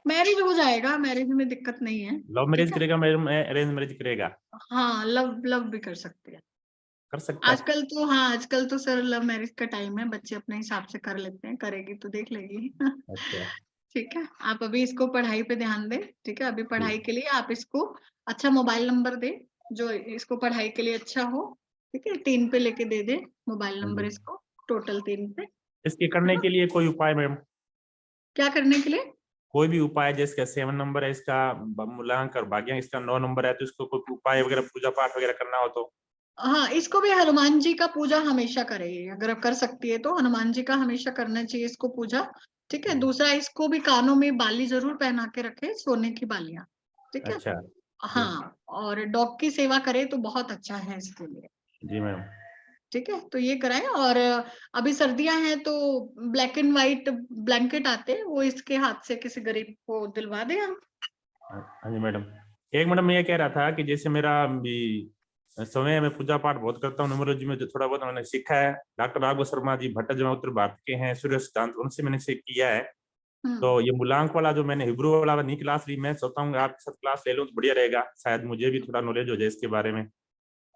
मैरिज हो जाएगा, मैरिज में दिक्कत नहीं है, लव मैरिज ठीक है? करेगा मैडम, अरेंज मैरिज करेगा? हाँ, लव लव भी कर सकते हैं कर सकता है। आजकल तो। हाँ, आजकल तो सर लव मैरिज का टाइम है, बच्चे अपने हिसाब से कर लेते हैं, करेगी तो देख लेगी। अच्छा। ठीक है, आप अभी इसको पढ़ाई पे ध्यान दें, ठीक है? अभी जी पढ़ाई के लिए आप इसको अच्छा मोबाइल नंबर दे, जो इसको पढ़ाई के लिए अच्छा हो, ठीक है? 3 पे लेके दे दे मोबाइल हाँ नंबर जी। इसको, टोटल 3 पे, इसके है करने ना? के लिए कोई उपाय मैडम? क्या करने के लिए? कोई भी उपाय, जैसे 7 नंबर है इसका, मूलांक और भाग्यांक इसका 9 नंबर है, तो इसको कोई उपाय वगैरह, पूजा पाठ वगैरह करना हो तो? हाँ, इसको भी हनुमान जी का पूजा हमेशा करे, अगर कर सकती है तो हनुमान जी का हमेशा करना चाहिए इसको पूजा, ठीक है? दूसरा, इसको भी कानों में बाली जरूर पहना के रखे, सोने की बालियां, ठीक है? अच्छा जी। हाँ, और डॉग की सेवा करे तो बहुत अच्छा है इसके लिए, जी मैडम। ठीक है? तो ये कराएं। और अभी सर्दियां हैं तो ब्लैक एंड व्हाइट ब्लैंकेट आते हैं, वो इसके हाथ से किसी गरीब को दिलवा दें आप। हाँ जी मैडम। एक मैडम मैं ये कह रहा था कि जैसे मेरा भी समय में पूजा पाठ बहुत करता हूँ, न्यूमरोलॉजी में जो थोड़ा बहुत मैंने सीखा है, डॉक्टर राघव शर्मा जी भट्ट जो उत्तर भारत के हैं, सूर्य सिद्धांत, उनसे मैंने किया है। तो ये मूलांक वाला जो मैंने हिब्रू वाला नहीं क्लास ली, मैं सोचता हूँ आपके साथ क्लास ले लूँ तो बढ़िया रहेगा, शायद मुझे भी थोड़ा नॉलेज हो जाए इसके बारे में।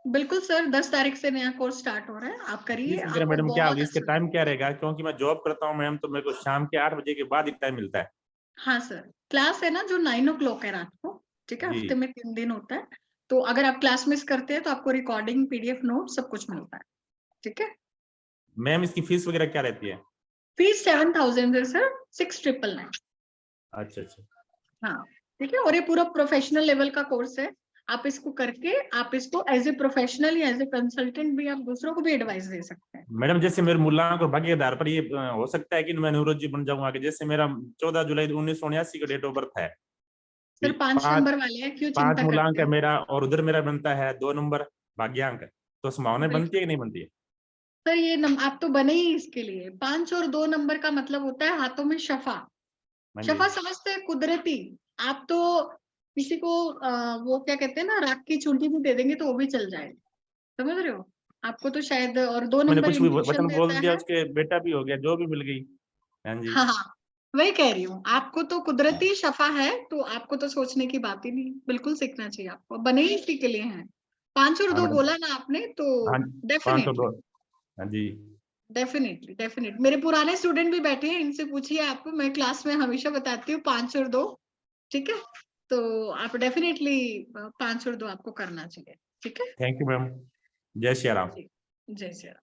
बिल्कुल सर, 10 तारीख से नया कोर्स स्टार्ट हो रहा है, आप करिए, प्लीज मेरा आपको मैडम क्या बहुत होगी, इसके अच्छा टाइम लगेगा। क्या रहेगा, क्योंकि मैं जॉब करता हूँ मैम, तो मेरे को शाम के 8 बजे के बाद ही टाइम मिलता है। हाँ सर, क्लास है ना जो 9 o'clock है रात को, ठीक है, जी हफ्ते में 3 दिन होता है। तो अगर आप क्लास मिस करते हैं तो आपको रिकॉर्डिंग, पीडीएफ नोट सब कुछ मिलता है, ठीक है। मैम, इसकी फीस वगैरह क्या रहती है? फीस 7,000 है सर, 6,999। अच्छा अच्छा, हाँ ठीक है, और ये पूरा प्रोफेशनल लेवल का कोर्स है। आप इसको करके आप इसको एज ए प्रोफेशनल या एज ए कंसल्टेंट भी आप दूसरों को भी एडवाइस दे सकते हैं। मैडम जैसे मेरे मूलांक और भाग्य के आधार पर ये हो सकता है कि मैं न्यूरोलॉजी बन जाऊंगा आगे, जैसे मेरा 14 जुलाई 1979 का डेट ऑफ बर्थ है, सर 5 पांच नंबर वाले हैं, क्यों 5 चिंता मूलांक करते है हैं। मेरा, और उधर मेरा बनता है 2 नंबर भाग्यांक, तो संभावना बिल्कुल बनती है कि नहीं बनती है? सर, ये आप तो बने ही इसके लिए। 5 और 2 नंबर का मतलब होता है हाथों में शफा। हाँ जी, शफा समझते हैं, कुदरती। आप तो किसी को वो क्या कहते हैं ना, राख की चूंटी भी दे देंगे तो वो भी चल जाएगा, समझ रहे हो। आपको तो शायद, और 2 मैंने नंबर कुछ भी इंट्यूशन वचन बोल देता दिया, है। उसके बेटा भी हो गया, जो भी मिल गई। हाँ जी, हाँ हाँ, वही कह रही हूँ, आपको तो कुदरती शफा है, तो आपको तो सोचने की बात ही नहीं, बिल्कुल सीखना चाहिए आपको, बने ही इसी के लिए हैं। 5 और हाँ 2 मैडम, बोला ना आपने, तो हाँ 502, डेफिनेटली हाँ जी। डेफिनेटली मेरे पुराने स्टूडेंट भी बैठे हैं, इनसे पूछिए, आपको मैं क्लास में हमेशा बताती हूँ 5 और 2, ठीक है। तो आप डेफिनेटली 5 और 2 आपको करना चाहिए, ठीक है। थैंक यू मैम, जय श्री राम। जी, जय श्री राम।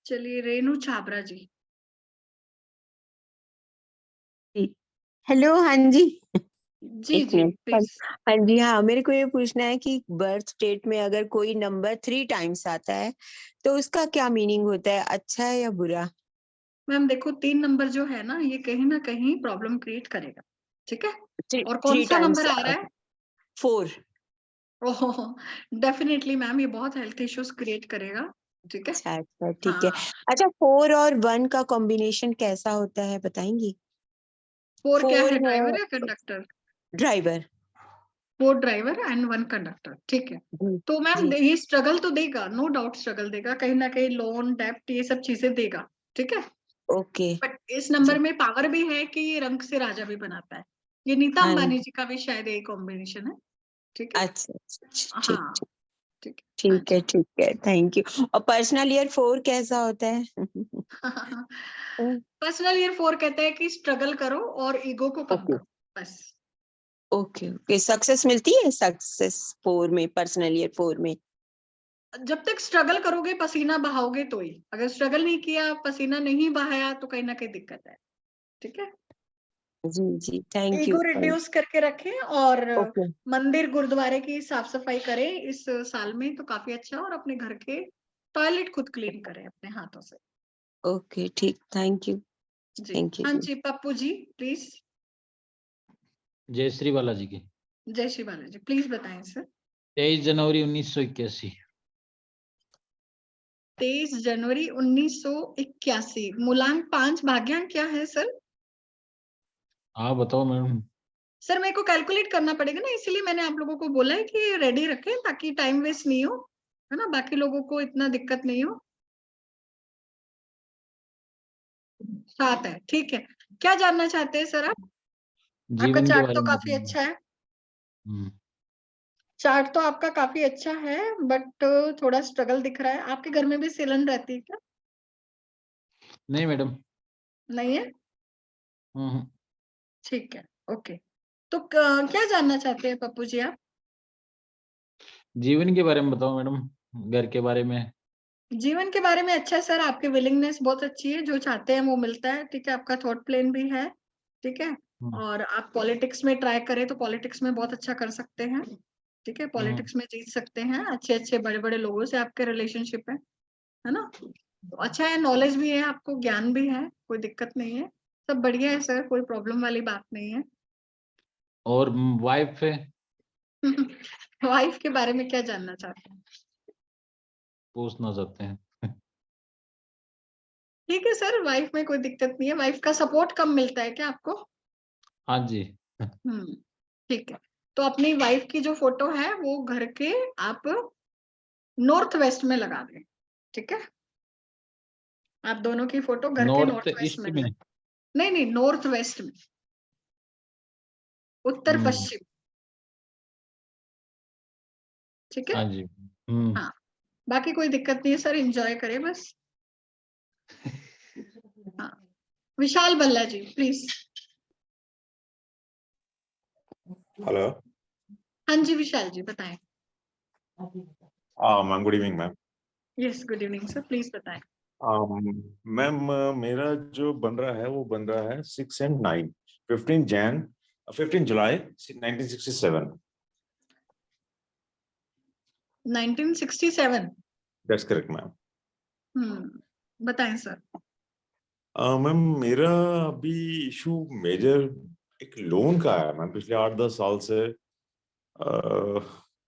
चलिए, रेनू छाबरा जी। हेलो, हाँ जी। जी एक जी मिनट, प्लीज। हाँ जी, हाँ मेरे को ये पूछना है कि बर्थ डेट में अगर कोई नंबर 3 टाइम्स आता है तो उसका क्या मीनिंग होता है, अच्छा है या बुरा? मैम देखो, 3 नंबर जो है ना, ये कहीं ना कहीं प्रॉब्लम क्रिएट करेगा, ठीक है। और कौन 3 सा टाइम्स नंबर आ रहा है? 4। ओह, डेफिनेटली मैम, ये बहुत हेल्थ इश्यूज क्रिएट करेगा, ठीक है। अच्छा अच्छा, ठीक है। हाँ, अच्छा, 4 और 1 का कॉम्बिनेशन कैसा होता है, बताएंगी? 4 क्या 4 है, है ड्राइवर या conductor? Driver. 4 driver and 1 conductor, ठीक है। जी तो मैम जी। ये स्ट्रगल तो देगा, नो डाउट स्ट्रगल देगा, कहीं ना कहीं लोन, डेप्ट, ये सब चीजें देगा, ठीक है। ओके। बट इस नंबर में पावर भी है कि ये रंग से राजा भी बनाता है। ये नीता हाँ अंबानी जी। जी का भी शायद यही कॉम्बिनेशन है, ठीक है। अच्छा अच्छा अच्छा, ठीक हाँ ठीक। ठीक है, हाँ ठीक है जी। ठीक है, थैंक यू। और पर्सनल ईयर 4 कैसा होता है? पर्सनल ईयर 4 कहता है कि स्ट्रगल करो और ईगो को कम ओके करो, बस। ओके ओके, सक्सेस मिलती है सक्सेस 4 में, पर्सनल ईयर 4 में? जब तक स्ट्रगल करोगे, पसीना बहाओगे तो ही। अगर स्ट्रगल नहीं किया, पसीना नहीं बहाया, तो कहीं ना कहीं दिक्कत है, ठीक है। जी जी, थैंक यू। ईगो रिड्यूस करके रखें, और ओके मंदिर गुरुद्वारे की साफ सफाई करें इस साल में, तो काफी अच्छा। और अपने घर के टॉयलेट खुद क्लीन करें अपने हाथों से। ओके, ठीक, थैंक यू। जी थैंक यू हाँ जी। जी, पप्पू जी प्लीज। जयश्री बालाजी की। जय श्री बालाजी, प्लीज बताएं सर। 23 जनवरी 1981। 23 जनवरी 1981। मूलांक 5, भाग्यांक क्या है सर? हाँ बताओ मैडम। सर मेरे को कैलकुलेट करना पड़ेगा ना, इसीलिए मैंने आप लोगों को बोला है कि रेडी रखें, ताकि टाइम वेस्ट नहीं हो, है ना, बाकी लोगों को इतना दिक्कत नहीं हो। 7 है, ठीक है। क्या जानना चाहते हैं सर आप? आपका जीवन के चार्ट बारे तो में काफी बताओ। अच्छा है। हम्म, चार्ट तो आपका काफी अच्छा है, बट थोड़ा स्ट्रगल दिख रहा है। आपके घर में भी सिलन रहती है क्या? नहीं मैडम। नहीं है, हम्म, ठीक है, ओके। तो क्या जानना चाहते हैं पप्पू जी आप? जीवन के बारे में बताओ मैडम, घर के बारे में। जीवन के बारे में अच्छा है सर, आपकी विलिंगनेस बहुत अच्छी है, जो चाहते हैं वो मिलता है, ठीक है। आपका थॉट प्लेन भी है, ठीक है। हम्म, और आप पॉलिटिक्स में ट्राई करें तो पॉलिटिक्स में बहुत अच्छा कर सकते हैं, ठीक है। हम्म, पॉलिटिक्स में जीत सकते हैं, अच्छे अच्छे बड़े बड़े लोगों से आपके रिलेशनशिप है ना। तो अच्छा है, नॉलेज भी है आपको, ज्ञान भी है, कोई दिक्कत नहीं है, सब बढ़िया है सर, कोई प्रॉब्लम वाली बात नहीं है। और वाइफ है, वाइफ के बारे में क्या जानना चाहते हैं? पूछना चाहते हैं। ठीक है सर, वाइफ में कोई दिक्कत नहीं है। वाइफ का सपोर्ट कम मिलता है क्या आपको? हाँ जी। ठीक है। तो अपनी वाइफ की जो फोटो है वो घर के आप नॉर्थ वेस्ट में लगा दें, ठीक है? आप दोनों की फोटो घर के नॉर्थ नॉर्थ वेस्ट ईस्ट में में। लगा, नहीं नॉर्थ वेस्ट में, उत्तर पश्चिम, ठीक है? हाँ जी। हाँ, बाकी कोई दिक्कत नहीं है सर, एंजॉय करें बस। हाँ, विशाल बल्ला जी प्लीज। हेलो। हाँ जी विशाल जी बताएं। Ma'am good evening ma'am. Yes good evening sir, please बताएं। मैम मेरा जो बन रहा है वो बन रहा है 6 and 9 15 July 1967। 1967। That's correct ma'am. बताएं सर। मैम मेरा अभी इशू मेजर एक लोन का है मैम, पिछले 8-10 साल से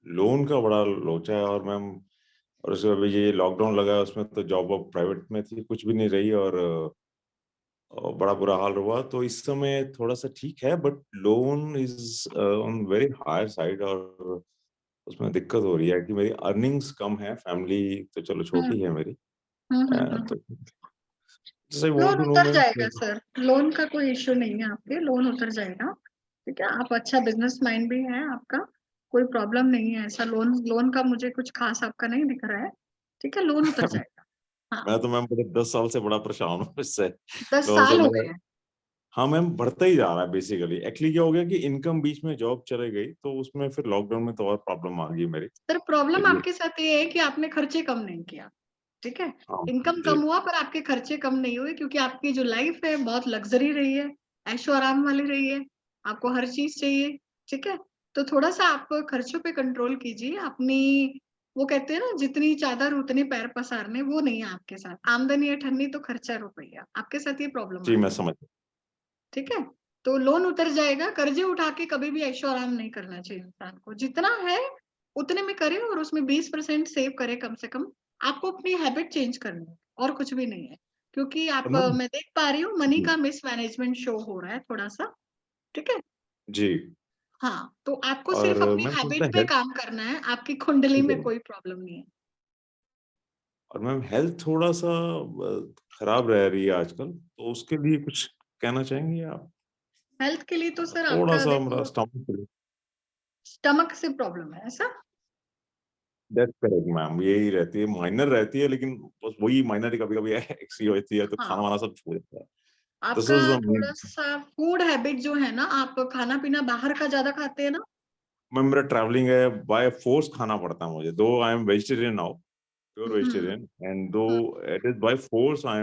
लोन का बड़ा लोचा है। और मैम और उसके अभी ये लॉकडाउन लगा है, उसमें तो जॉब वॉब प्राइवेट में थी, कुछ भी नहीं रही और बड़ा बुरा हाल हुआ। तो इस समय थोड़ा सा ठीक है, but loan is on very higher side और उसमें दिक्कत हो रही है कि मेरी अर्निंग्स कम है, फैमिली तो चलो छोटी है मेरी। तो जैसे वांट लोन टू नो उतर मैम। जाएगा सर, लोन का कोई इश्यू नहीं है, आपके लोन उतर जाएगा, ठीक है? आप अच्छा बिजनेस माइंड भी है आपका, कोई प्रॉब्लम नहीं है ऐसा। लोन का मुझे कुछ खास आपका नहीं दिख रहा है, ठीक है? लोन उतर जाएगा। हाँ, मैं तो मैम बड़े 10 साल से बड़ा परेशान हूँ इससे। 10 लोन से साल हो मेरा, गए हैं। हाँ मैम बढ़ता ही जा रहा है बेसिकली। एक्चुअली क्या हो गया कि इनकम बीच में जॉब चले गई, तो उसमें फिर लॉकडाउन में तो और प्रॉब्लम आ गई मेरी। सर प्रॉब्लम तो ये आपके साथ ये है कि आपने खर्चे कम नहीं किया, ठीक है? हाँ इनकम जी कम हुआ पर आपके खर्चे कम नहीं हुए, क्योंकि आपकी जो लाइफ है बहुत लग्जरी रही है, ऐशो आराम वाली रही है, आपको हर चीज चाहिए, ठीक है? तो थोड़ा सा आप खर्चों पे कंट्रोल कीजिए अपनी। वो कहते हैं ना, जितनी चादर उतने पैर पसारने, वो नहीं है आपके साथ। आमदनी अठन्नी तो खर्चा रुपया, आपके साथ ये प्रॉब्लम जी आ मैं रही है, समझ। ठीक है? तो लोन उतर जाएगा। कर्जे उठा के कभी भी ऐशो आराम नहीं करना चाहिए इंसान को, जितना है उतने में करे और उसमें 20% सेव करे कम से कम। आपको अपनी हैबिट चेंज करनी है और कुछ भी नहीं है, क्योंकि आप मैम मैं देख पा रही हूँ मनी जी का मिसमैनेजमेंट शो हो रहा है थोड़ा सा, ठीक है? जी। हाँ, तो आपको और सिर्फ अपनी मैम थोड़ा हैबिट सा पे हेल्थ, काम करना है, आपकी कुंडली ठीक है में मैम। कोई प्रॉब्लम नहीं है। और मैम हेल्थ थोड़ा सा खराब रह रही है आजकल, तो उसके लिए कुछ कहना चाहेंगे आप? हेल्थ के लिए तो सर थोड़ा आपका सा मेरा देखो, स्टमक। स्टमक से प्रॉब्लम है ऐसा। दैट्स करेक्ट मैम, यही रहती है, माइनर रहती है, लेकिन बस वही माइनर ही कभी कभी एक्सी होती है, तो खाना हाँ, वाना सब छूट जाता है। दिस आपका इज द थोड़ा मेन। सा फूड हैबिट जो है ना, आप खाना पीना बाहर का ज्यादा खाते हैं ना। मैम मेरा ट्रैवलिंग है, बाय फोर्स खाना पड़ता है मुझे, though I am vegetarian now, pure hmm vegetarian, and though it is by force I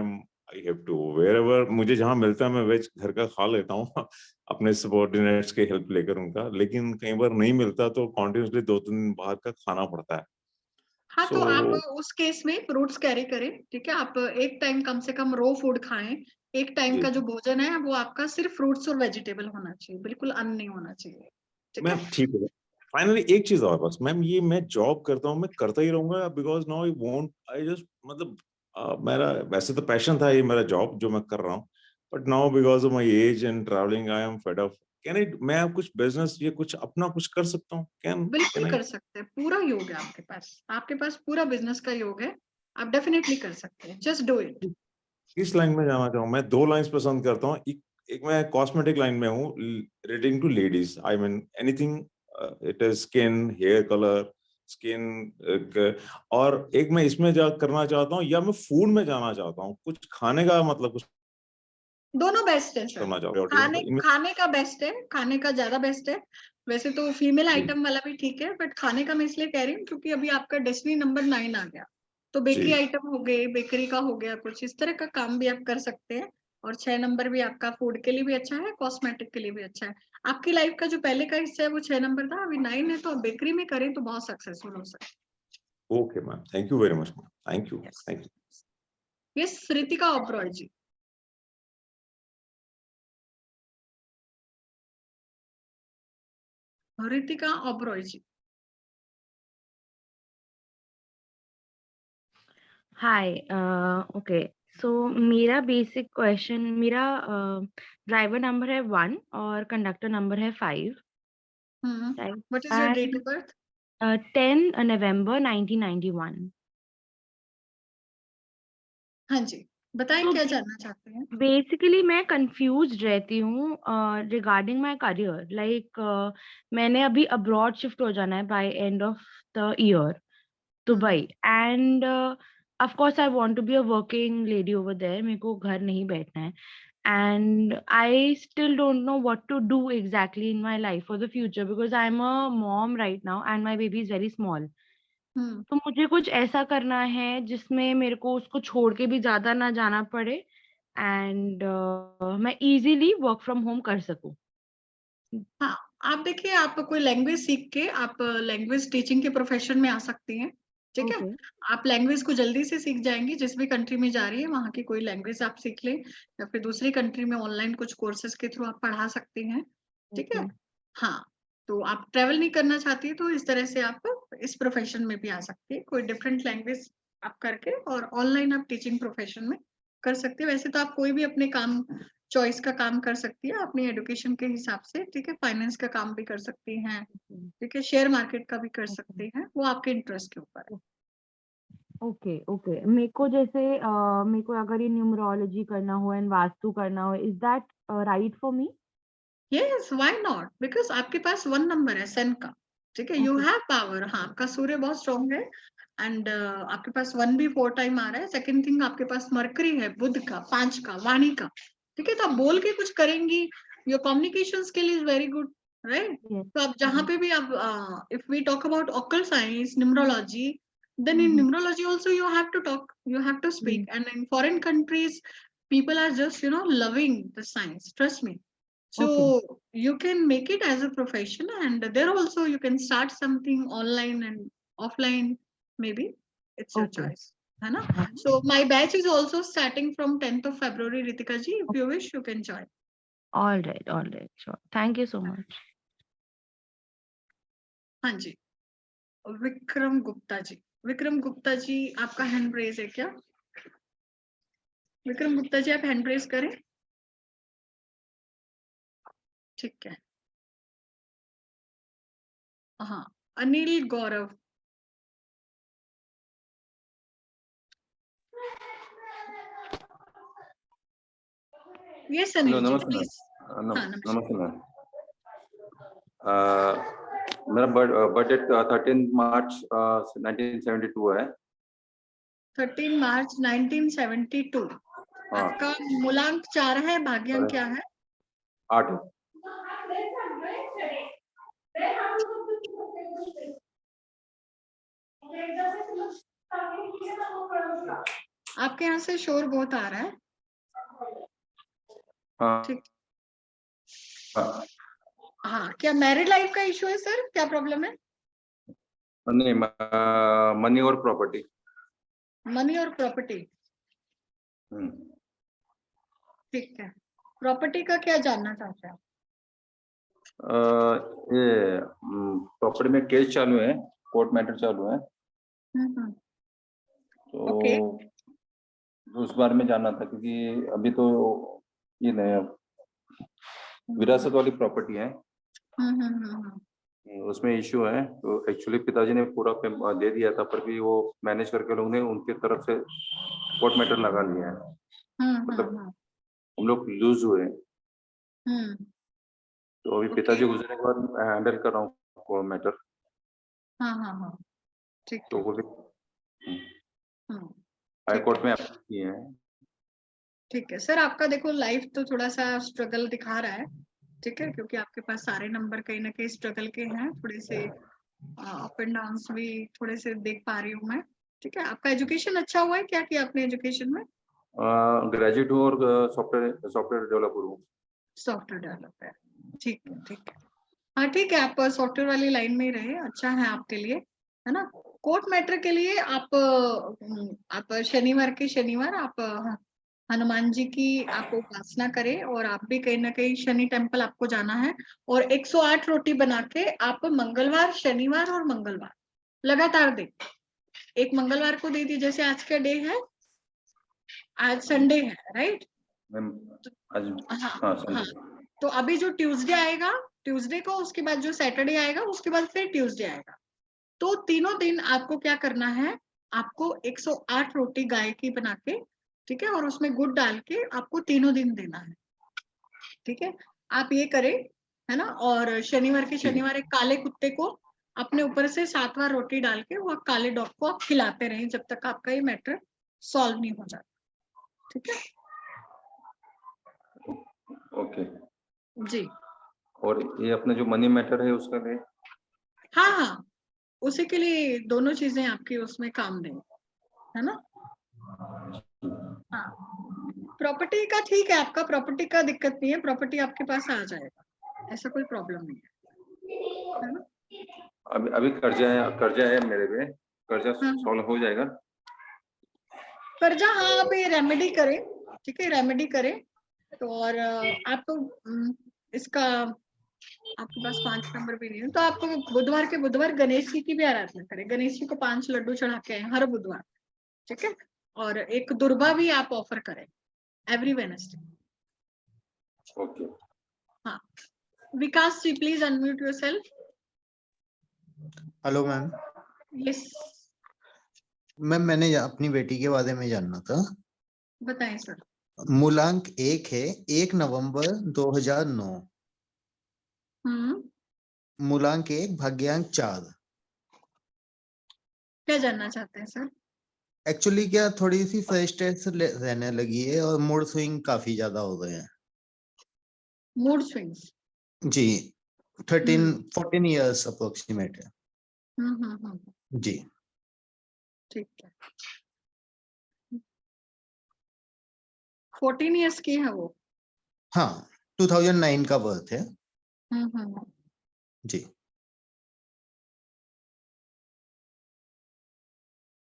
have to wherever मुझे जहां मिलता है मैं वेज घर का खा लेता हूँ अपने सबॉर्डिनेट्स की हेल्प लेकर उनका, लेकिन कई बार नहीं मिलता तो कॉन्टिन्यूसली 2-3 दिन बाहर का खाना पड़ता है। हाँ, सो तो आप उस केस में फ्रूट्स कैरी करें, ठीक है? आप एक टाइम कम से कम रो फूड खाएं। एक टाइम जी का जो भोजन है वो आपका सिर्फ फ्रूट्स और वेजिटेबल होना चाहिए, बिल्कुल अन्न नहीं होना चाहिए, ठीक है? मैम ठीक है। फाइनली एक चीज और बस मैम, ये मैं जॉब करता हूँ, मैं करता ही रहूंगा because now I won't I just मतलब मेरा वैसे तो पैशन था ये मेरा जॉब जो मैं कर रहा हूँ, but now because of my age and travelling I am fed up. Can I मैं अब कुछ बिजनेस ये कुछ अपना कुछ कर सकता हूँ? कैन बिल्कुल कैन आई? कर सकते हैं, पूरा योग है आपके पास पूरा बिजनेस का योग है। आप डेफिनेटली कर सकते हैं, जस्ट डू इट। किस लाइन में जाना चाहूँ? मैं दो लाइंस पसंद करता हूँ। एक मैं कॉस्मेटिक लाइन में हूँ, relating to ladies, I mean anything, it is skin, hair colour, skin. और एक मैं इसमें जा करना चाहता हूँ, या मैं फूड में जाना चाहता हूँ, कुछ खाने का मतलब कुछ दोनों बेस्ट है सर। करना चाहता हूँ खाने इनमें। खाने का बेस्ट है, खाने का ज्यादा बेस्ट है। वैसे तो फीमेल जी आइटम वाला भी ठीक है, बट खाने का मैं इसलिए कह रही हूँ क्योंकि अभी आपका डेस्टिनी नंबर 9 आ गया। तो बेकरी जी आइटम हो गए, बेकरी का हो गया, कुछ इस तरह का काम भी आप कर सकते हैं। और 6 नंबर भी आपका फूड के लिए भी अच्छा है, कॉस्मेटिक के लिए भी अच्छा है। आपकी लाइफ का जो पहले का हिस्सा है वो 6 नंबर था, अभी 9 है, तो आप बेकरी में करें तो बहुत सक्सेसफुल हो सकते okay ma'am, thank you very much ma'am, thank you हैं। Thank you. Yes Ritika Oberoi ji. Ritika Oberoi ji. Hi. Okay. So मेरा बेसिक क्वेश्चन, मेरा ड्राइवर नंबर है 1 और कंडक्टर नंबर है 5, right? What is your date of birth? 10 November 1991। हाँ जी, बताएं तो क्या जानना चाहते हैं? बेसिकली मैं कंफ्यूज्ड रहती हूँ रिगार्डिंग माय करियर, लाइक मैंने अभी अब्रॉड शिफ्ट हो जाना है by end of the year, Dubai, end of course I want to be a working lady over there, मेरे को घर नहीं बैठना है, and I still don't know what to do exactly in my life for the future because I am a mom right now and my baby is very small. तो मुझे कुछ ऐसा करना है जिसमें मेरे को उसको छोड़ के भी ज्यादा ना जाना पड़े एंड मैं इजीली वर्क फ्रॉम होम कर सकूं। हाँ, आप देखिए, आप कोई लैंग्वेज सीख के आप लैंग्वेज टीचिंग के प्रोफेशन में आ सकती हैं, ठीक है? Okay. आप लैंग्वेज को जल्दी से सीख जाएंगी, जिस भी कंट्री में जा रही है वहाँ की कोई लैंग्वेज आप सीख लें, या फिर दूसरी कंट्री में ऑनलाइन कुछ कोर्सेज के थ्रू आप पढ़ा सकती हैं, ठीक है? हाँ, तो आप ट्रेवल नहीं करना चाहती है तो इस तरह से आप इस प्रोफेशन में भी आ सकती है, कोई डिफरेंट लैंग्वेज आप करके, और ऑनलाइन आप टीचिंग प्रोफेशन में कर सकते हैं। वैसे तो आप कोई भी अपने काम चॉइस का काम कर सकती है अपनी एजुकेशन के हिसाब से, ठीक है? फाइनेंस का काम भी कर सकती हैं, ठीक है? शेयर मार्केट का भी कर सकती हैं, वो आपके इंटरेस्ट के ऊपर है। ओके ओके, मेरे को जैसे मेरे को अगर ये न्यूमरोलॉजी करना हो एंड वास्तु करना हो, is that right for me? Yes, why not? Because आपके पास 1 नंबर है सन का, ठीक है? You have power. हाँ, आपका सूर्य बहुत स्ट्रॉन्ग है, एंड आपके पास 1 भी 4 टाइम आ रहा है। सेकंड थिंग, आपके पास मरकरी है, बुध का, 5 का, वाणी का, ठीक है? तो आप बोल के कुछ करेंगी, your communication skill is very good, right? तो आप जहाँ पे भी आप if we talk about occult science, numerology, then in numerology also you have to talk, you have to speak, and in foreign countries people are just loving the science, trust me. So you can make it as a profession, and there also you can start something online and offline, maybe it's your choice, है ना? So my batch is also starting from 10th of February, Ritika ji, if you wish you can join. all right, sure, thank you so much. हाँ जी, विक्रम गुप्ता जी, विक्रम गुप्ता जी आपका hand raise है क्या? विक्रम गुप्ता जी आप hand raise करें, ठीक है? हाँ, अनिल गौरव, यस अनिल जी प्लीज। नमस्ते मैम। मेरा बर्थ डेट 13 मार्च 1972 है। 13 मार्च 1972। आपका मूलांक 4 है, भाग्यांक क्या है? 8। आपके यहाँ से शोर बहुत आ रहा है। ठीक। हाँ, क्या मैरिड लाइफ का इशू है सर? क्या प्रॉब्लम है? नहीं, मनी और प्रॉपर्टी। मनी और प्रॉपर्टी, ठीक है। प्रॉपर्टी का क्या जानना चाहते हैं? ये प्रॉपर्टी में केस चालू है, कोर्ट मैटर चालू है, तो उस बारे में जानना था, क्योंकि अभी तो ये नहीं, विरासत वाली प्रॉपर्टी है, उसमें इश्यू है। तो एक्चुअली पिताजी ने पूरा दे दिया था, पर भी वो मैनेज करके लोग ने उनके तरफ से कोर्ट मैटर लगा लिया है, मतलब हम लोग लूज हुए। तो अभी पिताजी गुजरने के बाद हैंडल कर रहा हूँ कोर्ट मैटर। हाँ, ठीक है। तो वो भी हाई कोर्ट में अप्लाई किए हैं। ठीक है सर, आपका देखो लाइफ तो थोड़ा सा स्ट्रगल दिखा रहा है, ठीक है, क्योंकि आपके पास सारे नंबर कहीं ना कहीं स्ट्रगल के हैं, थोड़े से अप एंड डाउन्स भी थोड़े से देख पा रही हूँ मैं, ठीक है। आपका एजुकेशन अच्छा हुआ है? क्या किया आपने एजुकेशन में? ग्रेजुएट हूँ और सॉफ्टवेयर डेवलपर हूँ। सॉफ्टवेयर डेवलपर, ठीक है, ठीक है। हाँ ठीक है, आप सॉफ्टवेयर वाली लाइन में ही रहे, अच्छा है आपके लिए, है ना। कोर्ट मैटर के लिए आप शनिवार आप हनुमान जी की आप उपासना करें, और आप भी कहीं ना कहीं शनि टेम्पल आपको जाना है, और 108 रोटी बना के आप मंगलवार, शनिवार और मंगलवार लगातार दे। एक मंगलवार को दे दी, जैसे आज का डे है, आज संडे है, राइट? मैम आज हाँ हाँ हाँ, संडे। तो अभी जो ट्यूसडे आएगा, ट्यूसडे को, उसके बाद जो सैटरडे आएगा, उसके बाद फिर ट्यूसडे आएगा। तो तीनों दिन आपको क्या करना है, आपको 108 रोटी गाय की बना के, ठीक है, और उसमें गुड़ डाल के आपको तीनों दिन देना है, ठीक है। आप ये करें, है ना। और शनिवार के शनिवार एक काले कुत्ते को अपने ऊपर से 7वां रोटी डाल के वो काले डॉग को आप खिलाते रहें जब तक आपका ये मैटर सॉल्व नहीं हो जाता, ठीक है ओके जी। और ये अपना जो मनी मैटर है उसका लिए हाँ हाँ, उसी के लिए दोनों चीजें आपकी उसमें काम देंगी, है ना। हाँ, प्रॉपर्टी का ठीक है, आपका प्रॉपर्टी का दिक्कत नहीं है, प्रॉपर्टी आपके पास आ जाएगा, ऐसा कोई प्रॉब्लम नहीं है ना। अभी कर्जा है मेरे पे, कर्जा सॉल्व हो जाएगा? कर्जा, हाँ, आप ये रेमेडी करें, ठीक है, रेमेडी करें। तो और आप तो इसका आपके पास 5 नंबर भी नहीं है, तो आपको बुधवार के बुधवार गणेश जी की भी आराधना करें, गणेश जी को 5 लड्डू चढ़ा के आए हर बुधवार, ठीक है। और एक दुर्बा भी आप ऑफर करें एवरी वेडनेसडे। ओके। हाँ, Vikas ji please unmute yourself. Hello ma'am. Yes ma'am मैंने अपनी बेटी के बारे में जानना था। बताएं सर। मूलांक 1 है, 1 नवंबर 2009। मूलांक 1, भाग्यांक 4। क्या जानना चाहते हैं सर? एक्चुअली क्या थोड़ी सी फ्रस्ट्रेशन रहने लगी है और मूड स्विंग काफी ज्यादा हो गए हैं। Mood swings? जी, 14 इयर्स अप्रोक्सीमेट है। जी ठीक है। 14 इयर्स की है वो? हाँ, 2009 का बर्थ है। जी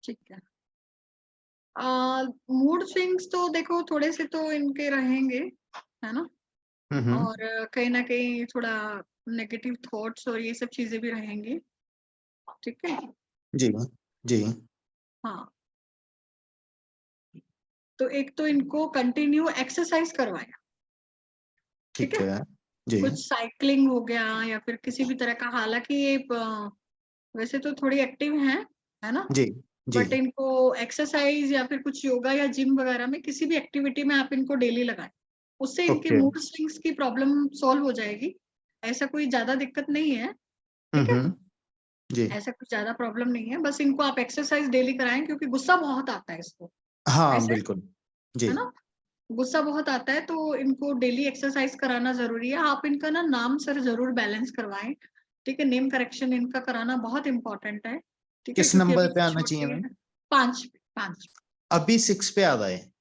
ठीक है। मूड स्विंग्स तो देखो थोड़े से तो इनके रहेंगे, है ना। और कहीं ना कहीं थोड़ा नेगेटिव थॉट्स और ये सब चीजें भी रहेंगी, ठीक है। जी जी हाँ, तो एक तो इनको कंटिन्यू एक्सरसाइज करवाया, ठीक है जी। कुछ साइकिलिंग हो गया या फिर किसी भी तरह का, हालांकि ये वैसे तो थोड़ी एक्टिव है ना। जी जी बट इनको एक्सरसाइज या फिर कुछ योगा या जिम वगैरह में किसी भी एक्टिविटी में आप इनको डेली लगाएं, उससे इनके ओके मूड स्विंग्स की प्रॉब्लम सॉल्व हो जाएगी। ऐसा कोई ज्यादा दिक्कत नहीं है, ठीक है। जी ऐसा कुछ ज्यादा प्रॉब्लम नहीं है, बस इनको आप एक्सरसाइज डेली कराएं, क्योंकि गुस्सा बहुत आता है इसको, हाँ ऐसे, बिल्कुल जी। है ना। गुस्सा बहुत आता है, तो इनको डेली एक्सरसाइज कराना जरूरी है। आप इनका ना नाम सर जरूर बैलेंस करवाएं, ठीक है। नेम करेक्शन इनका कराना बहुत इंपॉर्टेंट है, ठीक है, किस क्योंकि नंबर अभी पे आना चाहिए छोटी मैम? है। 5 अभी 6 पे आ रहा है।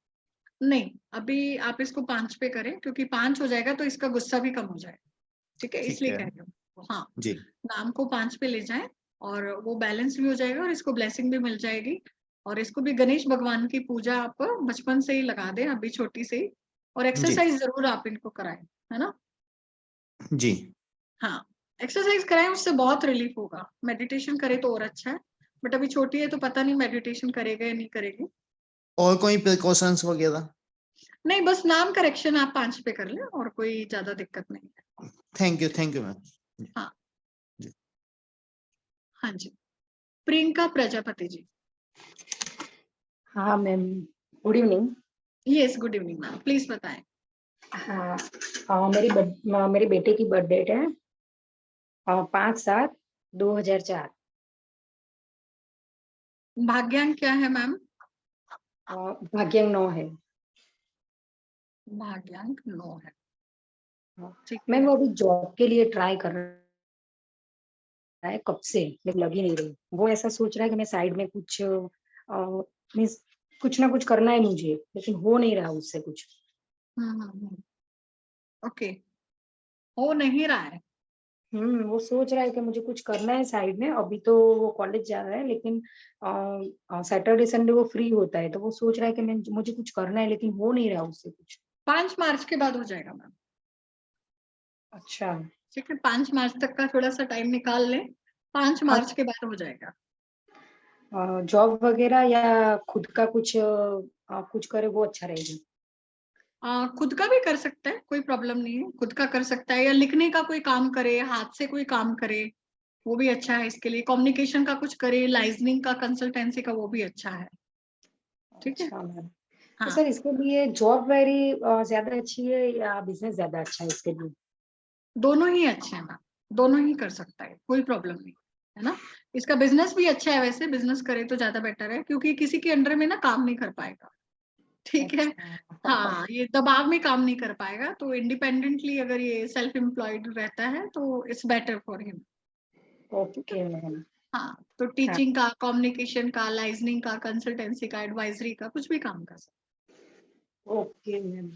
नहीं, अभी आप इसको 5 पे करें, क्योंकि 5 हो जाएगा तो इसका गुस्सा भी कम हो जाएगा, ठीक है, ठीक इसलिए है कह रही हूँ। हाँ, जी नाम को 5 पे ले जाएं और वो बैलेंस भी हो जाएगा और इसको ब्लेसिंग भी मिल जाएगी। और इसको भी गणेश भगवान की पूजा आप बचपन से ही लगा दें, अभी छोटी से ही। और जी एक्सरसाइज जरूर आप इनको कराएं, है ना। जी हाँ, एक्सरसाइज कराएं, उससे बहुत रिलीफ होगा। मेडिटेशन करे तो और अच्छा है, बट अभी छोटी है तो पता नहीं मेडिटेशन करेगा या नहीं करेगी। और कोई प्रिकॉशंस वगैरह? नहीं, बस नाम करेक्शन आप 5 पे कर लें, और कोई ज्यादा दिक्कत नहीं है। Thank you ma'am. हाँ जी हाँ जी, प्रियंका प्रजापति जी। हाँ ma'am, good evening. Yes, good evening ma'am, please बताएं। हाँ, मेरे बेटे की बर्थ डेट है 5/7/2004। भाग्यांक क्या है मैम? भाग्यांक 9 है। भाग्यांक 9 है, ठीक मैम है। वो अभी जॉब के लिए ट्राई कर रहा है कब से, लेकिन लग ही नहीं रही। वो ऐसा सोच रहा है कि मैं साइड में कुछ मीन्स कुछ ना कुछ करना है मुझे, लेकिन हो नहीं रहा उससे कुछ। ओके, हो नहीं रहा है। वो सोच रहा है कि मुझे कुछ करना है साइड में। अभी तो वो कॉलेज जा रहा है, लेकिन सैटरडे संडे वो फ्री होता है, तो वो सोच रहा है कि मुझे कुछ करना है, लेकिन हो नहीं रहा उससे कुछ। 5 मार्च के बाद हो जाएगा मैम। अच्छा, ठीक है, 5 मार्च तक का थोड़ा सा टाइम निकाल लें, 5 मार्च के बाद हो जाएगा। जॉब वगैरह या खुद का कुछ करे वो अच्छा रहेगा। खुद का भी कर सकता है, कोई प्रॉब्लम नहीं है, खुद का कर सकता है, या लिखने का कोई काम करे, हाथ से कोई काम करे, वो भी अच्छा है इसके लिए। कम्युनिकेशन का कुछ करे, लाइजनिंग का, कंसल्टेंसी का, वो भी अच्छा है। ठीक है। अच्छा मैम। तो हाँ, सर इसके लिए जॉब वेरी ज्यादा अच्छी है या बिजनेस ज्यादा अच्छा है इसके लिए? दोनों ही अच्छे हैं मैम, दोनों ही कर सकता है, कोई प्रॉब्लम नहीं है ना। इसका बिजनेस भी अच्छा है, वैसे बिजनेस करे तो ज्यादा बेटर है, क्योंकि किसी के अंडर में ना काम नहीं कर पाएगा। ठीक है। हाँ, ये दबाव में काम नहीं कर पाएगा, तो इंडिपेंडेंटली अगर ये सेल्फ एम्प्लॉयड रहता है तो it's better for him. Okay ma'am. हाँ, तो टीचिंग का, कम्युनिकेशन का, लाइजनिंग का, कंसल्टेंसी का, एडवाइजरी का, कुछ भी काम कर सकते। Okay ma'am.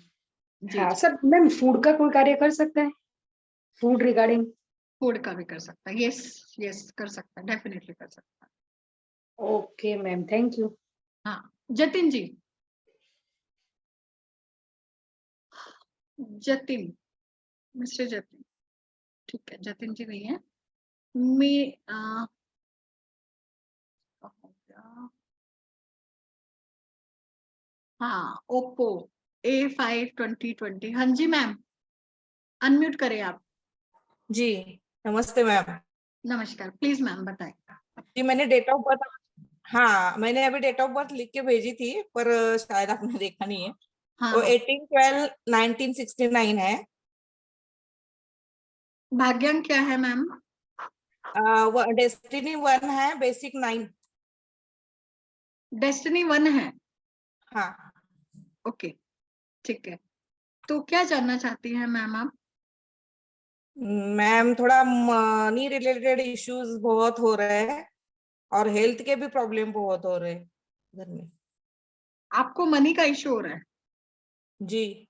जी हाँ जी, सर, मैम फूड का कोई कार्य कर सकते हैं? Food regarding? फूड का भी कर सकता है। यस यस, कर सकता है, डेफिनेटली कर सकता है। Okay ma'am, thank you. हाँ, जतिन जी, जतिन, मिस्टर जतिन। ठीक है, जतिन जी नहीं है। मैं हाँ, ओप्पो A5 2020। हाँ जी मैम, अनम्यूट करें आप। जी नमस्ते मैम। नमस्कार, प्लीज मैम बताएं। जी मैंने डेट ऑफ बर्थ, हाँ मैंने अभी डेट ऑफ बर्थ लिख के भेजी थी, पर शायद आपने देखा नहीं है। हाँ तो हाँ, 18/12/1969 है। भाग्यांक क्या है मैम? वो डेस्टिनी 1 है, बेसिक 9। डेस्टिनी 1 है। हाँ ओके, ठीक है। तो क्या जानना चाहती हैं मैम आप? मैम, थोड़ा मनी रिलेटेड इश्यूज बहुत हो रहे हैं और हेल्थ के भी प्रॉब्लम बहुत हो रहे हैं घर में। आपको मनी का इशू हो रहा है? जी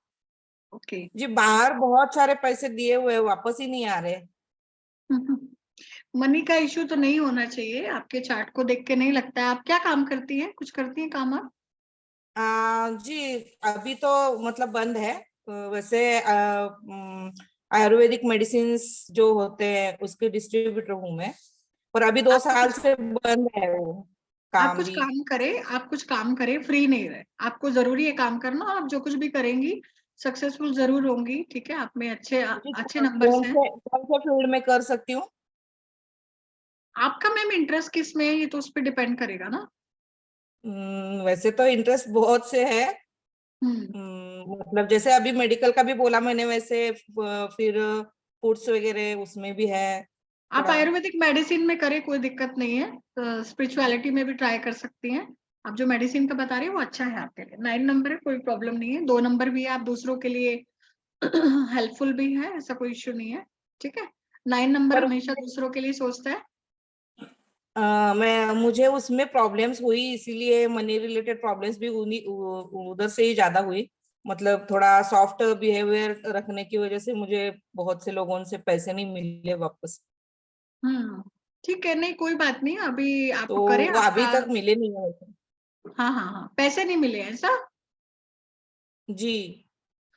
ओके। जी, बाहर बहुत सारे पैसे दिए हुए वापस ही नहीं आ रहे। मनी का इशू तो नहीं होना चाहिए, आपके चार्ट को देख के नहीं लगता है। आप क्या काम करती हैं? कुछ करती हैं काम आप? जी अभी तो मतलब बंद है। वैसे आयुर्वेदिक मेडिसिन जो होते हैं उसके डिस्ट्रीब्यूटर हूँ मैं, पर अभी 2 आप साल कुछ से बंद है वो आप काम कुछ भी। काम करें, आप कुछ काम करें, फ्री नहीं रहे। आपको जरूरी है काम करना, और आप जो कुछ भी करेंगी सक्सेसफुल जरूर होंगी। ठीक है, आप में अच्छे जी, अच्छे नंबर्स हैं। कौन से फील्ड में कर सकती हूँ? आपका मैम इंटरेस्ट किस में है, ये तो उस पर डिपेंड करेगा ना। वैसे तो इंटरेस्ट बहुत से है। हम्म, मतलब जैसे अभी मेडिकल का भी बोला मैंने, वैसे फिर फूड्स वगैरह उसमें भी है आप थोड़ा। आयुर्वेदिक मेडिसिन में करें, कोई दिक्कत नहीं है। स्पिरिचुअलिटी में भी ट्राई कर सकती हैं। आप जो मेडिसिन का बता रही है वो अच्छा है आपके लिए। 9 नंबर है, कोई प्रॉब्लम नहीं है। 2 नंबर भी है, आप दूसरों के लिए हेल्पफुल भी है, ऐसा कोई इश्यू नहीं है। ठीक है, 9 नंबर पर हमेशा दूसरों के लिए सोचता है। मुझे उसमें प्रॉब्लम्स हुई, इसीलिए मनी रिलेटेड प्रॉब्लम्स भी उधर से ही ज्यादा हुई। मतलब थोड़ा सॉफ्ट बिहेवियर रखने की वजह से मुझे बहुत से लोगों से पैसे नहीं मिले वापस। हम्म, ठीक है, नहीं कोई बात नहीं। अभी आप तो करें वो अभी आपका। तक मिले नहीं है वैसे। हाँ हाँ हाँ, पैसे नहीं मिले हैं ऐसा? जी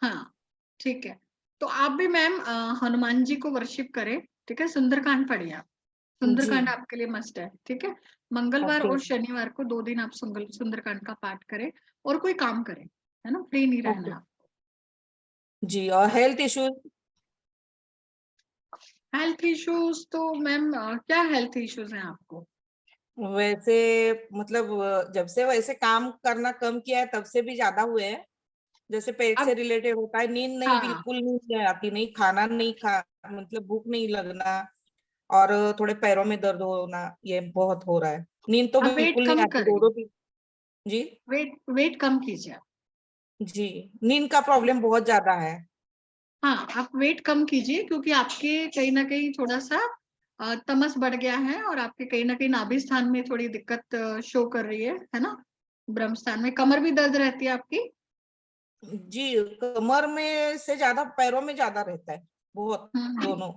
हाँ, ठीक है। तो आप भी मैम हनुमान जी को वर्शिप करें। ठीक है, सुंदरकांड पढ़िए आप। जी। सुंदरकांड आपके लिए मस्ट है। ठीक है, मंगलवार ओके और शनिवार को 2 दिन आप सुंदरकांड का पाठ करें, और कोई काम करें, है ना, फ्री नहीं रहना ओके। है आप। जी, और हेल्थ इश्यूज? हेल्थ इश्यूज तो मैम क्या हेल्थ इश्यूज हैं आपको? वैसे मतलब जब से वैसे काम करना कम किया है तब से भी ज्यादा हुए हैं। जैसे पेट से अब रिलेटेड होता है, नींद नहीं, हाँ, बिल्कुल नींद नहीं आती, नहीं खाना नहीं खा, मतलब भूख नहीं लगना, और थोड़े पैरों में दर्द होना, ये बहुत हो रहा है। नींद तो आप वेट बिल्कुल नहीं कम आती, करें, 2-2 3। जी वेट कम कीजिए। जी, नींद का प्रॉब्लम बहुत ज्यादा है। हाँ, आप वेट कम कीजिए, क्योंकि आपके कहीं ना कहीं थोड़ा सा तमस बढ़ गया है, और आपके कहीं ना कहीं नाभि स्थान में थोड़ी दिक्कत शो कर रही है ना। ब्रह्म स्थान में कमर भी दर्द रहती है आपकी? जी, कमर में से ज्यादा पैरों में ज्यादा रहता है, बहुत, हम्म दोनों।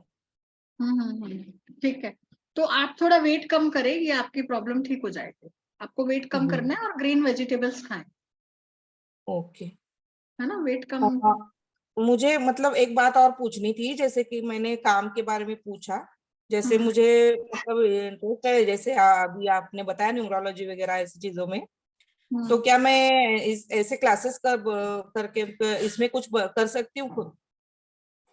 ठीक है। तो आप थोड़ा वेट कम करें, ये आपकी प्रॉब्लम ठीक हो जाएगी। आपको वेट कम जी करना है, और ग्रीन वेजिटेबल्स खाएं, ओके। है ना, वेट कम। मुझे मतलब एक बात और पूछनी थी, जैसे कि मैंने काम के बारे में पूछा, जैसे मुझे मतलब इंटरेस्ट है, जैसे अभी आपने बताया न्यूमरोलॉजी वगैरह ऐसी चीजों में, तो क्या मैं इस ऐसे क्लासेस करके इसमें कुछ कर सकती हूँ खुद?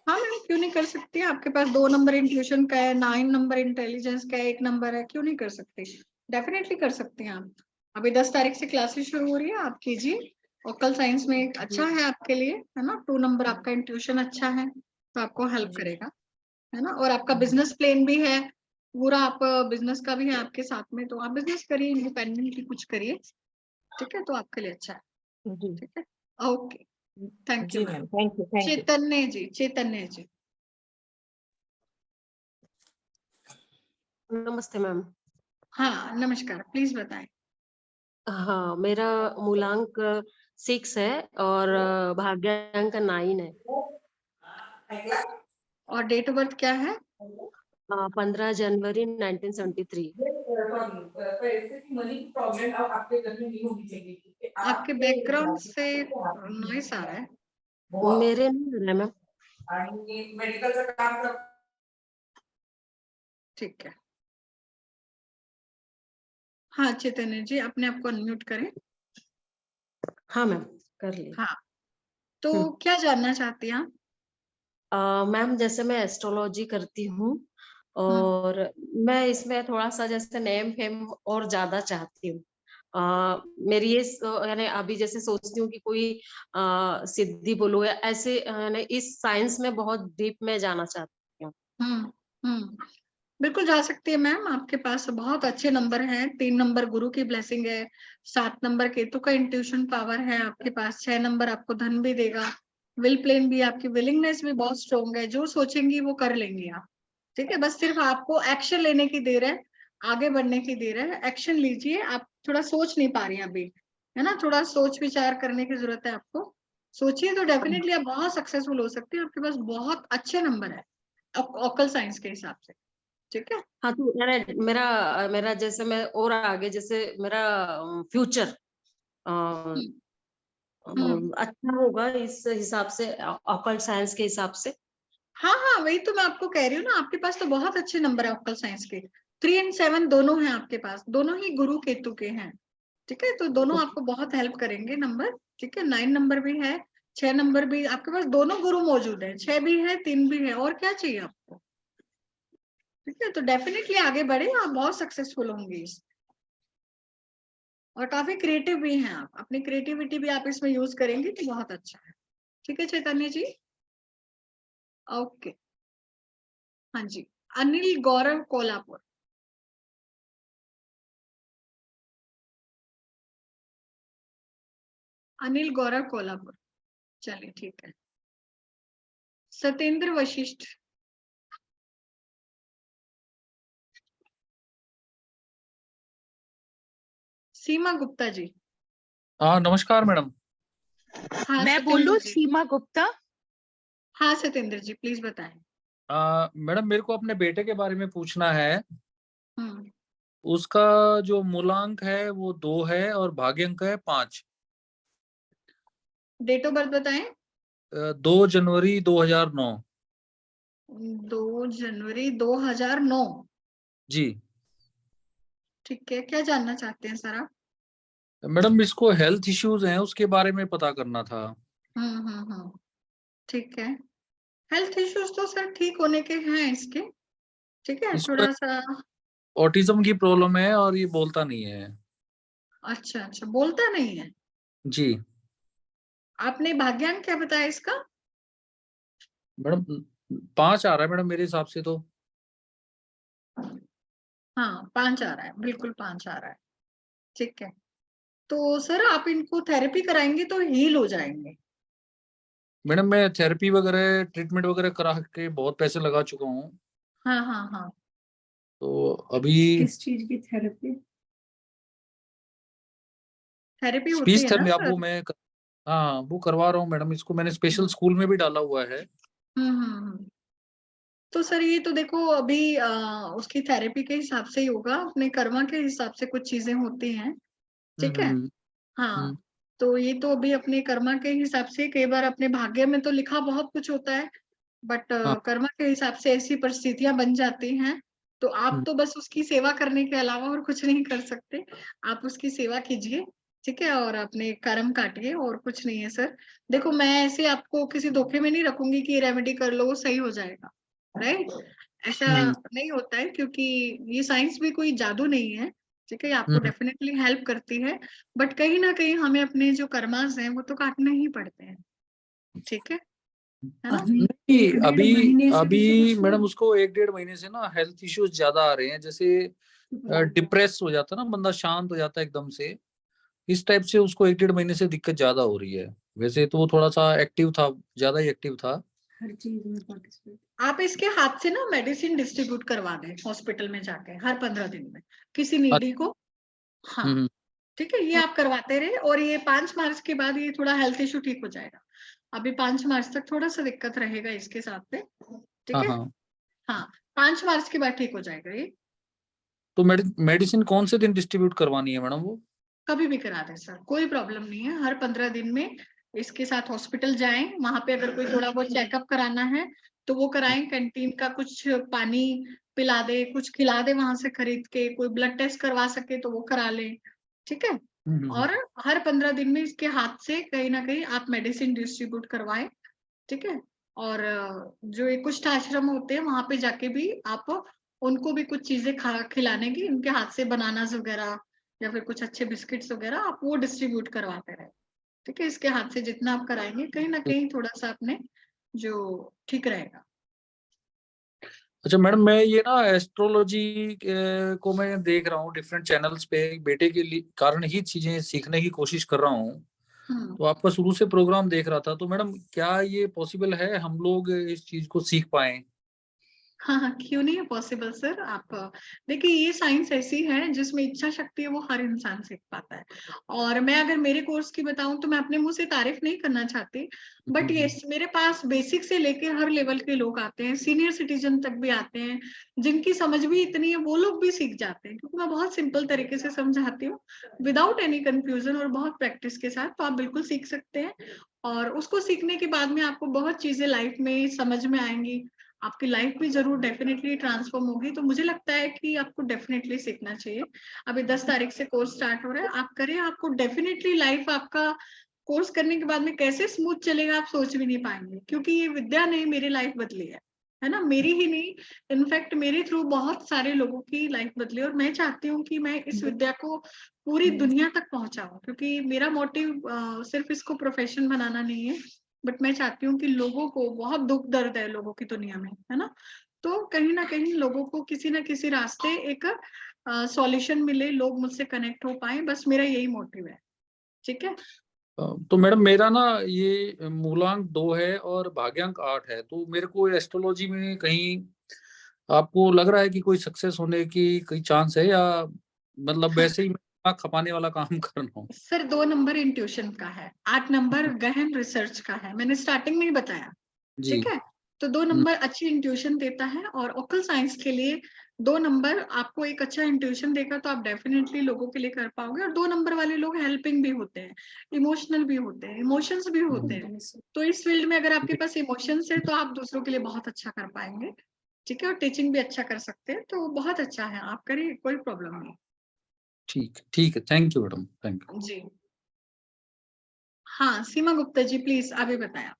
हाँ मैम, क्यों नहीं कर सकती हैं? आपके पास 2 नंबर इंट्यूशन का है, 9 नंबर इंटेलिजेंस का है, 1 नंबर है, क्यों नहीं कर सकती? डेफिनेटली कर सकती हैं आप। अभी 10 तारीख से क्लासेस शुरू हो रही है, आप कीजिए। ओकल साइंस में एक अच्छा है आपके लिए, है ना? 2 नंबर आपका इंट्यूशन अच्छा है, तो आपको हेल्प करेगा, है ना? और आपका बिजनेस प्लान भी है पूरा, आप बिजनेस का भी है आपके साथ में, तो आप बिजनेस करिए, इंडिपेंडेंटली कुछ करिए, ठीक है? तो आपके लिए अच्छा है, ठीक है? ओके, थैंक यू जी ma'am. Ma'am, thank you, thank you. Chaitanya ji, Chaitanya ji. नमस्ते मैम। हाँ नमस्कार, प्लीज बताएं। हाँ, मेरा मूलांक 6 है और भाग्यांक 9 है। और डेट ऑफ बर्थ क्या है? 15 जनवरी 1973। आपके बैकग्राउंड से नॉइस आ रहा है। मेरे नहीं आ रहा है मैम। मेडिकल का काम कर। ठीक है। हाँ चैतन्य जी, अपने आप को अनम्यूट करें। हाँ मैम, कर ली। हाँ, तो क्या जानना चाहती हैं आप? मैम जैसे मैं एस्ट्रोलॉजी करती हूँ और मैं इसमें थोड़ा सा जैसे नेम फेम और ज्यादा चाहती हूँ। मेरी ये यानी अभी जैसे सोचती हूँ कि कोई सिद्धि बोलो या ऐसे यानी इस साइंस में बहुत डीप में जाना चाहती हूँ। बिल्कुल जा सकती है मैम, आपके पास बहुत अच्छे नंबर हैं। 3 नंबर गुरु की ब्लेसिंग है, 7 नंबर केतु का इंट्यूशन पावर है आपके पास, 6 नंबर आपको धन भी देगा, विल प्लेन भी, आपकी विलिंगनेस भी बहुत स्ट्रोंग है, जो सोचेंगी वो कर लेंगी आप, ठीक है? बस सिर्फ आपको एक्शन लेने की देर है, आगे बढ़ने की देर है, एक्शन लीजिए। आप थोड़ा सोच नहीं पा रही हैं अभी, है ना? थोड़ा सोच विचार करने की जरूरत है आपको। सोचिए तो डेफिनेटली आप बहुत सक्सेसफुल हो सकती है, आपके पास बहुत अच्छे नंबर है ऑकल साइंस के हिसाब से, ठीक है? हाँ, तो मेरा मेरा जैसे मैं और आगे जैसे मेरा फ्यूचर अच्छा होगा इस हिसाब से, ऑकल्ट साइंस के हिसाब से। हाँ हाँ, वही तो मैं आपको कह रही हूँ ना, आपके पास तो बहुत अच्छे नंबर है ऑकल साइंस के। 3 और 7 दोनों हैं आपके पास, दोनों ही गुरु केतु के हैं, ठीक है? तो दोनों आपको बहुत हेल्प करेंगे नंबर, ठीक है? 9 नंबर भी है, 6 नंबर भी आपके पास, दोनों गुरु मौजूद है, 6 भी है, 3 भी है, और क्या चाहिए आपको? ठीक है, तो डेफिनेटली आगे बढ़े, आप बहुत सक्सेसफुल होंगे इस, और काफी क्रिएटिव भी हैं आप, अपनी क्रिएटिविटी भी आप इसमें यूज करेंगे तो बहुत अच्छा है, ठीक है चैतन्य जी? ओके, हाँ जी, अनिल गौरव कोल्हापुर। अनिल गौरव कोल्हापुर, चलिए ठीक है। सत्येंद्र वशिष्ठ। सीमा गुप्ता जी। हाँ नमस्कार मैडम। हाँ मैं सत्येंद्र बोलूं जी। सीमा गुप्ता? हाँ सत्येंद्र जी, प्लीज बताएं। मैडम मेरे को अपने बेटे के बारे में पूछना है। हम्म, उसका जो मूलांक है वो 2 है और भाग्यांक है 5। डेट ऑफ बर्थ बताएं। 2 जनवरी 2009। 2 जनवरी 2009। जी ठीक है, क्या जानना चाहते हैं सर आप? मैडम, इसको हेल्थ इश्यूज हैं उसके बारे में पता करना था। ठीक है, हेल्थ इश्यूज तो सर ठीक होने के हैं इसके, ठीक है? इसको थोड़ा सा ऑटिज्म की प्रॉब्लम है और ये बोलता नहीं है। अच्छा अच्छा, बोलता नहीं है। जी आपने भाग्यांक क्या बताया इसका? मैडम 5 आ रहा है मैडम मेरे हिसाब से तो। हाँ 5 आ रहा है, बिल्कुल 5 आ रहा है, ठीक है। तो सर आप इनको थेरेपी कराएंगे तो हील हो जाएंगे। मैडम मैं थेरेपी वगैरह ट्रीटमेंट वगैरह करा के बहुत पैसे लगा चुका हूँ, हाँ हाँ हाँ। तो अभी किस चीज की थेरेपी? थेरेपी होती स्पीच है ना थेरेपी आप सर? वो हाँ वो करवा रहा हूँ मैडम। इसको मैंने स्पेशल स्कूल में भी डाला हुआ है। हम्म। तो सर ये तो देखो अभी उसकी थेरेपी के हिसाब से ही होगा, अपने कर्मा के हिसाब से कुछ चीजें होती हैं, ठीक है? हाँ, हम्म, तो ये तो अभी अपने कर्मा के हिसाब से, कई बार अपने भाग्य में तो लिखा बहुत कुछ होता है, बट हाँ। कर्मा के हिसाब से ऐसी परिस्थितियां बन जाती हैं, तो आप तो बस उसकी सेवा करने के अलावा और कुछ नहीं कर सकते। आप उसकी सेवा कीजिए, ठीक है, और अपने कर्म काटिए, और कुछ नहीं है सर। देखो, मैं ऐसे आपको किसी धोखे में नहीं रखूंगी कि रेमेडी कर लो वो सही हो जाएगा, राइट? ऐसा नहीं होता है, क्योंकि ये साइंस भी कोई जादू नहीं है, ठीक है, आपको डेफिनेटली हेल्प करती है, बट कहीं ना कहीं हमें अपने जो कर्मास हैं वो तो काटने ही पड़ते हैं, ठीक है ना? नहीं, अभी मैडम उसको 1-1.5 महीने से ना हेल्थ इश्यूज ज्यादा आ रहे हैं, जैसे डिप्रेस हो जाता है ना बंदा, शांत हो जाता है एकदम से, इस टाइप से उसको 1-1.5 महीने से दिक्कत ज्यादा हो रही है। वैसे तो वो थोड़ा सा एक्टिव था, ज्यादा ही एक्टिव था। हर चीज में पार्टिसिपेट। आप इसके हाथ से ना मेडिसिन डिस्ट्रीब्यूट करवा दें हॉस्पिटल में जाके हर 15 दिन में किसी नीडी को। हाँ, ठीक है, ये आप करवाते रहे, और ये 5 मार्च के बाद ये थोड़ा हेल्थ इशू ठीक हो जाएगा। अभी 5 मार्च तक थोड़ा सा दिक्कत रहेगा इसके साथ पे, ठीक है। हाँ, 5 मार्च के बाद ठीक हो जाएगा ये। तो मेडिसिन कौन से दिन डिस्ट्रीब्यूट करवानी है मैडम वो? कभी भी करा दे सर, कोई प्रॉब्लम नहीं है। हर 15 दिन में इसके साथ हॉस्पिटल जाएं, वहां पे अगर कोई थोड़ा बहुत चेकअप कराना है तो वो कराएं। कैंटीन का कुछ पानी पिला दे, कुछ खिला दे वहां से खरीद के, कोई ब्लड टेस्ट करवा सके तो वो करा ले, ठीक है। और हर 15 दिन में इसके हाथ से कहीं ना कहीं आप मेडिसिन डिस्ट्रीब्यूट करवाएं, ठीक है। और जो ये कुछ आश्रम होते हैं वहां पे जाके भी आप उनको भी कुछ चीजें खिलाने की, उनके हाथ से बनानास वगैरह या फिर कुछ अच्छे बिस्किट्स वगैरह आप वो डिस्ट्रीब्यूट करवाते रहे, ठीक है। इसके हाथ से जितना आप कराएंगे कहीं ना कहीं थोड़ा सा अपने जो ठीक रहेगा। अच्छा मैडम, मैं ये ना एस्ट्रोलॉजी को मैं देख रहा हूँ डिफरेंट चैनल्स पे, बेटे के लिए कारण ही चीजें सीखने की कोशिश कर रहा हूँ। तो आपका शुरू से प्रोग्राम देख रहा था, तो मैडम क्या ये पॉसिबल है हम लोग इस चीज को सीख पाए? हाँ हाँ, क्यों नहीं है पॉसिबल सर। आप देखिए, ये साइंस ऐसी है जिसमें इच्छा शक्ति है वो हर इंसान सीख पाता है। और मैं अगर मेरे कोर्स की बताऊं तो मैं अपने मुंह से तारीफ नहीं करना चाहती, बट ये मेरे पास बेसिक से लेके हर लेवल के लोग आते हैं, सीनियर सिटीजन तक भी आते हैं, जिनकी समझ भी इतनी है वो लोग भी सीख जाते हैं, क्योंकि मैं बहुत सिंपल तरीके से समझाती हूँ विदाउट एनी कंफ्यूजन और बहुत प्रैक्टिस के साथ। तो आप बिल्कुल सीख सकते हैं, और उसको सीखने के बाद में आपको बहुत चीजें लाइफ में समझ में आएंगी, आपकी लाइफ भी जरूर डेफिनेटली ट्रांसफॉर्म होगी। तो मुझे लगता है कि आपको डेफिनेटली सीखना चाहिए। अभी 10 तारीख से कोर्स स्टार्ट हो रहा है, आप करें, आपको डेफिनेटली लाइफ आपका कोर्स करने के बाद में कैसे स्मूथ चलेगा आप सोच भी नहीं पाएंगे, क्योंकि ये विद्या ने मेरी लाइफ बदली है ना, मेरी ही नहीं, इनफैक्ट मेरे थ्रू बहुत सारे लोगों की लाइफ बदली। और मैं चाहती हूँ कि मैं इस विद्या को पूरी दुनिया तक पहुंचाऊं, क्योंकि मेरा मोटिव सिर्फ इसको प्रोफेशन बनाना नहीं है, बट मैं चाहती हूँ कि लोगों को बहुत दुख दर्द है लोगों की दुनिया में, है ना, तो कहीं ना कहीं लोगों को किसी ना किसी रास्ते एक सॉल्यूशन मिले, लोग मुझसे कनेक्ट हो पाए, बस मेरा यही मोटिव है, ठीक है। तो मैडम मेरा ना ये मूलांक 2 है और भाग्यांक 8 है, तो मेरे को एस्ट्रोलॉजी में कहीं आपको लग रहा है कि कोई सक्सेस होने की कोई चांस है, या मतलब वैसे ही मैं खपाने वाला काम कर रहा हूँ? सर 2 नंबर इंट्यूशन का है, 8 नंबर गहन रिसर्च का है, मैंने स्टार्टिंग में ही बताया, ठीक है। तो 2 नंबर अच्छी इंट्यूशन देता है, और ओकल साइंस के लिए 2 नंबर आपको एक अच्छा इंट्यूशन देगा, तो आप डेफिनेटली लोगों के लिए कर पाओगे। और 2 नंबर वाले लोग हेल्पिंग भी होते हैं, इमोशनल भी होते हैं, इमोशंस भी होते हैं। तो इस फील्ड में अगर आपके पास इमोशंस है तो आप दूसरों के लिए बहुत अच्छा कर पाएंगे, ठीक है। और टीचिंग भी अच्छा कर सकते हैं, तो बहुत अच्छा है, आप करिए, कोई प्रॉब्लम नहीं। ठीक है, thank you madam, thank you जी हाँ, सीमा गुप्ता जी प्लीज अभी बताया।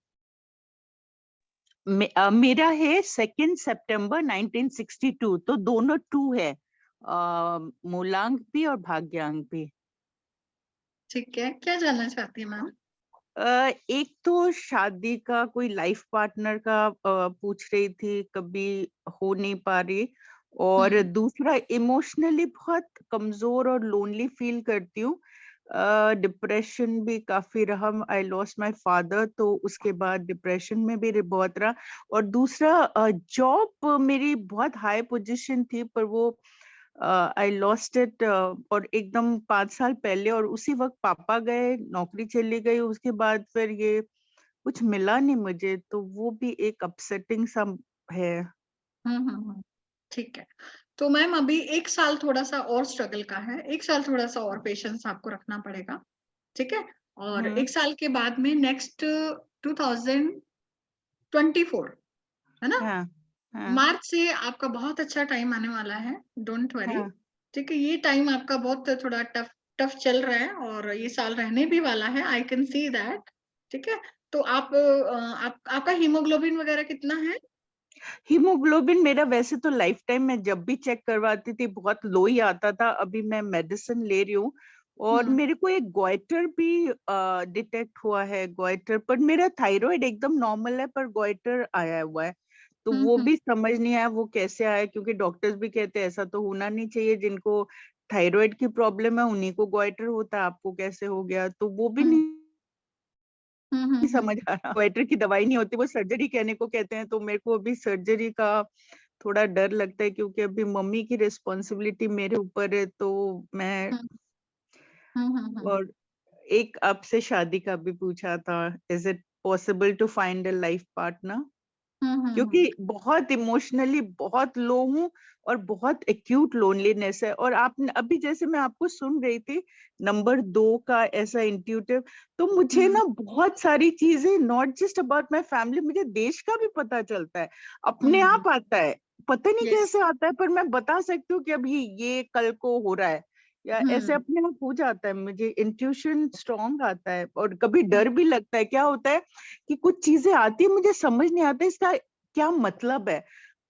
मेरा है 2 सितंबर 1962, तो दोनों 2 है, मूलांक भी और भाग्यांक भी। ठीक है, क्या जानना चाहती है मैम? एक तो शादी का कोई लाइफ पार्टनर का पूछ रही थी, कभी हो नहीं पा रही, और दूसरा इमोशनली बहुत कमजोर और लोनली फील करती हूँ, डिप्रेशन भी काफी रहा, आई लॉस्ट माय फादर, तो उसके बाद डिप्रेशन में भी बहुत रहा। और दूसरा जॉब मेरी बहुत हाई पोजीशन थी, पर वो आई लॉस्ट इट, और एकदम 5 साल पहले, और उसी वक्त पापा गए, नौकरी चली गई, उसके बाद फिर ये कुछ मिला नहीं मुझे, तो वो भी एक अपसेटिंग सा है। ठीक है, तो मैम अभी 1 साल थोड़ा सा और स्ट्रगल का है, 1 साल थोड़ा सा और पेशेंस आपको रखना पड़ेगा, ठीक है। और 1 साल के बाद में नेक्स्ट 2024 है ना? हाँ, हाँ, मार्च से आपका बहुत अच्छा टाइम आने वाला है, डोंट वरी। हाँ, ठीक है, ये टाइम आपका बहुत थोड़ा टफ टफ चल रहा है और ये साल रहने भी वाला है, आई कैन सी दैट। ठीक है, तो आपका हीमोग्लोबिन वगैरह कितना है? हीमोग्लोबिन मेरा वैसे तो लाइफ टाइम मैं जब भी चेक करवाती थी बहुत लो ही आता था। अभी मैं मेडिसिन ले रही हूँ और मेरे को एक गोइटर भी डिटेक्ट हुआ है, गोइटर, पर मेरा थायराइड एकदम नॉर्मल है पर गोइटर आया हुआ है। तो वो भी समझ नहीं आया वो कैसे आया, क्योंकि डॉक्टर्स भी कहते हैं ऐसा तो होना नहीं चाहिए, जिनको थायराइड की प्रॉब्लम है उन्हीं को गोइटर होता है, आपको कैसे हो गया? तो वो भी नहीं समझ आ रहा। गोइटर की दवाई नहीं होती, वो सर्जरी कहने को कहते हैं, तो मेरे को अभी सर्जरी का थोड़ा डर लगता है, क्योंकि अभी मम्मी की रिस्पॉन्सिबिलिटी मेरे ऊपर है। तो मैं और एक आपसे शादी का भी पूछा था, is it possible to find a life partner? क्योंकि बहुत इमोशनली बहुत लो हूँ और बहुत एक्यूट लोनलीनेस है। और आपने अभी जैसे मैं आपको सुन रही थी नंबर 2 का ऐसा इंट्यूटिव, तो मुझे ना बहुत सारी चीजें not just about my family, मुझे देश का भी पता चलता है, अपने आप आता है, पता नहीं कैसे आता है, पर मैं बता सकती हूँ कि अभी ये कल को हो रहा है, या ऐसे अपने आप हो जाता है। मुझे इंट्यूशन स्ट्रॉन्ग आता है और कभी डर भी लगता है। क्या होता है कि कुछ चीजें आती है मुझे समझ नहीं आता इसका क्या मतलब है,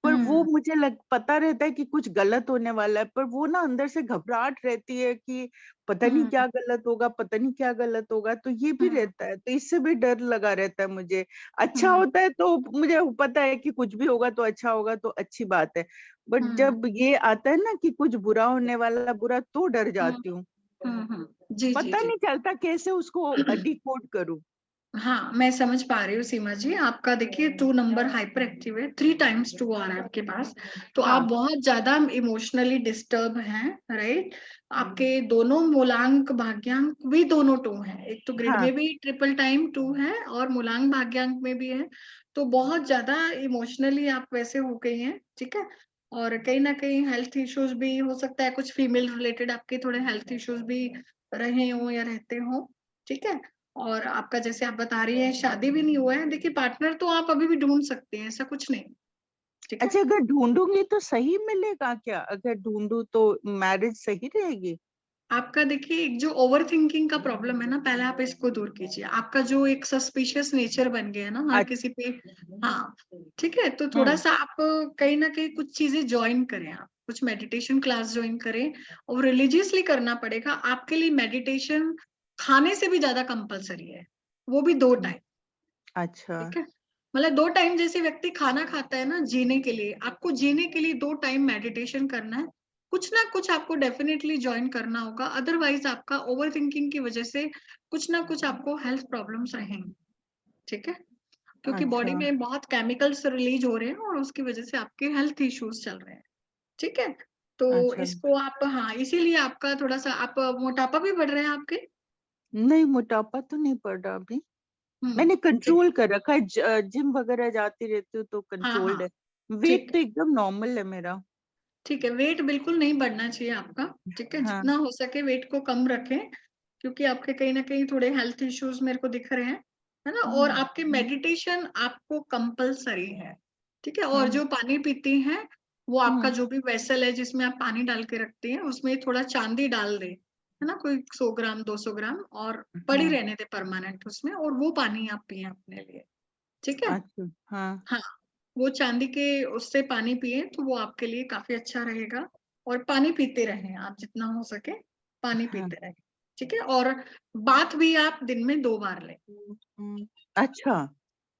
पर वो मुझे पता रहता है कि कुछ गलत होने वाला है, पर वो ना अंदर से घबराहट रहती है कि पता नहीं क्या गलत होगा, पता नहीं क्या गलत होगा। तो ये भी रहता है, तो इससे भी डर लगा रहता है मुझे। अच्छा होता है तो मुझे पता है कि कुछ भी होगा तो अच्छा होगा, तो अच्छी बात है, बट जब ये आता है ना कि कुछ बुरा होने वाला बुरा, तो डर जाती हूँ। जी, जी, पता जी। नहीं चलता कैसे उसको डिकोड करूँ। हाँ, मैं समझ पा रही हूँ सीमा जी। आपका देखिए 2 नंबर हाइपर एक्टिव है, 3 टाइम्स 2 आ रहा है आपके पास। तो आप हाँ, बहुत ज्यादा इमोशनली डिस्टर्ब हैं, राइट? आपके दोनों मूलांक भाग्यांक भी दोनों 2 हैं। एक तो ग्रिड हाँ, में भी ट्रिपल टाइम 2 है और मूलांक भाग्यांक में भी है। तो बहुत ज्यादा इमोशनली आप वैसे हो गई हैं, ठीक है? और कहीं ना कहीं हेल्थ इश्यूज भी हो सकता है, कुछ फीमेल रिलेटेड आपके थोड़े हेल्थ इश्यूज भी रहे हो या रहते हो, ठीक है? और आपका जैसे आप बता रही हैं शादी भी नहीं हुआ है। देखिए पार्टनर तो आप अभी भी ढूंढ सकते हैं, ऐसा कुछ नहीं, ठीक है? अच्छा, अगर ढूंढूंगी तो सही मिलेगा क्या? अगर ढूंढूं तो मैरिज सही रहेगी? आपका देखिए एक जो ओवर थिंकिंग का प्रॉब्लम है ना, पहले आप इसको दूर कीजिए। आपका जो एक सस्पिशियस नेचर बन गया है ना हर किसी पे, हाँ, ठीक है? तो थोड़ा सा आप कहीं ना कहीं कुछ चीजें ज्वाइन करें, आप कुछ मेडिटेशन क्लास ज्वाइन करें और रिलीजियसली करना पड़ेगा आपके लिए। मेडिटेशन खाने से भी ज्यादा कंपलसरी है, वो भी 2 टाइम, अच्छा, ठीक है? मतलब 2 टाइम जैसे व्यक्ति खाना खाता है ना जीने के लिए, आपको जीने के लिए 2 टाइम मेडिटेशन करना है। कुछ ना कुछ आपको डेफिनेटली जॉइन करना होगा, अदरवाइज आपका ओवर थिंकिंग की वजह से कुछ ना कुछ आपको हेल्थ प्रॉब्लम्स रहेंगी, ठीक है? क्योंकि बॉडी अच्छा, में बहुत केमिकल्स रिलीज हो रहे हैं और उसकी वजह से आपके हेल्थ इश्यूज चल रहे हैं, ठीक है? तो अच्छा। इसको आप, हाँ, इसीलिए आपका थोड़ा सा आप मोटापा भी बढ़ रहे हैं आपके। नहीं, मोटापा तो नहीं पड़ रहा अभी। मैंने ठीक, कंट्रोल कर रखा है, जिम वगैरह जाती रहती हूँ तो हाँ, कंट्रोल्ड हाँ, है। वेट ठीक तो एकदम नॉर्मल है मेरा। ठीक है, वेट बिल्कुल नहीं बढ़ना चाहिए आपका, ठीक है? हाँ, जितना हो सके वेट को कम रखें, क्योंकि आपके कहीं ना कहीं थोड़े हेल्थ इश्यूज मेरे को दिख रहे हैं, है ना? और आपके मेडिटेशन आपको कंपलसरी है, ठीक है? और जो पानी पीती हैं वो आपका जो भी वेसल है जिसमें आप पानी डाल के रखते हैं उसमें थोड़ा चांदी डाल दे, है ना? कोई 100 ग्राम 200 ग्राम, और पड़ी रहने दे परमानेंट उसमें, और वो पानी आप पिए अपने लिए, ठीक है? अच्छा, हाँ, हाँ, वो चांदी के उससे पानी पिए तो वो आपके लिए काफी अच्छा रहेगा। और पानी पीते रहें आप, जितना हो सके पानी हाँ। पीते रहें, ठीक है? और बात भी आप दिन में 2 बार लें, अच्छा,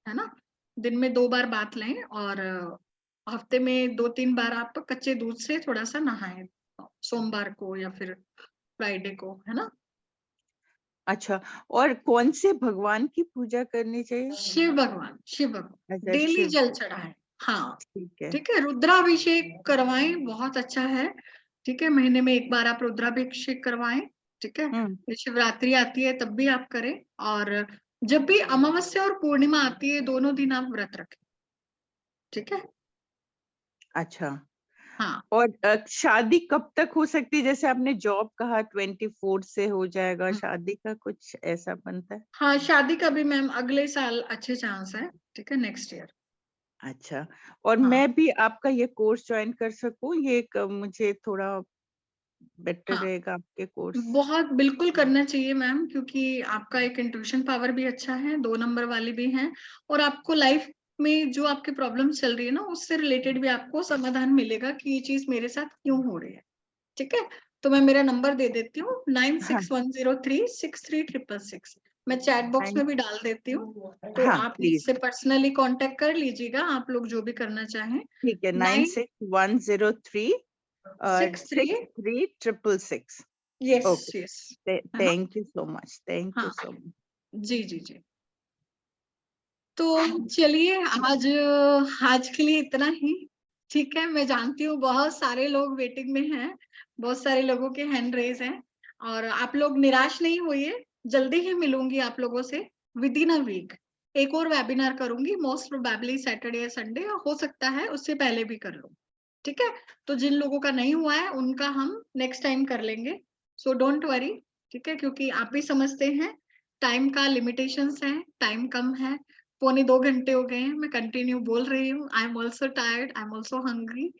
है ना? दिन में 2 बार बात लें और हफ्ते में 2-3 बार आप कच्चे दूध से थोड़ा सा नहाएं, सोमवार को या फिर फ्राइडे को, है ना? अच्छा। और कौन से भगवान की पूजा करनी चाहिए? शिव भगवान अच्छा, डेली शिव जल को। चढ़ाएं, हाँ, ठीक है। ठीक है? रुद्राभिषेक करवाएं, बहुत अच्छा है, ठीक है? महीने में 1 बार आप रुद्राभिषेक करवाएं, ठीक है? ये शिवरात्रि आती है तब भी आप करें, और जब भी अमावस्या और पूर्णिमा आती है दोनों दिन आप व्रत रखें, ठीक है? अच्छा। हाँ, और शादी कब तक हो सकती है? जैसे आपने जॉब कहा 24 से हो जाएगा, शादी का कुछ ऐसा बनता है? हाँ, शादी का भी मैम अगले साल अच्छे चांस है, ठीक है? Next year. अच्छा, और हाँ। मैं भी आपका ये कोर्स ज्वाइन कर सकूं, ये मुझे थोड़ा बेटर हाँ, रहेगा आपके कोर्स। बहुत बिल्कुल करना चाहिए मैम, क्योंकि आपका एक इंट्यूशन पावर भी अच्छा है, 2 नंबर वाली भी हैं, और आपको लाइफ में जो आपकी प्रॉब्लम चल रही है ना, उससे रिलेटेड भी आपको समाधान मिलेगा कि ये चीज मेरे साथ क्यों हो रही है। ठीक है, तो मैं मेरा नंबर दे देती हूँ, हाँ 9610363666। मैं चैट बॉक्स में भी डाल देती हूँ, तो हाँ आप प्लीज, मुझसे पर्सनली कांटेक्ट कर लीजिएगा, आप लोग जो भी करना चाहें। ठीक है। 9610363666। 63 यस ओके, यस, है ना? Thank you so much, thank you हाँ, सो मच। जी जी जी। तो चलिए, आज के लिए इतना ही। ठीक है, मैं जानती हूँ बहुत सारे लोग वेटिंग में हैं, बहुत सारे लोगों के हैंड रेज हैं, और आप लोग निराश नहीं होइए, जल्दी ही मिलूंगी आप लोगों से विद इन अ वीक। एक और वेबिनार करूंगी, मोस्ट प्रोबेबली सैटरडे या संडे, हो सकता है उससे पहले भी कर लूं। ठीक है, तो जिन लोगों का नहीं हुआ है उनका हम नेक्स्ट टाइम कर लेंगे, सो डोंट वरी। ठीक है, क्योंकि आप भी समझते हैं टाइम का लिमिटेशंस है, टाइम कम है, 1.25 घंटे हो गए हैं, मैं कंटिन्यू बोल रही हूँ। I am also tired, I am also hungry.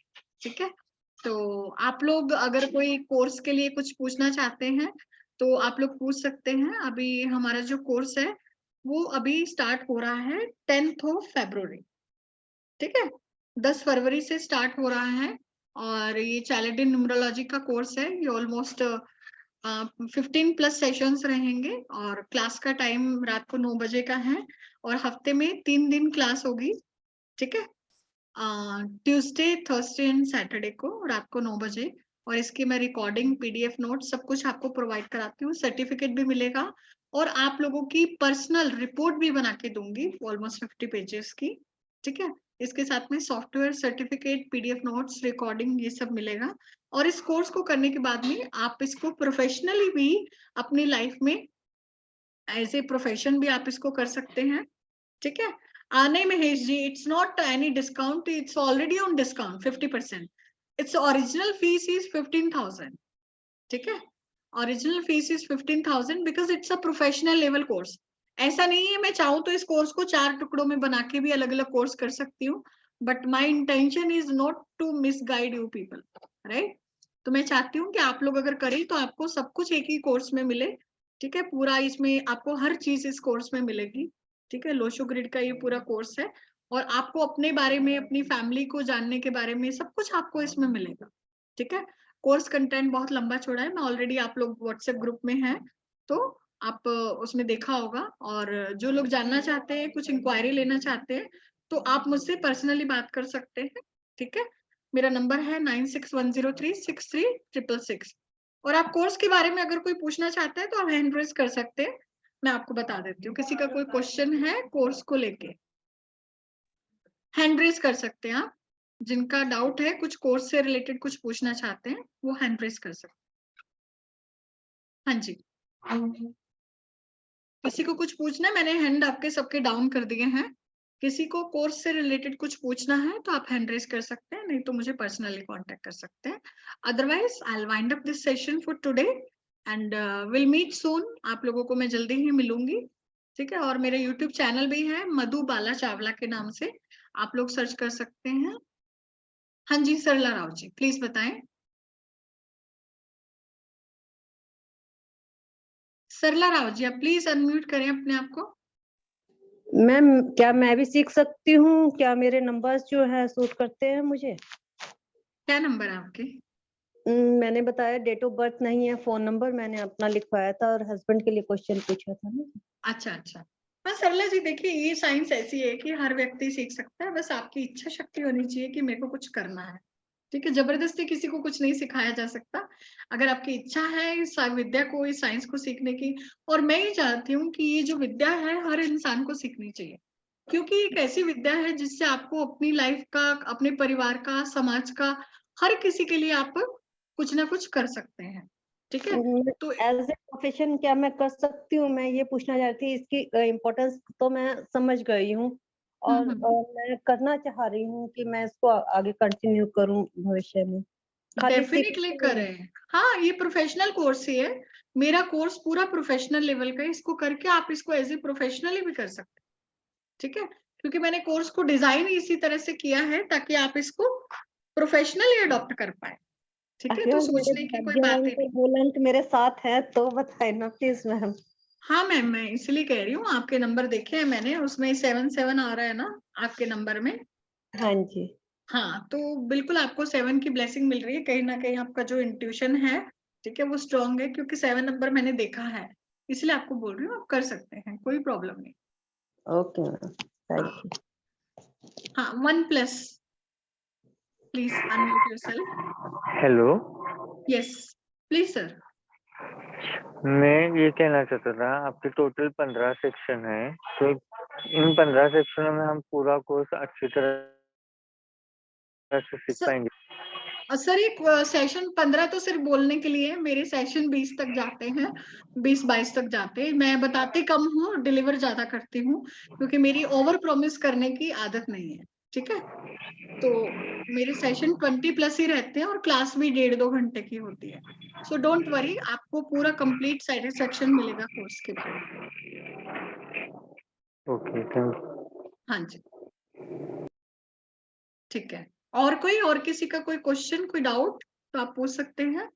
ठीक है, तो आप लोग अगर कोई कोर्स के लिए कुछ पूछना चाहते हैं तो आप लोग पूछ सकते हैं। अभी हमारा जो कोर्स है वो अभी स्टार्ट हो रहा है 10th February। ठीक है, 10 फरवरी से स्टार्ट हो रहा है, और ये चैलेंजिंग न्यूमरोलॉजी का कोर्स है। ये ऑलमोस्ट 15+ सेशंस रहेंगे, और क्लास का टाइम रात को 9 बजे का है, और हफ्ते में 3 दिन क्लास होगी। ठीक है, ट्यूसडे, थर्सडे एंड सैटरडे को रात को 9 बजे, और इसकी मैं रिकॉर्डिंग, PDF नोट सब कुछ आपको प्रोवाइड कराती हूँ, सर्टिफिकेट भी मिलेगा, और आप लोगों की पर्सनल रिपोर्ट भी बना के दूंगी, ऑलमोस्ट 50 पेजेस की। ठीक है, इसके साथ में software, certificate, PDF notes, recording, ये सब मिलेगा। और इस कोर्स को करने के बाद में आप इसको प्रोफेशनली भी अपनी लाइफ में एज ए प्रोफेशन भी आप इसको कर सकते हैं। ठीक है, नहीं Mahesh ji, it's not any discount, it's already on discount 50%। It's original fees is 15,000। ठीक है, original fees is 15,000 because it's a professional level course. ऐसा नहीं है मैं चाहूँ तो इस कोर्स को 4 टुकड़ों में बना के भी अलग अलग कोर्स कर सकती हूँ, but my intention is not to misguide you people, right. तो मैं चाहती हूँ कि आप लोग अगर करें तो आपको सब कुछ एक ही कोर्स में मिले। ठीक है, पूरा इसमें आपको हर चीज इस कोर्स में मिलेगी। ठीक है, लोशो ग्रिड का ये पूरा कोर्स है, और आपको अपने बारे में, अपनी फैमिली को जानने के बारे में सब कुछ आपको इसमें मिलेगा। ठीक है, कोर्स कंटेंट बहुत लंबा चौड़ा है, मैं ऑलरेडी, आप लोग व्हाट्सएप ग्रुप में हैं तो आप उसमें देखा होगा, और जो लोग जानना चाहते हैं, कुछ इंक्वायरी लेना चाहते हैं, तो आप मुझसे पर्सनली बात कर सकते हैं। ठीक है, मेरा नंबर है 9610363666, और आप कोर्स के बारे में अगर कोई पूछना चाहते हैं तो आप हैंड रेज कर सकते हैं, मैं आपको बता देती हूँ। किसी का कोई क्वेश्चन है कोर्स को लेके, हैंड रेज कर सकते हैं आप। जिनका डाउट है, कुछ कोर्स से रिलेटेड कुछ पूछना चाहते हैं, वो हैंड रेज कर सकते हैं। हाँ जी, किसी को कुछ पूछना है? मैंने हैंड आपके सबके डाउन कर दिए हैं। किसी को कोर्स से रिलेटेड कुछ पूछना है तो आप हैंड रेज कर सकते हैं, नहीं तो मुझे पर्सनली कांटेक्ट कर सकते हैं। Otherwise I will wind up this session for today, and will meet soon. आप लोगों को मैं जल्दी ही मिलूंगी। ठीक है, और मेरे यूट्यूब चैनल भी है मधु बाला चावला के नाम से, आप लोग सर्च कर सकते हैं। हाँ जी, सरला राव जी प्लीज बताएं। सरला राव जी, आप प्लीज अनम्यूट करें अपने आप को। मैम, क्या मैं भी सीख सकती हूँ? क्या मेरे नंबर्स जो है सूट करते हैं मुझे? क्या नंबर है आपके? मैंने बताया डेट ऑफ बर्थ नहीं है, फोन नंबर मैंने अपना लिखवाया था, और हस्बैंड के लिए क्वेश्चन पूछा था ना। अच्छा अच्छा, हाँ सरला जी, देखिए ये साइंस ऐसी है कि हर व्यक्ति सीख सकता है, बस आपकी इच्छा शक्ति होनी चाहिए कि मेरे को कुछ करना है। ठीक है, जबरदस्ती किसी को कुछ नहीं सिखाया जा सकता। अगर आपकी इच्छा है इस विद्या को, इस साइंस को सीखने की, और मैं ये चाहती हूँ कि ये जो विद्या है हर इंसान को सीखनी चाहिए, क्योंकि एक ऐसी विद्या है जिससे आपको अपनी लाइफ का, अपने परिवार का, समाज का, हर किसी के लिए आप कुछ ना कुछ कर सकते हैं। ठीक है, तो एज ए प्रोफेशन क्या मैं कर सकती हूँ? मैं ये पूछना चाहती थी। इसकी इम्पोर्टेंस तो मैं समझ गई हूँ, और मैं करना चाह रही हूँ कि मैं इसको आगे कंटिन्यू करूँ भविष्य में। खाली डेफिनेटली करें। हाँ, ये प्रोफेशनल कोर्स ही है, मेरा कोर्स पूरा प्रोफेशनल लेवल का है। इसको करके आप इसको एज ए प्रोफेशनली भी कर सकते हैं। ठीक है, क्योंकि मैंने कोर्स को डिजाइन इसी तरह से किया है ताकि आप इसको प्रोफेशनली अडॉप्ट कर पाए। ठीक है, तो सोचने की कोई बात नहीं। वोलेंट मेरे साथ है तो बताए ना प्लीज मैम। हाँ मैम, मैं इसलिए कह रही हूँ, आपके नंबर देखे हैं मैंने, उसमें 77 आ रहा है ना आपके नंबर में। हाँ जी। हाँ, तो बिल्कुल आपको 7 की ब्लेसिंग मिल रही है, कहीं ना कहीं आपका जो इंट्यूशन है, ठीक है, वो स्ट्रांग है, क्योंकि 7 नंबर मैंने देखा है, इसलिए आपको बोल रही हूँ, आप कर सकते हैं, कोई प्रॉब्लम नहीं। Okay ma'am, thank you. हाँ, 1+, please unmute yourself. Hello, yes please sir. मैं ये कहना चाहता था, आपके टोटल 15 सेक्शन है, तो इन 15 सेक्शनों में हम पूरा कोर्स अच्छी तरह से सीख पाएंगे? सर ये सेशन 15 तो सिर्फ बोलने के लिए, मेरे सेशन 20 तक जाते हैं, 20-22 तक जाते हैं। मैं बताती कम हूँ, डिलीवर ज्यादा करती हूँ, क्योंकि मेरी ओवर प्रॉमिस करने की आदत नहीं है। ठीक है, तो मेरे सेशन 20+ ही रहते हैं और क्लास भी 1.5-2 घंटे की होती है। सो डोंट वरी, आपको पूरा कंप्लीट सेटिस्फेक्शन मिलेगा कोर्स के बाद। Okay, thank you. हाँ जी, ठीक है। और किसी का कोई क्वेश्चन, कोई डाउट तो आप पूछ सकते हैं,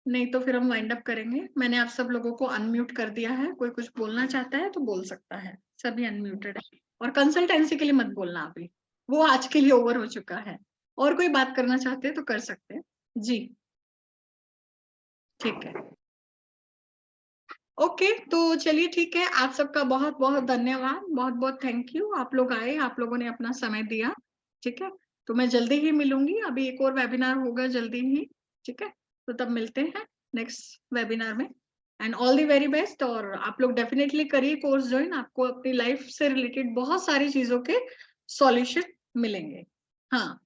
नहीं तो फिर हम वाइंड अप करेंगे। मैंने आप सब लोगों को अनम्यूट कर दिया है, कोई कुछ बोलना चाहता है तो बोल सकता है, सभी अनम्यूटेड है। और कंसल्टेंसी के लिए मत बोलना अभी, वो आज के लिए ओवर हो चुका है। और कोई बात करना चाहते हैं तो कर सकते हैं जी, ठीक है। ओके, तो चलिए ठीक है, आप सबका बहुत बहुत धन्यवाद, बहुत बहुत थैंक यू। आप लोग आए, आप लोगों ने अपना समय दिया। ठीक है, तो मैं जल्दी ही मिलूंगी, अभी एक और वेबिनार होगा जल्दी ही। ठीक है, तो तब मिलते हैं नेक्स्ट वेबिनार में। And all the very best. और आप लोग डेफिनेटली करिए कोर्स ज्वाइन, आपको अपनी लाइफ से रिलेटेड बहुत सारी चीजों के सॉल्यूशन मिलेंगे। हाँ,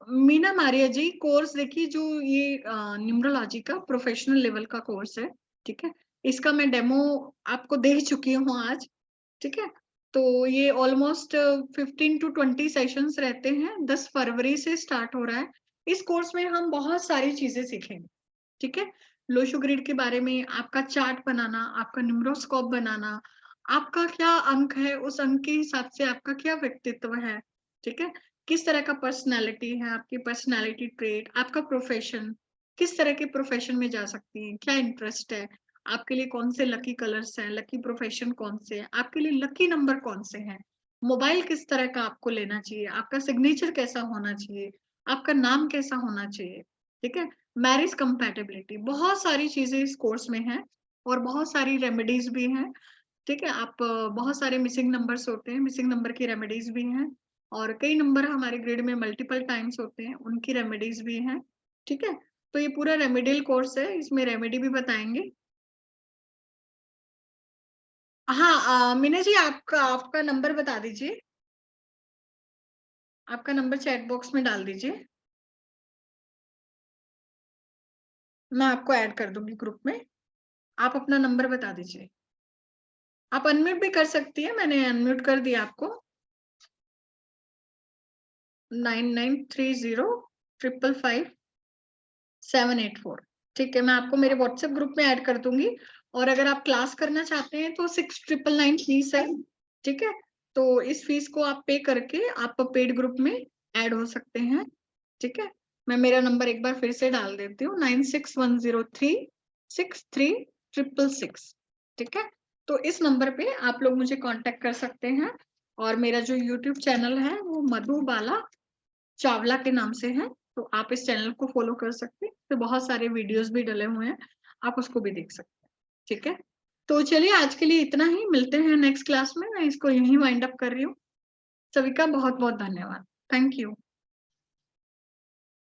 मीना मारिया जी, कोर्स देखिए, जो ये न्यूमरोलॉजी का प्रोफेशनल लेवल का कोर्स है, ठीक है, इसका मैं डेमो आपको दे चुकी हूँ आज। ठीक है, तो ये ऑलमोस्ट 15 to 20 सेशंस रहते हैं, 10 फरवरी से स्टार्ट हो रहा है। इस कोर्स में हम बहुत सारी चीजें सीखेंगे। ठीक है, लोशो ग्रिड के बारे में, आपका चार्ट बनाना, आपका न्यूमरोस्कोप बनाना, आपका क्या अंक है, उस अंक के हिसाब से आपका क्या व्यक्तित्व है। ठीक है, किस तरह का पर्सनालिटी है, आपकी पर्सनालिटी ट्रेट, आपका प्रोफेशन, किस तरह के प्रोफेशन में जा सकती है, क्या इंटरेस्ट है, आपके लिए कौन से लकी कलर्स हैं, लकी प्रोफेशन कौन से हैं, आपके लिए लकी नंबर कौन से हैं, मोबाइल किस तरह का आपको लेना चाहिए, आपका सिग्नेचर कैसा होना चाहिए, आपका नाम कैसा होना चाहिए। ठीक है, मैरिज कंपैटिबिलिटी, बहुत सारी चीजें इस कोर्स में हैं और बहुत सारी रेमेडीज भी हैं। ठीक है, आप बहुत सारे मिसिंग नंबर्स होते हैं, मिसिंग नंबर की रेमेडीज भी हैं, और कई नंबर हमारे ग्रिड में मल्टीपल टाइम्स होते हैं, उनकी रेमेडीज भी हैं। ठीक है, तो ये पूरा रेमेडियल कोर्स है, इसमें रेमेडी भी बताएंगे। हाँ, मीना जी, आपका नंबर बता दीजिए, आपका नंबर चैट बॉक्स में डाल दीजिए, मैं आपको ऐड कर दूंगी ग्रुप में। आप अपना नंबर बता दीजिए, आप अनम्यूट भी कर सकती है, मैंने अनम्यूट कर दिया आपको। 9930555784। ठीक है, मैं आपको मेरे व्हाट्सएप ग्रुप में ऐड कर दूंगी, और अगर आप क्लास करना चाहते हैं तो 6999 फीस है। ठीक है, तो इस फीस को आप पे करके आप पेड ग्रुप में ऐड हो सकते हैं। ठीक है, मैं मेरा नंबर एक बार फिर से डाल देती हूँ, 9610363666। ठीक है, तो इस नंबर पे आप लोग मुझे कांटेक्ट कर सकते हैं, और मेरा जो यूट्यूब चैनल है वो मधुबाला चावला के नाम से है, तो आप इस चैनल को फॉलो कर सकते हैं, तो बहुत सारे वीडियोस भी डले हुए हैं, आप उसको भी देख सकते हैं। ठीक है, तो चलिए आज के लिए इतना ही, मिलते हैं नेक्स्ट क्लास में, मैं इसको यहीं वाइंड अप कर रही हूँ। सभी का बहुत बहुत धन्यवाद, थैंक यू।